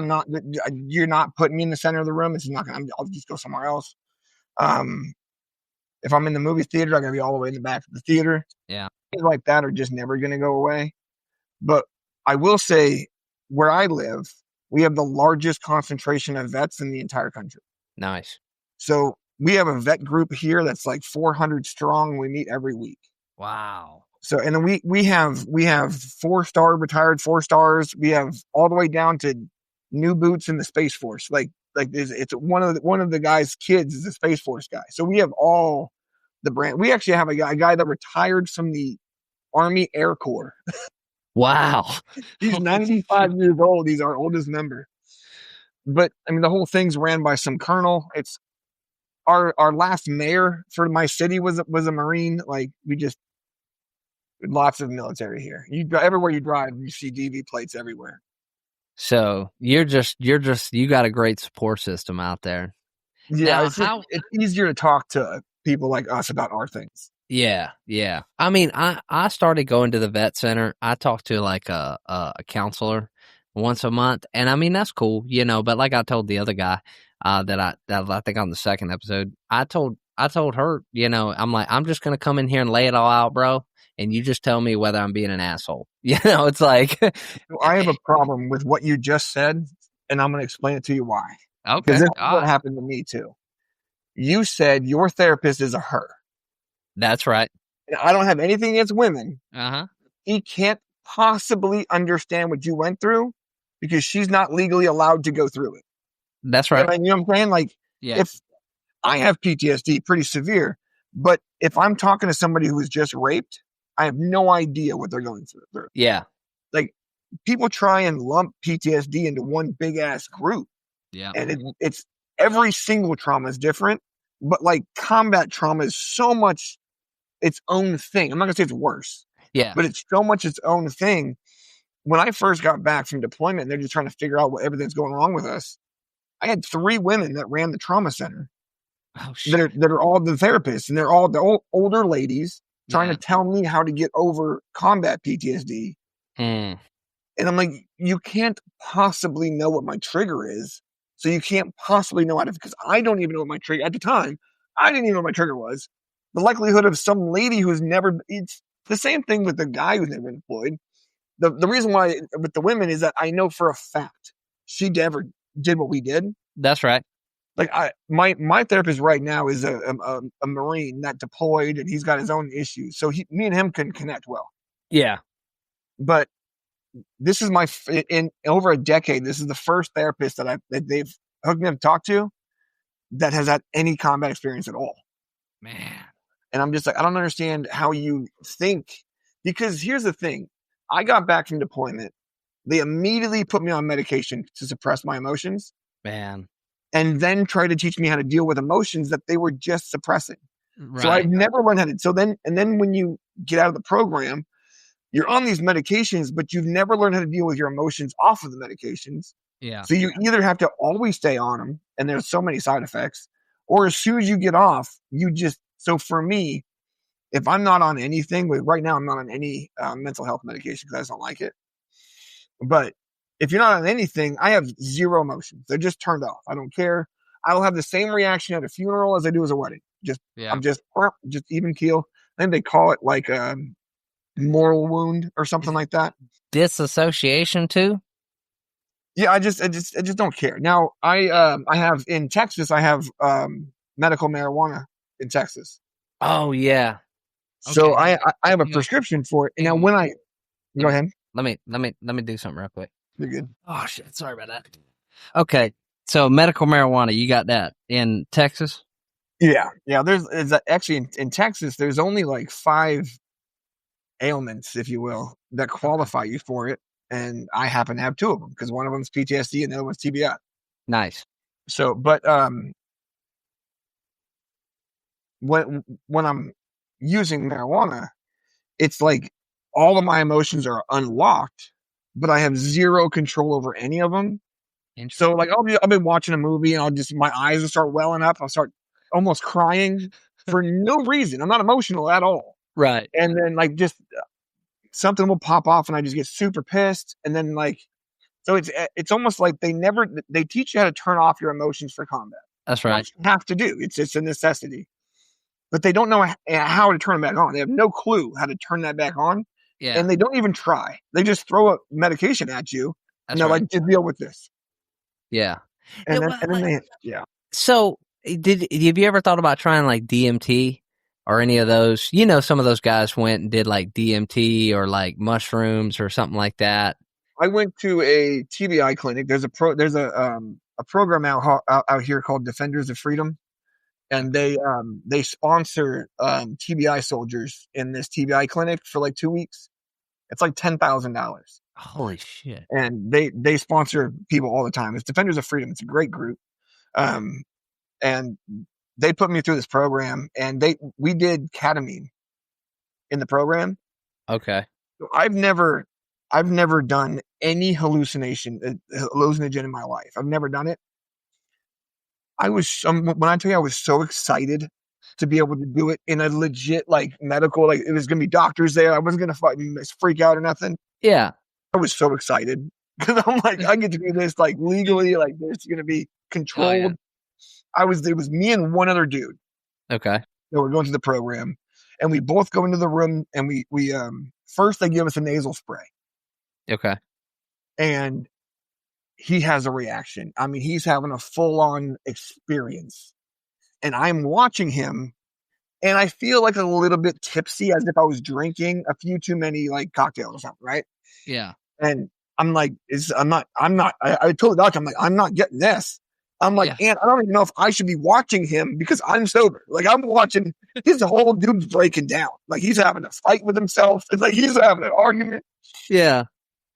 you're not putting me in the center of the room. It's not gonna, I'll just go somewhere else. If I'm in the movie theater, I gotta be all the way in the back of the theater. Yeah. Things like that are just never gonna go away. But I will say, where I live, we have the largest concentration of vets in the entire country. Nice. So we have a vet group here that's like 400 strong. We meet every week. Wow. So, and then we have 4-star retired 4-stars. We have all the way down to new boots in the Space Force. Like it's one of the guy's kids is a Space Force guy. So we have all the brand. We actually have a guy that retired from the Army Air Corps. Wow. He's 95 years old. He's our oldest member. But I mean, the whole thing's ran by some colonel. It's our last mayor for my city was a Marine. Like lots of military here. Everywhere you drive, you see DV plates everywhere. So you got a great support system out there. Yeah, now, it's easier to talk to people like us about our things. Yeah. I mean, I started going to the vet center. I talked to like a counselor once a month, and I mean that's cool, But like I told the other guy that I think on the second episode, I told her, I'm like, I'm just gonna come in here and lay it all out, bro, and you just tell me whether I'm being an asshole. It's like I have a problem with what you just said, and I'm gonna explain it to you why. Okay, because this is what happened to me too. You said your therapist is a her. That's right. I don't have anything against women. Uh-huh. He can't possibly understand what you went through because she's not legally allowed to go through it. That's right. You know what I'm saying? Like, if I have PTSD, pretty severe, but if I'm talking to somebody who was just raped, I have no idea what they're going through. Yeah. Like, people try and lump PTSD into one big ass group. Yeah. And it's every single trauma is different, but like combat trauma is so much its own thing. I'm not gonna say it's worse. Yeah. But it's so much its own thing. When I first got back from deployment, and they're just trying to figure out what everything's going wrong with us. I had 3 women that ran the trauma center. Oh, shit. That are all the therapists, and they're all the older ladies trying to tell me how to get over combat PTSD. And I'm like, you can't possibly know what my trigger is. So you can't possibly know how to, because I don't even know what my trigger, at the time, I didn't even know what my trigger was. The likelihood of some lady who's never, it's the same thing with the guy who's never been deployed. The reason why with the women is that I know for a fact she never did what we did. That's right. Like my therapist right now is a Marine that deployed, and he's got his own issues. So me and him can connect well. Yeah. But this is in over a decade, this is the first therapist that they've hooked me up to talk to that has had any combat experience at all. Man. And I'm just like, I don't understand how you think, because here's the thing. I got back from deployment. They immediately put me on medication to suppress my emotions. Man. And then try to teach me how to deal with emotions that they were just suppressing. Right. So I've never learned how to. So then when you get out of the program, you're on these medications, but you've never learned how to deal with your emotions off of the medications. Yeah. So you either have to always stay on them, and there's so many side effects, or as soon as you get off, so for me, if I'm not on anything, right now I'm not on any mental health medication because I just don't like it. But if you're not on anything, I have zero emotions. They're just turned off. I don't care. I will have the same reaction at a funeral as I do as a wedding. I'm just even keel. I think they call it like a moral wound or something like that. Disassociation too? Yeah, I just don't care. Now I have in Texas, I have medical marijuana in Texas. Oh yeah. So Okay. I have a prescription for it. And now when I go ahead. Let me do something real quick. You're good. Oh shit, sorry about that. Okay. So medical marijuana, you got that in Texas? Yeah. There's actually in Texas, there's only like 5 ailments, if you will, that qualify you for it. And I happen to have 2 of them because one of them is PTSD and the other one's TBI. Nice. So, but when I'm using marijuana, it's like all of my emotions are unlocked, but I have zero control over any of them. So, like, I'll be watching a movie and my eyes will start welling up. I'll start almost crying for no reason. I'm not emotional at all. Right. And then, like, just something will pop off and I just get super pissed. And then, like, so it's almost like they teach you how to turn off your emotions for combat. That's right. Which you have to do. It's just a necessity. But they don't know how to turn them back on. They have no clue how to turn that back on. Yeah. And they don't even try. They just throw a medication at you. And they're like, just deal with this. Yeah. And then yeah. So have you ever thought about trying like DMT or any of those? You know, some of those guys went and did like DMT or like mushrooms or something like that. I went to a TBI clinic. There's a program out here called Defenders of Freedom. And they sponsor TBI soldiers in this TBI clinic for like 2 weeks. It's like $10,000. Holy shit! And they sponsor people all the time. It's Defenders of Freedom. It's a great group. And they put me through this program, and we did ketamine in the program. Okay. So I've never done any hallucinogen in my life. I've never done it. When I tell you I was so excited to be able to do it in a legit like medical, like it was gonna be doctors there. I wasn't gonna freak out or nothing. Yeah. I was so excited because I'm like, I get to do this like legally, like this is gonna be controlled. Oh, yeah. It was me and one other dude. Okay. So we're going to the program, and we both go into the room, and we first they give us a nasal spray. Okay. And he has a reaction. I mean, he's having a full-on experience. And I'm watching him, and I feel like a little bit tipsy, as if I was drinking a few too many like cocktails or something, right? Yeah. And I'm like, I told the doctor, I'm like, I'm not getting this. I'm like, and I don't even know if I should be watching him because I'm sober. Like I'm watching his whole dude's breaking down. Like he's having a fight with himself. It's like he's having an argument. Yeah.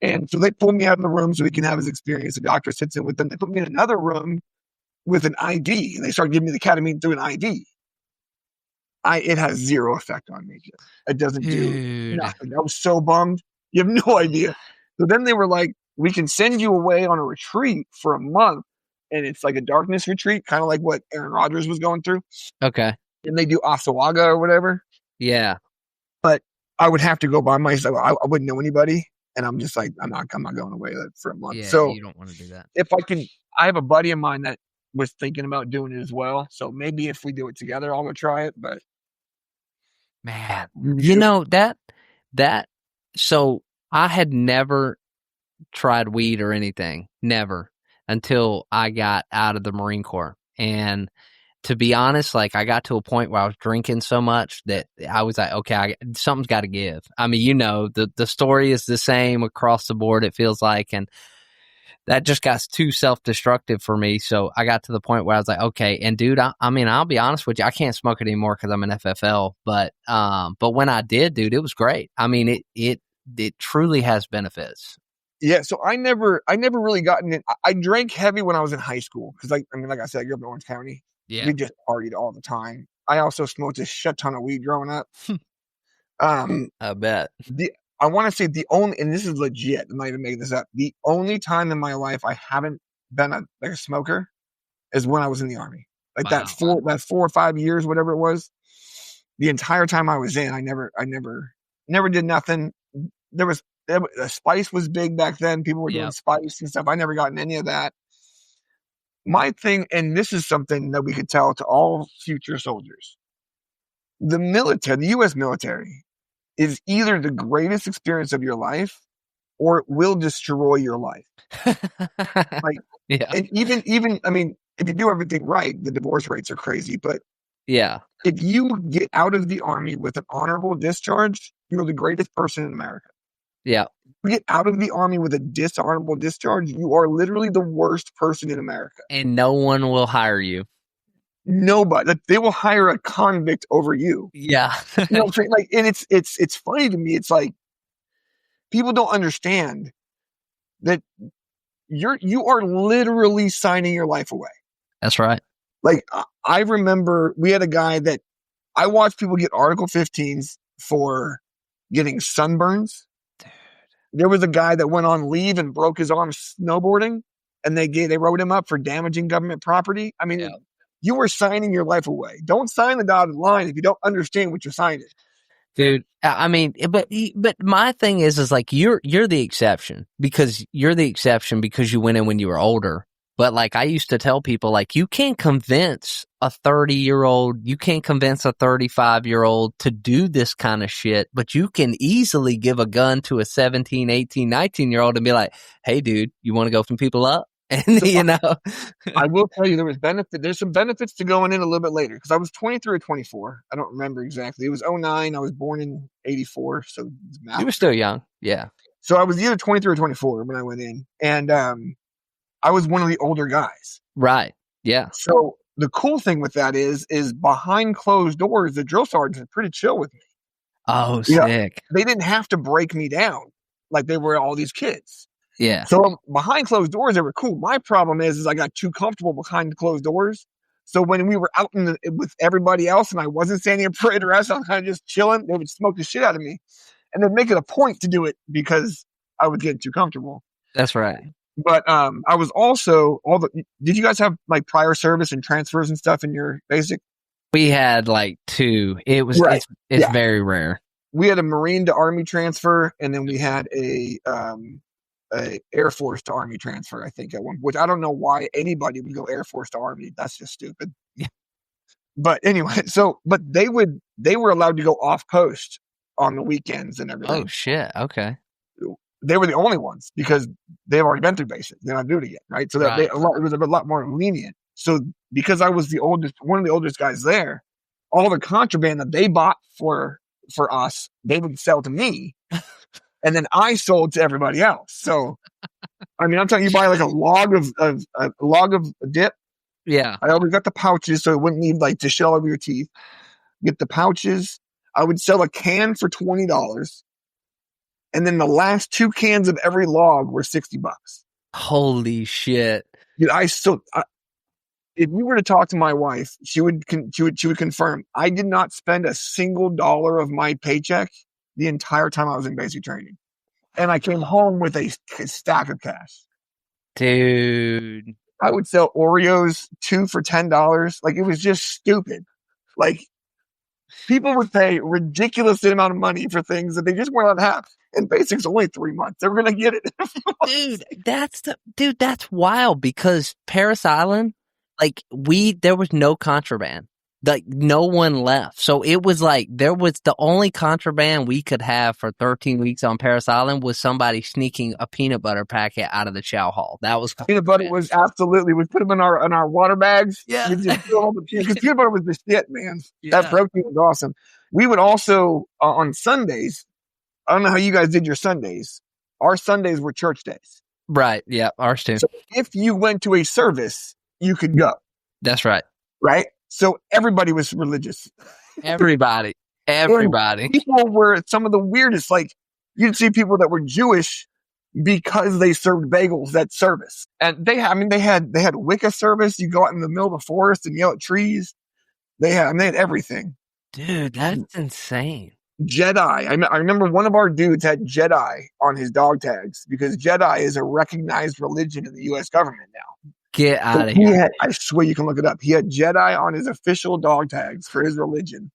And so they pull me out of the room so he can have his experience. The doctor sits in with them. They put me in another room with an IV, and they start giving me the ketamine through an IV. It has zero effect on me. It doesn't do nothing. I was so bummed. You have no idea. So then they were like, we can send you away on a retreat for a month. And it's like a darkness retreat, kind of like what Aaron Rodgers was going through. Okay. And they do Asawaga or whatever. Yeah. But I would have to go by myself. I wouldn't know anybody. And I'm just like, I'm not going away for a month. Yeah, so you don't want to do that. If I have a buddy of mine that was thinking about doing it as well. So maybe if we do it together, I'll go try it. But man, you know so I had never tried weed or anything, never, until I got out of the Marine Corps. And to be honest, like I got to a point where I was drinking so much that I was like, okay, something's got to give. I mean, you know, the story is the same across the board, it feels like, and that just got too self-destructive for me. So I got to the point where I was like, okay, and dude, I mean, I'll be honest with you, I can't smoke it anymore because I'm an FFL, but when I did, dude, it was great. I mean, it truly has benefits. Yeah, so I never really gotten it. I drank heavy when I was in high school because, like I said, I grew up in Orange County. Yeah, we just partied all the time. I also smoked a shit ton of weed growing up. I bet. I want to say the only, and this is legit, I'm not even making this up, the only time in my life I haven't been a smoker is when I was in the Army. Like that 4 or 5 years, whatever it was. The entire time I was in, I never did nothing. spice was big back then. People were doing spice and stuff. I never gotten any of that. My thing, and this is something that we could tell to all future soldiers. The military, the U.S. military, is either the greatest experience of your life or it will destroy your life. Like, and even, I mean, if you do everything right, the divorce rates are crazy. But if you get out of the Army with an honorable discharge, you're the greatest person in America. Yeah. If you get out of the Army with a dishonorable discharge, you are literally the worst person in America. And no one will hire you. Nobody. Like, they will hire a convict over you. Yeah. You know what I'm saying? Like, and it's funny to me. It's like people don't understand that you are literally signing your life away. That's right. Like, I remember we had a guy that I watched people get Article 15s for getting sunburns. Dude. There was a guy that went on leave and broke his arm snowboarding, and they wrote him up for damaging government property. I mean, you are signing your life away. Don't sign the dotted line if you don't understand what you're signing. Dude, I mean, but my thing is like you're the exception because you went in when you were older. But like I used to tell people, like you can't convince a 30-year-old, you can't convince a 35-year-old to do this kind of shit, but you can easily give a gun to a 17, 18, 19-year-old and be like, hey, dude, you want to go some people up? And, you know. I will tell you there's some benefits to going in a little bit later because I was 23 or 24. I don't remember exactly. It was 2009. I was born in 84. So you were still young. Yeah. So I was either 23 or 24 when I went in. And I was one of the older guys. Right. Yeah. So the cool thing with that is behind closed doors, the drill sergeants are pretty chill with me. Oh, sick. They didn't have to break me down like they were all these kids. Yeah. So behind closed doors, they were cool. My problem is I got too comfortable behind closed doors. So when we were out with everybody else and I wasn't standing in parade arrest, I was kind of just chilling, they would smoke the shit out of me. And they'd make it a point to do it because I would get too comfortable. That's right. But I was also did you guys have like prior service and transfers and stuff in your basic? We had like 2. It was it's very rare. We had a Marine to Army transfer, and then we had a Air Force to Army transfer, I think, at one, which I don't know why anybody would go Air Force to Army. That's just stupid. Yeah. But anyway, but they were allowed to go off post on the weekends and everything. Oh shit. Okay. They were the only ones because they've already been through basic. They're not doing it again, right? So it was a lot more lenient. So because I was one of the oldest guys there, all the contraband that they bought for us, they would sell to me. And then I sold to everybody else. So, I mean, I'm telling you, buy like a log of dip. Yeah. I always got the pouches so it wouldn't need like to shit all over your teeth. Get the pouches. I would sell a can for $20. And then the last 2 cans of every log were $60. Holy shit. Dude, if you were to talk to my wife, she would confirm I did not spend a single dollar of my paycheck the entire time I was in basic training. And I came home with a stack of cash. Dude. I would sell Oreos 2 for $10. Like, it was just stupid. Like, people would pay ridiculous amount of money for things that they just weren't allowed to have. And basic's only 3 months. They're going to get it. Dude, that's wild because Parris Island, like there was no contraband. Like no one left. So it was like there was the only contraband we could have for 13 weeks on Parris Island was somebody sneaking a peanut butter packet out of the chow hall. That was peanut butter was absolutely. We put them in our water bags. Yeah, because peanut butter was the shit, man. Yeah. That protein was awesome. We would also on Sundays. I don't know how you guys did your Sundays. Our Sundays were church days. Right. Yeah. Ours too. So if you went to a service, you could go. That's right. Right. So everybody was religious. Everybody. People were some of the weirdest. Like you'd see people that were Jewish because they served bagels at service, and they had Wicca service. You go out in the middle of the forest and yell at trees. They had everything. Dude, that's insane. Jedi. I remember one of our dudes had Jedi on his dog tags because Jedi is a recognized religion in the U.S. government now. Get out of here. I swear you can look it up. He had Jedi on his official dog tags for his religion.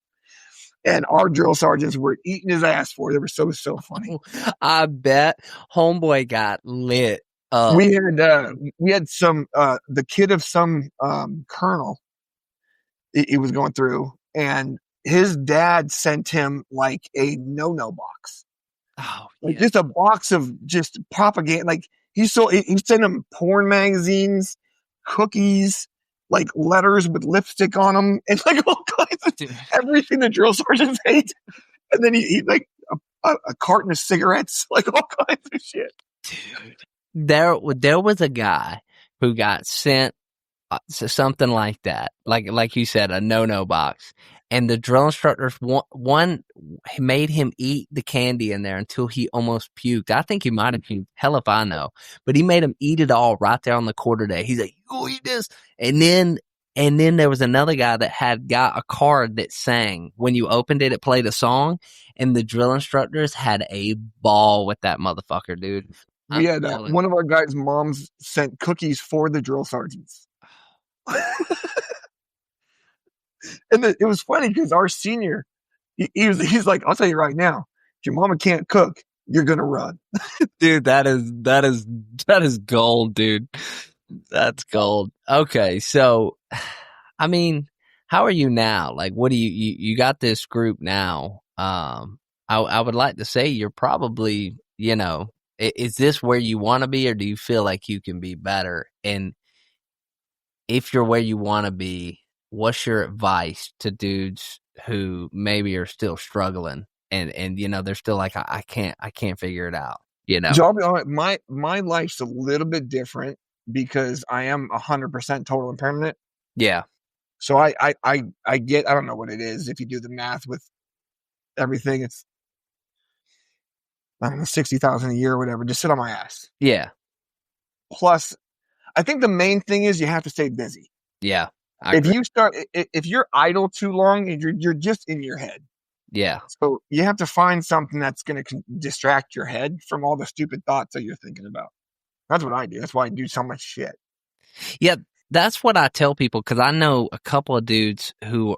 And our drill sergeants were eating his ass for it. They were so funny. I bet homeboy got lit up. We had some the kid of some colonel he was going through, and his dad sent him like a no box. Oh, Like just a box of just propaganda. Like he sent him porn magazines, cookies, like letters with lipstick on them, and like all kinds of everything the drill sergeants hate. And then he like a carton of cigarettes, like all kinds of shit. Dude, there was a guy who got sent something like that, like you said, a no box, and the drill instructors one made him eat the candy in there until he almost puked. I think he might have puked, hell if I know, but he made him eat it all right there on the quarterdeck. He's like, "You eat this," and then there was another guy that had got a card that sang. When you opened it, it played a song, and the drill instructors had a ball with that motherfucker, dude. We had one of our guys' moms sent cookies for the drill sergeants. And it was funny because our senior, he's like, I'll tell you right now, if your mama can't cook, you're gonna run. Dude, that is gold, dude. That's gold. Okay, so I mean, how are you now? Like, what do you got this group now? I would like to say you're probably, is this where you want to be, or do you feel like you can be better? And if you're where you want to be, what's your advice to dudes who maybe are still struggling and they're still like, I can't figure it out, So I'll be honest, my life's a little bit different because I am 100% total and permanent. Yeah. So I get, I don't know what it is. If you do the math with everything, it's, I don't know, 60,000 a year or whatever. Just sit on my ass. Yeah. Plus, I think the main thing is you have to stay busy. Yeah. If you're idle too long, you're just in your head. Yeah. So you have to find something that's going to distract your head from all the stupid thoughts that you're thinking about. That's what I do. That's why I do so much shit. Yeah. That's what I tell people, because I know a couple of dudes who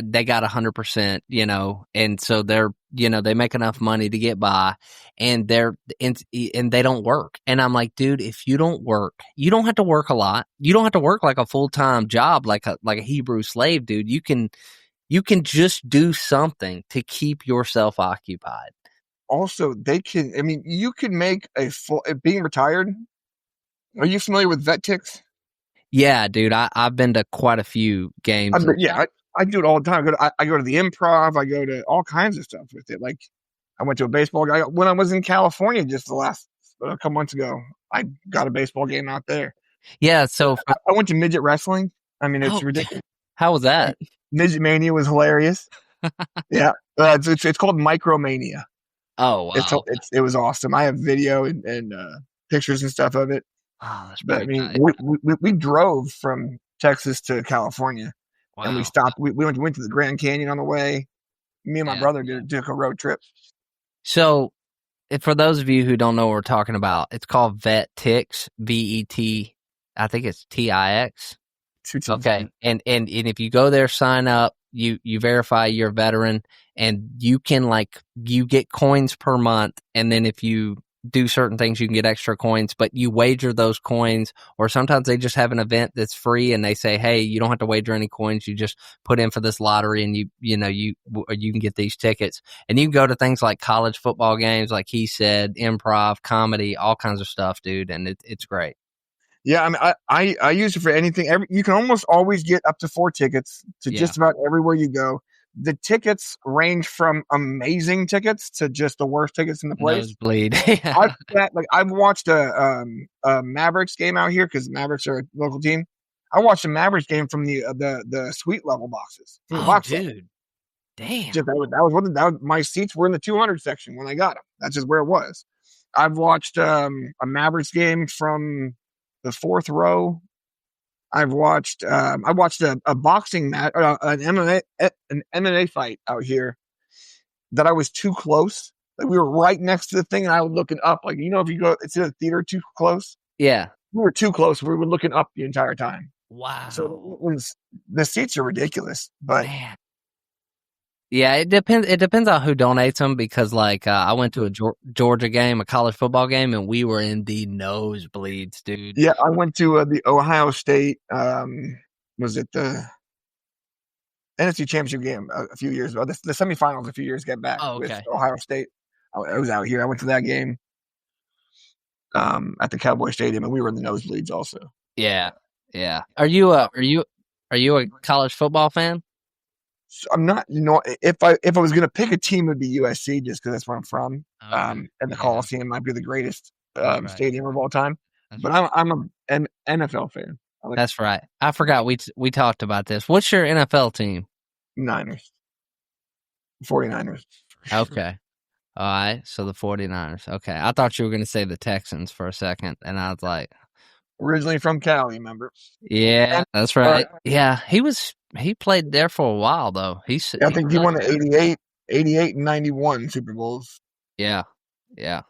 they got 100%, and so they're, they make enough money to get by, and and they don't work. And I'm like, dude, if you don't work, you don't have to work a lot. You don't have to work like a full-time job, like a Hebrew slave, dude. You can just do something to keep yourself occupied. Also, you can make being retired. Are you familiar with vet ticks? Yeah, dude, I've been to quite a few games. I do it all the time. I go to the Improv. I go to all kinds of stuff with it. Like I went to a baseball game when I was in California just a couple months ago. I got a baseball game out there. Yeah, so I went to midget wrestling. I mean, it's ridiculous. How was that? Midget Mania was hilarious. Yeah, it's called Micromania. Oh wow, it was awesome. I have video and pictures and stuff of it. Oh, that's but I mean, nice. we drove from Texas to California, wow. And we stopped. We went to the Grand Canyon on the way. Me and my brother took a road trip. So, for those of you who don't know what we're talking about, it's called Vet Tix, VET. I think it's TIX. Okay, and if you go there, sign up. You verify you're a veteran, and you can you get coins per month, and then if you do certain things, you can get extra coins, but you wager those coins, or sometimes they just have an event that's free and they say, hey, you don't have to wager any coins. You just put in for this lottery and you can get these tickets, and you can go to things like college football games, like he said, improv, comedy, all kinds of stuff, dude. And it's great. Yeah. I mean, I use it for anything. You can almost always get up to 4 tickets to just about everywhere you go. The tickets range from amazing tickets to just the worst tickets in the place. Nosebleed. I've watched a Mavericks game out here because Mavericks are a local team. I watched a Mavericks game from the suite level boxes. Dude, damn! That was my seats were in the 200 section when I got them. That's just where it was. I've watched a Mavericks game from the 4th row. I watched a boxing match, an MMA fight out here that I was too close. Like we were right next to the thing, and I was looking up. Like if you go to the theater too close, yeah, we were too close. We were looking up the entire time. Wow. So the seats are ridiculous, but man. Yeah, it depends. It depends on who donates them because, like, I went to a Georgia game, a college football game, and we were in the nosebleeds, dude. Yeah, I went to the Ohio State. Was it the NFC Championship game a few years ago? The semifinals a few years get back Oh, with okay. Ohio State. I was out here. I went to that game at the Cowboy Stadium, and we were in the nosebleeds also. Yeah, yeah. Are you a college football fan? So I'm not, if I was gonna pick a team, it'd be USC just because that's where I'm from. Okay. And the Yeah, Coliseum might be the greatest that's right. stadium of all time. That's But right. I'm an NFL fan. I like That's right. I forgot we talked about this. What's your NFL team? Niners, 49ers. Okay. All right. So the 49ers. Okay. I thought you were going to say the Texans for a second, and I was like, Originally from Cali, remember? yeah, And that's right. Yeah, he played there for a while though. I He's think he really won the good. 88 and 91 Super Bowls. Yeah. Yeah.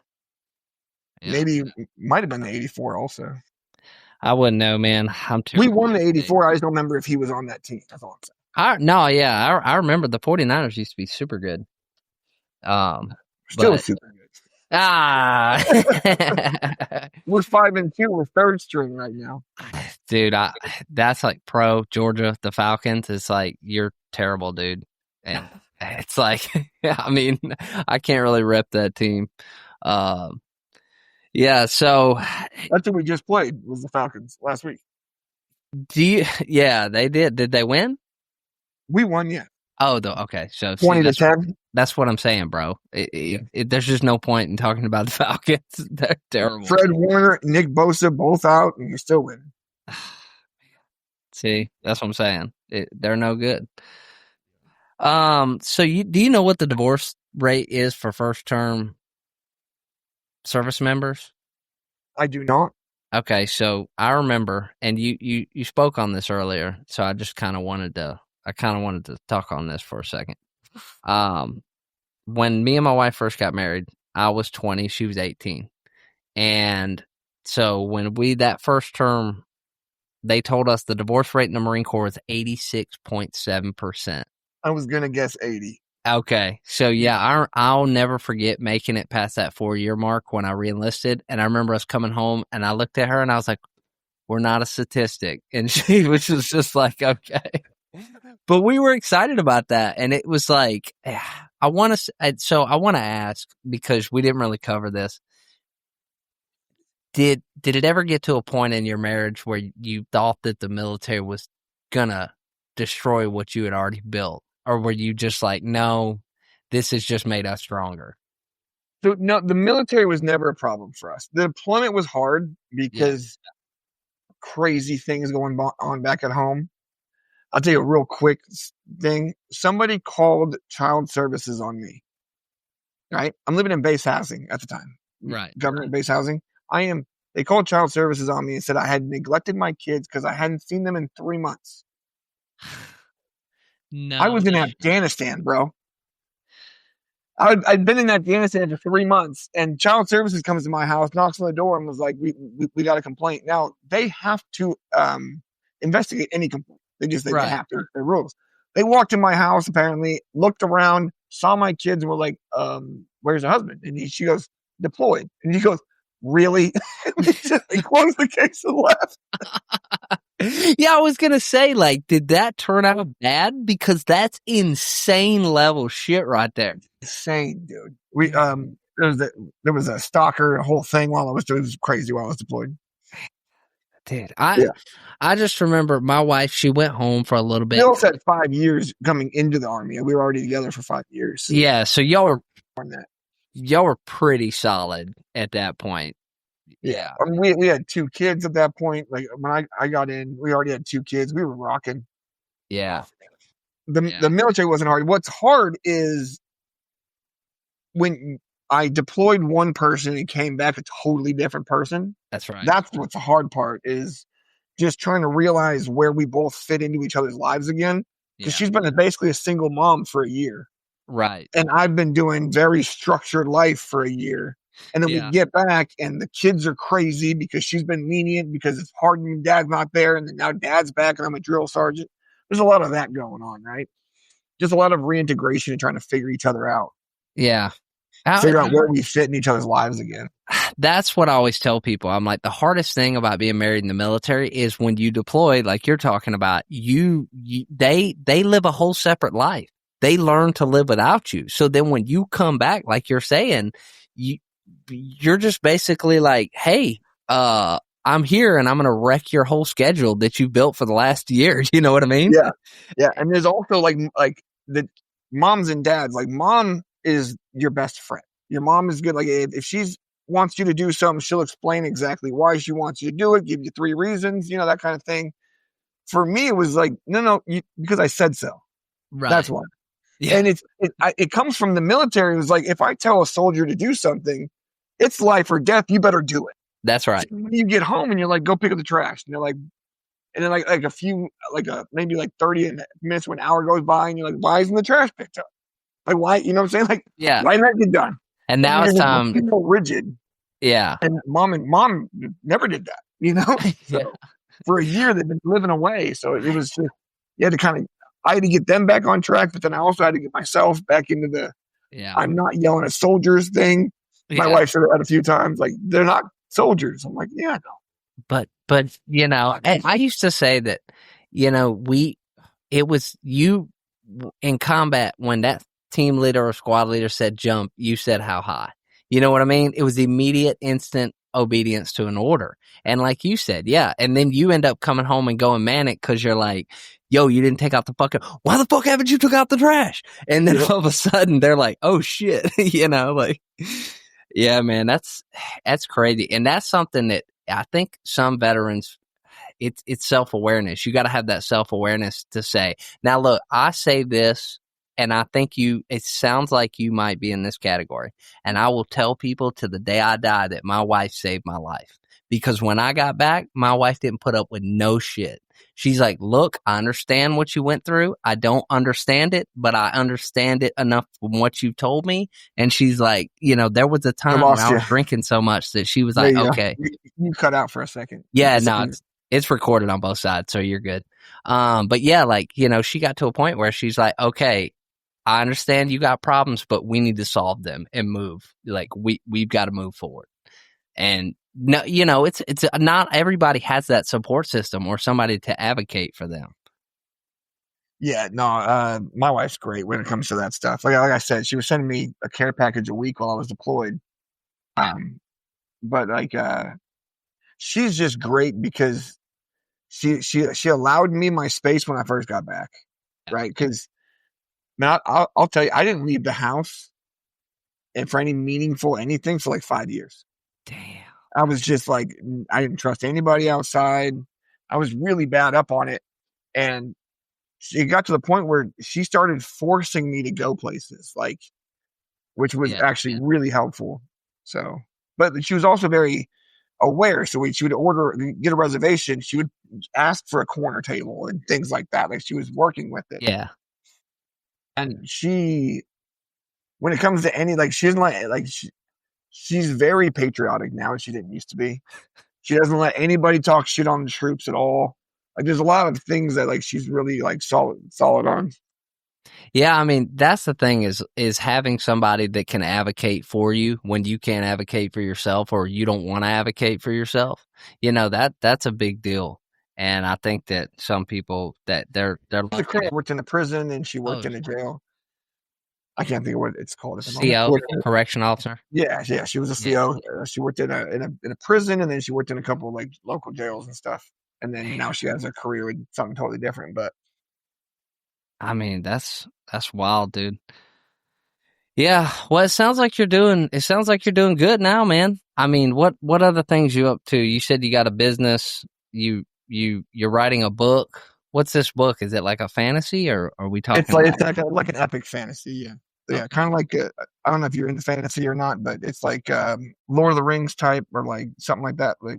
Yeah. Maybe might have been the 84 also. I wouldn't know, man. I'm We terrible won the with dates. 84. I just don't remember if he was on that team. That's all I'm saying. No, yeah, I remember the 49ers used to be super good. Still But super good. ah, We're 5-2. We're third string right now. dude, that's like pro Georgia, the Falcons. It's like you're terrible, dude, and it's like, I mean, I can't really rep that team. Yeah. So, That's what we just played was the Falcons last week. Yeah, they did. Did they win? We won, yeah. Oh, okay. So, see, 20-10. that's what I'm saying, bro. There's just no point in talking about the Falcons. They're terrible. Fred Warner, Nick Bosa, both out, and we still win. See, that's what I'm saying. They're no good. So do you know what the divorce rate is for first term service members? I do not. Okay, so I remember, and you spoke on this earlier, so I just kind of wanted to talk on this for a second. When me and my wife first got married, I was 20, she was 18. And so when that first term, they told us the divorce rate in the Marine Corps was 86.7%. I was going to guess 80. Okay. So yeah, I'll never forget making it past that 4-year mark when I reenlisted. And I remember us coming home and I looked at her and I was like, we're not a statistic. And she was just like, okay. But we were excited about that. And it was like, I want to ask, because we didn't really cover this. Did it ever get to a point in your marriage where you thought that the military was gonna destroy what you had already built? Or were you just like, no, this has just made us stronger? So, no, the military was never a problem for us. The deployment was hard because crazy things going on back at home. I'll tell you a real quick thing. Somebody called child services on me. Right? I'm living in base housing at the time. Right. Government base housing. They called child services on me and said I had neglected my kids because I hadn't seen them in 3 months. No. I was in Afghanistan, bro. I'd been in Afghanistan for 3 months, and child services comes to my house, knocks on the door, and was like, "We got a complaint." Now they have to investigate any complaint. They have to. Their rules. They walked in my house, apparently, looked around, saw my kids, and were like, "Where's the husband?" And she goes, "Deployed." And he goes, "Really?" They closed the case and left. Yeah, I was gonna say, like, did that turn out bad? Because that's insane level shit right there. Insane, dude. There was a stalker, a whole thing while it was crazy while I was deployed. Dude, I just remember my wife, she went home for a little bit. We also had 5 years coming into the Army. We were already together for 5 years. Yeah, so y'all were pretty solid at that point. Yeah. I mean, we had 2 kids at that point. Like when I got in, we already had 2 kids. We were rocking. Yeah. The military wasn't hard. What's hard is when I deployed one person and came back a totally different person. That's right. That's what's the hard part, is just trying to realize where we both fit into each other's lives again. Because she's been basically a single mom for a year. Right. And I've been doing very structured life for a year. And then we get back and the kids are crazy because she's been lenient because it's hard when dad's not there. And then now dad's back and I'm a drill sergeant. There's a lot of that going on, right? just a lot of reintegration and trying to figure each other out, Yeah. figure out where we fit in each other's lives again. That's what I always tell people. I'm like, the hardest thing about being married in the military is when you deploy, like you're talking about, they live a whole separate life. They learn to live without you. So then when you come back, like you're saying, you're just basically like, hey, I'm here and I'm going to wreck your whole schedule that you built for the last year. You know what I mean? Yeah. Yeah. And there's also like the moms and dads, like mom is your best friend. Your mom is good. Like if she's wants you to do something, she'll explain exactly why she wants you to do it, give you 3 reasons, that kind of thing. For me, it was like, no, because I said so. Right. That's why. Yeah. And it comes from the military. It was like, if I tell a soldier to do something, it's life or death. You better do it. That's right. So when you get home and you're like, go pick up the trash. And you're like, and then maybe 30 minutes to an hour goes by and you're like, why isn't the trash picked up? Like, why? You know what I'm saying? Like, yeah. Why didn't that get done? And now it's time. People rigid. Yeah. And mom never did that, So yeah. for a year they've been living away. So it was just, I had to get them back on track, but then I also had to get myself back into the I'm not yelling at soldiers thing. My wife said that a few times, like, they're not soldiers. I'm like, yeah, no. But I used to say that, it was you in combat when that team leader or squad leader said jump, you said how high. You know what I mean? It was immediate, instant obedience to an order. And like you said, yeah. And then you end up coming home and going manic because you're like, yo, you didn't take out the fucking, why the fuck haven't you took out the trash? And then all of a sudden they're like, oh shit, yeah, man, that's crazy. And that's something that I think some veterans, it's self-awareness. You got to have that self-awareness to say, now look, I say this, and I think it sounds like you might be in this category. And I will tell people to the day I die that my wife saved my life. Because when I got back, my wife didn't put up with no shit. She's like, look, I understand what you went through. I don't understand it, but I understand it enough from what you told me. And she's like, there was a time when I was drinking so much that she was like, okay. You cut out for a second. Yeah, no, it's recorded on both sides, so you're good. But yeah, she got to a point where she's like, okay, I understand you got problems, but we need to solve them and move. Like we've got to move forward. And no, it's not everybody has that support system or somebody to advocate for them. Yeah, no, my wife's great when it comes to that stuff. Like I said, she was sending me a care package a week while I was deployed. But she's just great because she allowed me my space when I first got back, right? Because man, I'll tell you, I didn't leave the house and for any meaningful anything for like 5 years. Damn. I was just like, I didn't trust anybody outside. I was really bad up on it. And it got to the point where she started forcing me to go places, which was actually really helpful. So, but she was also very aware. So she would get a reservation. She would ask for a corner table and things like that. Like she was working with it. Yeah. And when it comes to any, she doesn't she's very patriotic now, and she didn't used to be. She doesn't let anybody talk shit on the troops at all. Like there's a lot of things that she's really solid on. Yeah, I mean, that's the thing is having somebody that can advocate for you when you can't advocate for yourself or you don't want to advocate for yourself. That's a big deal. And I think that some people that they're worked in a prison and she worked in a jail. I can't think of what it's called. CO, correction officer. Yeah, she was a CO. She worked in a prison, and then she worked in a couple of local jails and stuff. And then now she has a career with something totally different. But I mean, that's wild, dude. Yeah, well, it sounds like you're doing good now, man. I mean, what other things you up to? You said you got a business. You're writing a book. What's this book? Is it like a fantasy, or are we talking? It's like an epic fantasy, yeah, kind of like I don't know if you're into fantasy or not, but it's like Lord of the Rings type or something like that. But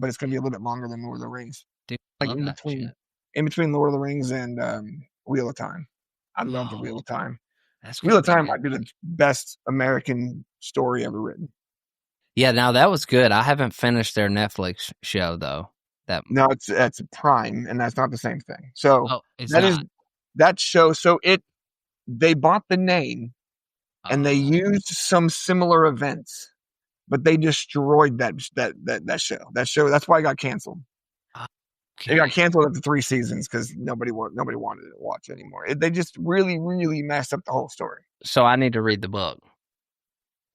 it's gonna be a little bit longer than Lord of the Rings. Dude, in between Lord of the Rings and Wheel of Time. I love the Wheel of Time. Wheel of Time might be the best American story ever written. Yeah, now that was good. I haven't finished their Netflix show though. No, it's Prime, and that's not the same thing. So that show. So they bought the name and they Oh, used some similar events, but they destroyed that show. That show. That's why it got canceled. It got okay. canceled after 3 seasons because nobody wanted to watch it anymore. They just really really messed up the whole story. So I need to read the book.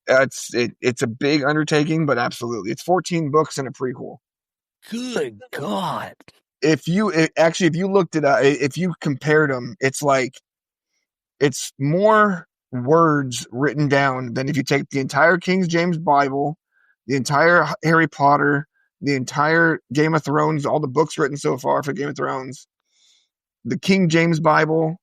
It's a big undertaking, but absolutely, it's 14 books and a prequel. Good God. If you looked it up, if you compared them, it's like it's more words written down than if you take the entire King James Bible, the entire Harry Potter, the entire Game of Thrones, all the books written so far for Game of Thrones, the King James Bible,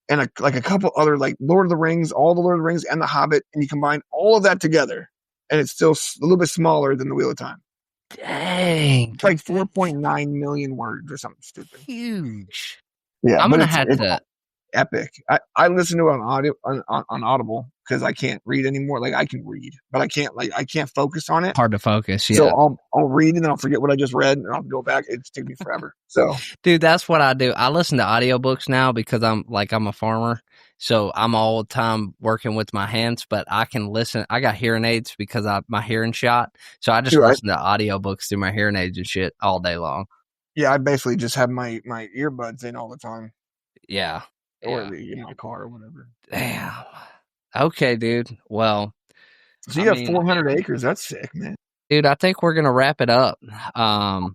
and a couple other like Lord of the Rings, all the Lord of the Rings and the Hobbit, and you combine all of that together, and it's still a little bit smaller than the Wheel of Time. Dang. It's like That's 4.9 million words or something stupid. huge. Yeah, I'm but gonna it's have to. epic. I listen to it on audio on Audible because I can't read anymore. Like I can read, but I can't focus on it. Hard to focus. So Yeah, I'll read and then I'll forget what I just read and I'll go back. It's taking me forever. So dude, that's what I do. I listen to audiobooks now because I'm a farmer, so I'm all the time working with my hands. But I can listen. I got hearing aids because my hearing shot, so I just dude, listen to audiobooks through my hearing aids and shit all day long. I basically just have my earbuds in all the time, Yeah, or yeah. in my car or whatever. Damn. Okay, dude. Well, So I you have mean, 400 acres. That's sick, man. dude, I think we're gonna wrap it up. I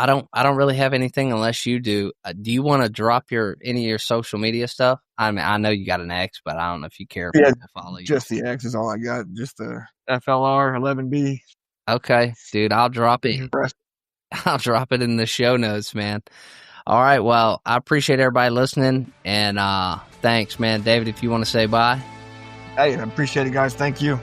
don't really have anything unless you do. Do you want to drop any of your social media stuff? I mean, I know you got an X, but I don't know if you care if Yeah, people follow you. just the X is all I got. Just the FLR11B. Okay, dude, I'll drop it. I'll drop it in the show notes, man. All right, well, I appreciate everybody listening, and thanks, man. David, if you want to say bye. Hey, I appreciate it, guys. Thank you.